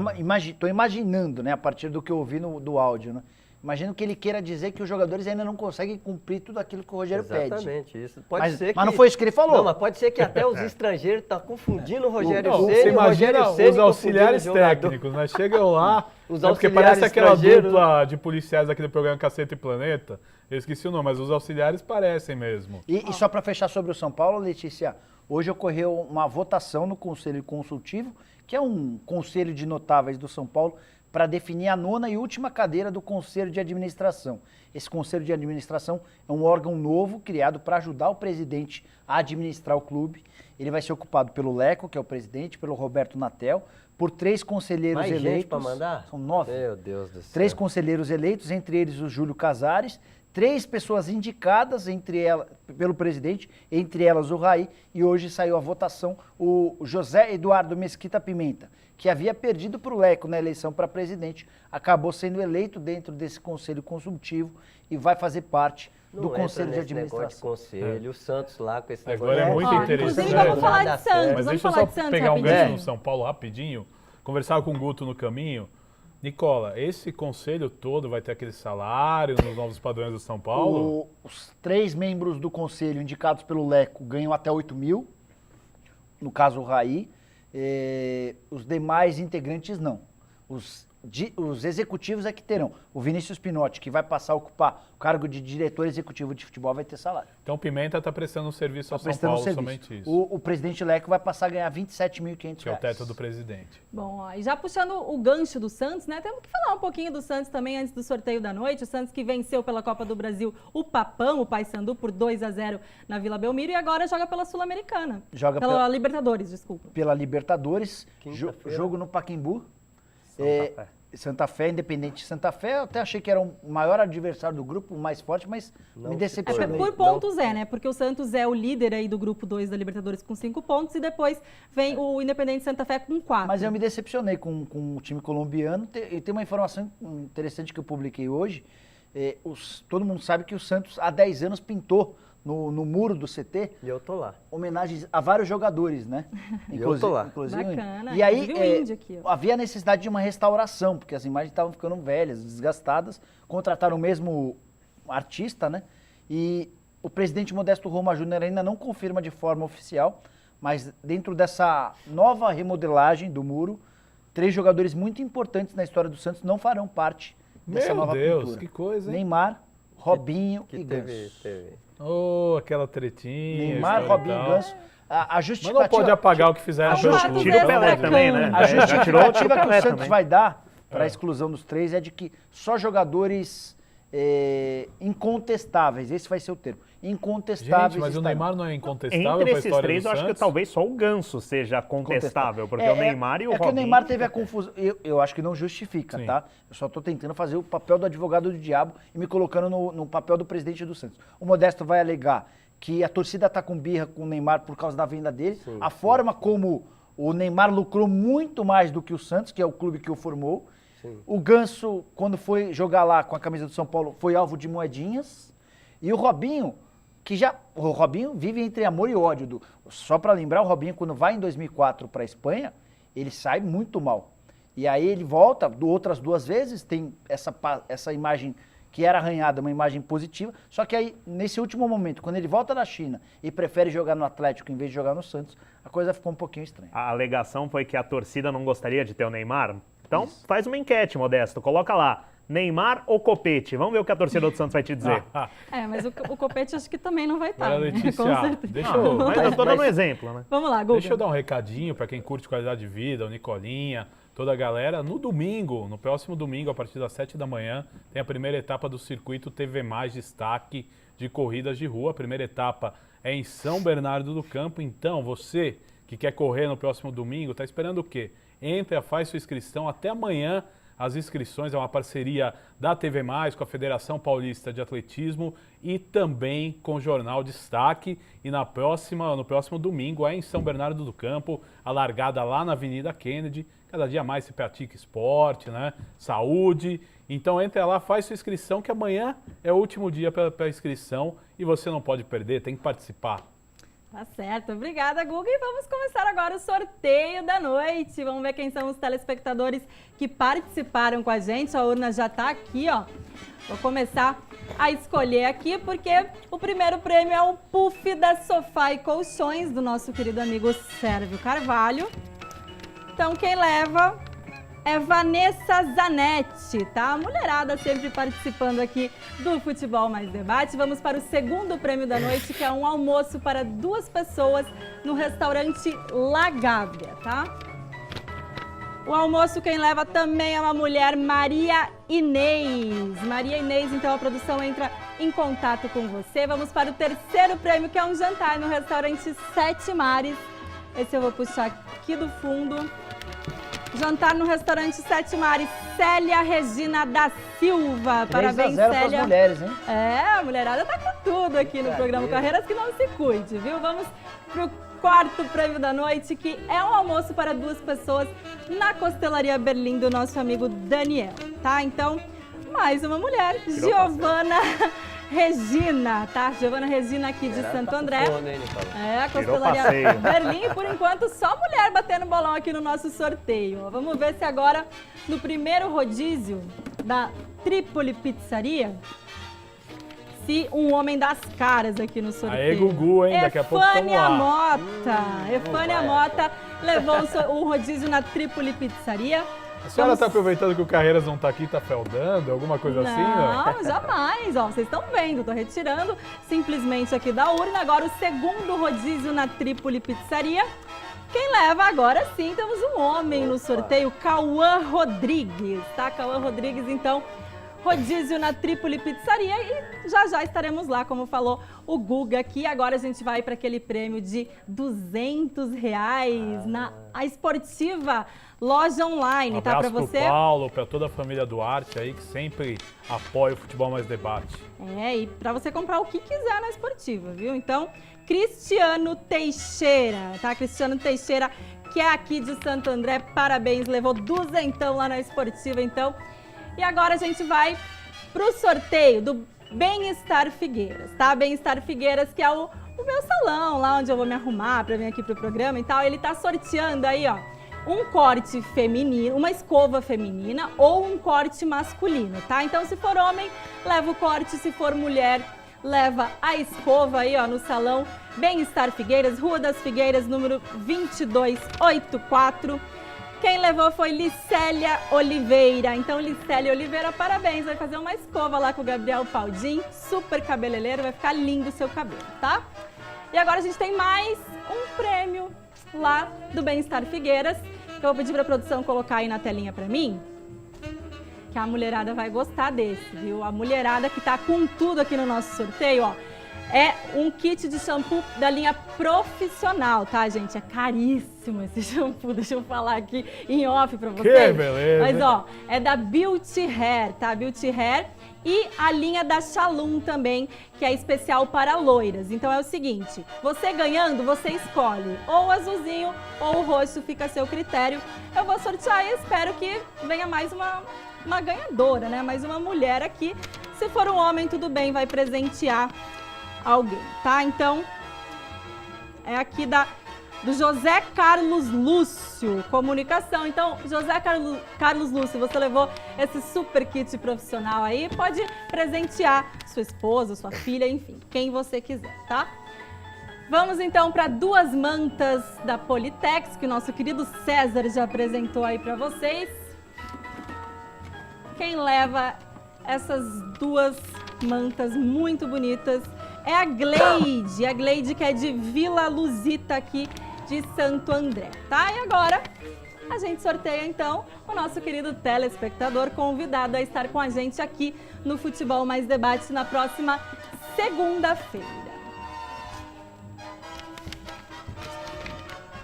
Tô imaginando, né, a partir do que eu ouvi do áudio, né? Imagino que ele queira dizer que os jogadores ainda não conseguem cumprir tudo aquilo que o Rogério pede. Exatamente, isso. Pode ser mas não foi isso que ele falou. Não, mas pode ser que até os estrangeiros estão confundindo o Rogério Ceni. Você imagina os auxiliares técnicos, né? Chegam lá, porque parece aquela dupla de policiais daquele programa Cacete e Planeta. Eu esqueci o nome, mas os auxiliares parecem mesmo. E só para fechar sobre o São Paulo, Letícia, hoje ocorreu uma votação no Conselho Consultivo, que é um conselho de notáveis do São Paulo, para definir a 9ª e última cadeira do Conselho de Administração. Esse Conselho de Administração é um órgão novo criado para ajudar o presidente a administrar o clube. Ele vai ser ocupado pelo Leco, que é o presidente, pelo Roberto Natel, por 3 conselheiros eleitos. Mais gente para mandar? São 9. Meu Deus do céu. 3 conselheiros eleitos, entre eles o Júlio Casares, 3 pessoas indicadas pelo presidente, entre elas o Raí, e hoje saiu a votação o José Eduardo Mesquita Pimenta, que havia perdido para o Leco na eleição para presidente, acabou sendo eleito dentro desse conselho consultivo e vai fazer parte do conselho de administração. De conselho, o Santos lá com esse negócio. Agora é muito interessante. Inclusive, vamos falar de Santos. Mas deixa eu só pegar um gancho no São Paulo rapidinho. Conversava com o Guto no caminho. Nicola, esse conselho todo vai ter aquele salário nos novos padrões do São Paulo? Os 3 membros do conselho indicados pelo Leco ganham até 8 mil, no caso o Raí. Os demais integrantes não. Os executivos é que terão. O Vinícius Pinotti, que vai passar a ocupar o cargo de diretor executivo de futebol, vai ter salário. Então o Pimenta está prestando um serviço ao São Paulo, somente isso. O presidente Leco vai passar a ganhar R$27.500. Que é o teto do presidente. Bom, ó, e já puxando o gancho do Santos, né? Temos que falar um pouquinho do Santos também antes do sorteio da noite. O Santos que venceu pela Copa do Brasil o Papão, o Paysandu, por 2-0 na Vila Belmiro e agora joga pela Sul-Americana. Joga pela Libertadores, desculpa. Pela Libertadores, jogo no Pacaembu. Santa Fé, Independente Santa Fé, eu até achei que era o maior adversário do grupo, o mais forte, mas me decepcionei. Por pontos né? Porque o Santos é o líder aí do grupo 2 da Libertadores com 5 pontos e depois vem o Independente Santa Fé com 4. Mas eu me decepcionei com o time colombiano e tem uma informação interessante que eu publiquei hoje. Todo mundo sabe que o Santos há 10 anos pintou no muro do CT. E eu tô lá. Homenagens a vários jogadores, né? Eu tô lá. Bacana. E aí havia necessidade de uma restauração, porque as imagens estavam ficando velhas, desgastadas. Contrataram o mesmo artista, né? E o presidente Modesto Roma Júnior ainda não confirma de forma oficial, mas dentro dessa nova remodelagem do muro, 3 jogadores muito importantes na história do Santos não farão parte dessa nova pintura. Meu Deus, que coisa, hein? Neymar, Robinho e Ganso. Oh, aquela tretinha. Neymar, Robinho, Ganso. A justificativa... Mas não pode apagar o que fizeram pelo clube. Tira o Pelé também, né? A justificativa que o Santos vai dar para a exclusão dos 3 é de que só jogadores incontestáveis, esse vai ser o termo, incontestáveis. Gente, mas o Neymar não é incontestável. Entre esses 3, eu acho que talvez só o Ganso seja contestável, porque o Neymar e o Robinho... É que o Neymar teve a confusão, eu acho que não justifica, sim, tá? Eu só tô tentando fazer o papel do advogado do diabo e me colocando no papel do presidente do Santos. O Modesto vai alegar que a torcida tá com birra com o Neymar por causa da venda dele, sim, a forma como o Neymar lucrou muito mais do que o Santos, que é o clube que o formou. Sim. O Ganso, quando foi jogar lá com a camisa do São Paulo, foi alvo de moedinhas. E o Robinho, o Robinho vive entre amor e ódio. Só para lembrar, o Robinho, quando vai em 2004 para a Espanha, ele sai muito mal. E aí ele volta outras 2 vezes, tem essa imagem que era arranhada, uma imagem positiva. Só que aí, nesse último momento, quando ele volta da China e prefere jogar no Atlético em vez de jogar no Santos, a coisa ficou um pouquinho estranha. A alegação foi que a torcida não gostaria de ter o Neymar. Então, faz uma enquete, Modesto, coloca lá, Neymar ou Copete? Vamos ver o que a torcida do Santos vai te dizer. Mas o Copete acho que também não vai estar. Letícia, deixa mas eu tô dando um exemplo, né? Vamos lá, Guga. Deixa eu dar um recadinho para quem curte qualidade de vida, o Nicolinha, toda a galera. No próximo domingo, a partir das 7 da manhã, tem a primeira etapa do circuito TV Mais Destaque de corridas de rua. A primeira etapa é em São Bernardo do Campo. Então, você que quer correr no próximo domingo, tá esperando o quê? Entra, faz sua inscrição até amanhã. As inscrições é uma parceria da TV Mais com a Federação Paulista de Atletismo e também com o Jornal Destaque. E no próximo domingo é em São Bernardo do Campo, a largada lá na Avenida Kennedy. Cada dia mais se pratica esporte, né? Saúde. Então entra lá, faz sua inscrição, que amanhã é o último dia para inscrição e você não pode perder, tem que participar. Tá certo, obrigada, Guga. E vamos começar agora o sorteio da noite. Vamos ver quem são os telespectadores que participaram com a gente. A urna já tá aqui, ó. Vou começar a escolher aqui, porque o primeiro prêmio é o Puff da Sofá e Colchões, do nosso querido amigo Sérvio Carvalho. Então, quem leva é Vanessa Zanetti, tá? A mulherada sempre participando aqui do Futebol Mais Debate. Vamos para o segundo prêmio da noite, que é um almoço para 2 pessoas no restaurante La Gávea, tá? O almoço quem leva também é uma mulher, Maria Inês. Maria Inês, então a produção entra em contato com você. Vamos para o terceiro prêmio, que é um jantar no restaurante Sete Mares. Esse eu vou puxar aqui do fundo. Jantar no restaurante Sete Mares, Célia Regina da Silva. Parabéns, 3-0 Célia. As mulheres, hein? A mulherada tá com tudo aqui no programa Carreiras, que não se cuide, viu? Vamos pro quarto prêmio da noite, que é um almoço para 2 pessoas na Costelaria Berlim do nosso amigo Daniel, tá? Então, mais uma mulher, Giovana Regina, tá? Giovana Regina aqui de Santo André. A Costelaria Berlim. Por enquanto, só mulher batendo bolão aqui no nosso sorteio. Vamos ver se agora, no primeiro rodízio da Trípoli Pizzaria, se um homem das caras aqui no sorteio. Aê, Gugu, hein? Daqui a pouco estamos lá. Efânia Mota levou o rodízio na Trípoli Pizzaria. A senhora está aproveitando que o Carreiras não está aqui, está feudando, alguma coisa assim? Não, jamais. Ó, vocês estão vendo, estou retirando simplesmente aqui da urna. Agora o segundo rodízio na Trípoli Pizzaria. Quem leva agora sim, temos um homem no sorteio, Cauã Rodrigues, tá? Cauã Rodrigues, então, rodízio na Trípoli Pizzaria e já estaremos lá, como falou o Guga aqui. Agora a gente vai para aquele prêmio de R$200 na a Esportiva Loja Online, tá? Para você. Pro Paulo, para toda a família Duarte aí que sempre apoia o Futebol Mais Debate. E para você comprar o que quiser na Esportiva, viu? Então, Cristiano Teixeira, tá? Cristiano Teixeira, que é aqui de Santo André, parabéns, levou duzentão lá na Esportiva, então. E agora a gente vai pro sorteio do Bem-Estar Figueiras, tá? Bem-Estar Figueiras, que é o meu salão, lá onde eu vou me arrumar para vir aqui pro programa e tal. Ele tá sorteando aí, ó, um corte feminino, uma escova feminina ou um corte masculino, tá? Então, se for homem, leva o corte, se for mulher, leva a escova aí, ó, no salão Bem-Estar Figueiras, Rua das Figueiras, número 2284. Quem levou foi Licélia Oliveira. Então, Licélia Oliveira, parabéns. Vai fazer uma escova lá com o Gabriel Paldin, super cabeleireiro, vai ficar lindo o seu cabelo, tá? E agora a gente tem mais um prêmio lá do Bem-Estar Figueiras, que eu vou pedir para a produção colocar aí na telinha para mim, que a mulherada vai gostar desse, viu? A mulherada que tá com tudo aqui no nosso sorteio, ó, é um kit de shampoo da linha Profissional, tá, gente? É caríssimo esse shampoo, deixa eu falar aqui em off pra vocês. Que beleza! Mas, ó, é da Beauty Hair, tá? Beauty Hair e a linha da Shalom também, que é especial para loiras. Então é o seguinte, você ganhando, você escolhe ou o azulzinho ou o roxo, fica a seu critério. Eu vou sortear e espero que venha mais uma ganhadora, né? Mais uma mulher aqui. Se for um homem, tudo bem, vai presentear alguém, tá? Então, é aqui do José Carlos Lúcio, comunicação. Então, José Carlos Lúcio, você levou esse super kit profissional aí, pode presentear sua esposa, sua filha, enfim, quem você quiser, tá? Vamos então para duas mantas da Politex, que o nosso querido César já apresentou aí para vocês. Quem leva essas duas mantas muito bonitas é a Gleide que é de Vila Luzita aqui de Santo André, tá? E agora a gente sorteia então o nosso querido telespectador convidado a estar com a gente aqui no Futebol Mais Debate na próxima segunda-feira.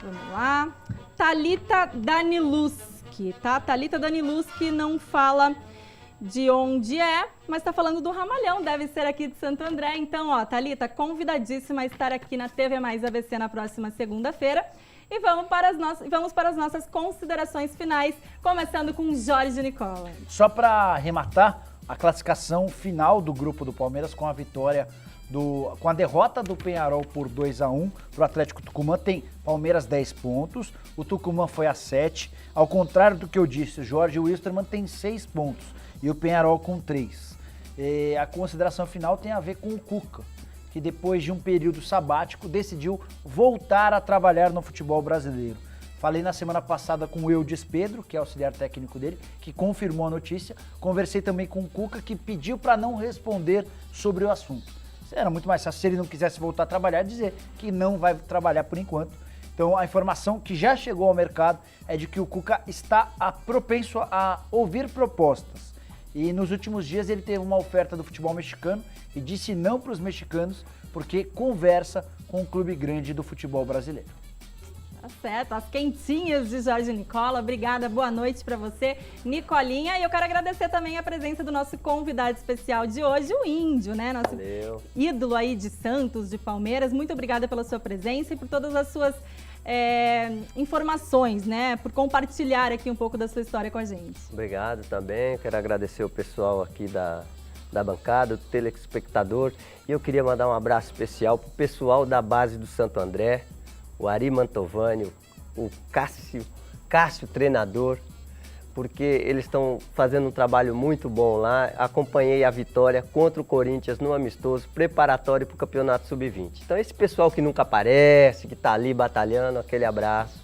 Vamos lá. Thalita Daniluski, tá? Thalita Daniluski não fala de onde é, mas está falando do Ramalhão, deve ser aqui de Santo André. Então, ó, Thalita, convidadíssima a estar aqui na TV Mais ABC na próxima segunda-feira. E vamos para as nossas considerações finais, começando com Jorge Nicola. Só para arrematar, a classificação final do grupo do Palmeiras com a vitória, com a derrota do Peñarol por 2-1 para o Atlético Tucumã, tem Palmeiras 10 pontos, o Tucumã foi a 7. Ao contrário do que eu disse, o Jorge Wilstermann tem 6 pontos. E o Peñarol com 3. A consideração final tem a ver com o Cuca, que depois de um período sabático decidiu voltar a trabalhar no futebol brasileiro. Falei na semana passada com o Eudes Pedro, que é auxiliar técnico dele, que confirmou a notícia. Conversei também com o Cuca, que pediu para não responder sobre o assunto. Era muito mais fácil se ele não quisesse voltar a trabalhar, dizer que não vai trabalhar por enquanto. Então a informação que já chegou ao mercado é de que o Cuca está propenso a ouvir propostas. E nos últimos dias ele teve uma oferta do futebol mexicano e disse não para os mexicanos porque conversa com um clube grande do futebol brasileiro. Tá certo, as quentinhas de Jorge Nicola. Obrigada, boa noite para você, Nicolinha. E eu quero agradecer também a presença do nosso convidado especial de hoje, o Índio, né? Nosso ídolo aí de Santos, de Palmeiras. Muito obrigada pela sua presença e por todas as suas informações, né? Por compartilhar aqui um pouco da sua história com a gente. Obrigado também. Quero agradecer o pessoal aqui da bancada, o telespectador. E eu queria mandar um abraço especial para o pessoal da base do Santo André, o Ari Mantovani, o Cássio treinador, porque eles estão fazendo um trabalho muito bom lá. Acompanhei a vitória contra o Corinthians no amistoso, preparatório para o Campeonato Sub-20. Então esse pessoal que nunca aparece, que está ali batalhando, aquele abraço.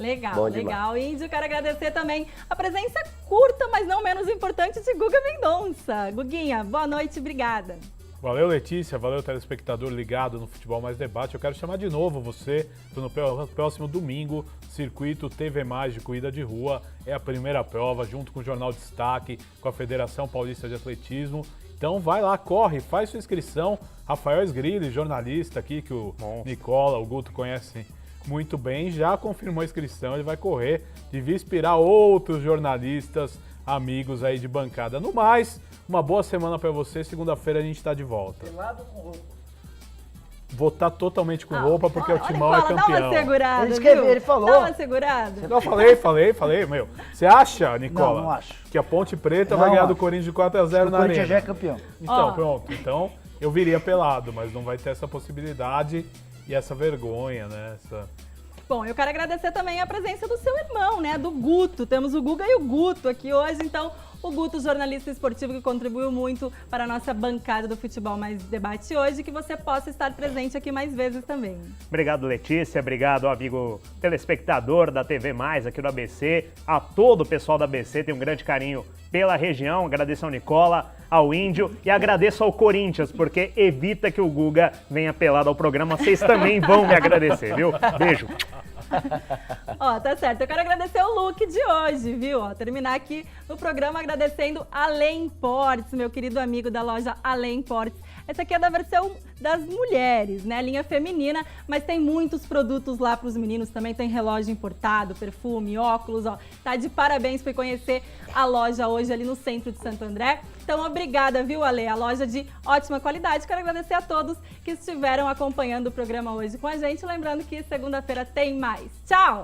Legal, Bom legal. Índio, quero agradecer também a presença curta, mas não menos importante, de Guga Mendonça. Guguinha, boa noite, obrigada. Valeu, Letícia. Valeu, telespectador ligado no Futebol Mais Debate. Eu quero chamar de novo você no próximo domingo, Circuito TV Mais de Corrida de Rua. É a primeira prova, junto com o Jornal Destaque, com a Federação Paulista de Atletismo. Então vai lá, corre, faz sua inscrição. Rafael Sgrilli, jornalista aqui, que o Nicola, o Guto conhece muito bem, já confirmou a inscrição. Ele vai correr, devia inspirar outros jornalistas, amigos aí de bancada. No mais, uma boa semana pra você. Segunda-feira a gente tá de volta. Pelado com roupa. Vou estar totalmente com roupa porque o Timão Nicola, é campeão. dá uma segurada, Ele falou. Dá uma segurada. Não, falei, meu. Você acha, Nicola, Não acho. que a Ponte Preta Não vai ganhar acho. do Corinthians de 4-0 na O Corinthians já é Arena? campeão. Então, pronto. Então, eu viria pelado, mas não vai ter essa possibilidade e essa vergonha, né? Bom, eu quero agradecer também a presença do seu irmão, né? Do Guto. Temos o Guga e o Guto aqui hoje, então o Guto, jornalista esportivo que contribuiu muito para a nossa bancada do Futebol Mais Debate hoje, que você possa estar presente aqui mais vezes também. Obrigado, Letícia. Obrigado, amigo telespectador da TV Mais aqui do ABC. A todo o pessoal da ABC, tem um grande carinho pela região. Agradeço ao Nicola, ao Índio e agradeço ao Corinthians, porque evita que o Guga venha pelado ao programa. Vocês também vão me agradecer, viu? Beijo. Ó, tá certo. Eu quero agradecer o look de hoje, viu? Ó, terminar aqui no programa agradecendo Além Portes, meu querido amigo da loja Além Portes. Essa aqui é da versão das mulheres, né? Linha feminina, mas tem muitos produtos lá para os meninos também. Tem relógio importado, perfume, óculos, ó. Tá de parabéns por conhecer a loja hoje ali no centro de Santo André. Então, obrigada, viu, Ale? A loja de ótima qualidade. Quero agradecer a todos que estiveram acompanhando o programa hoje com a gente. Lembrando que segunda-feira tem mais. Tchau!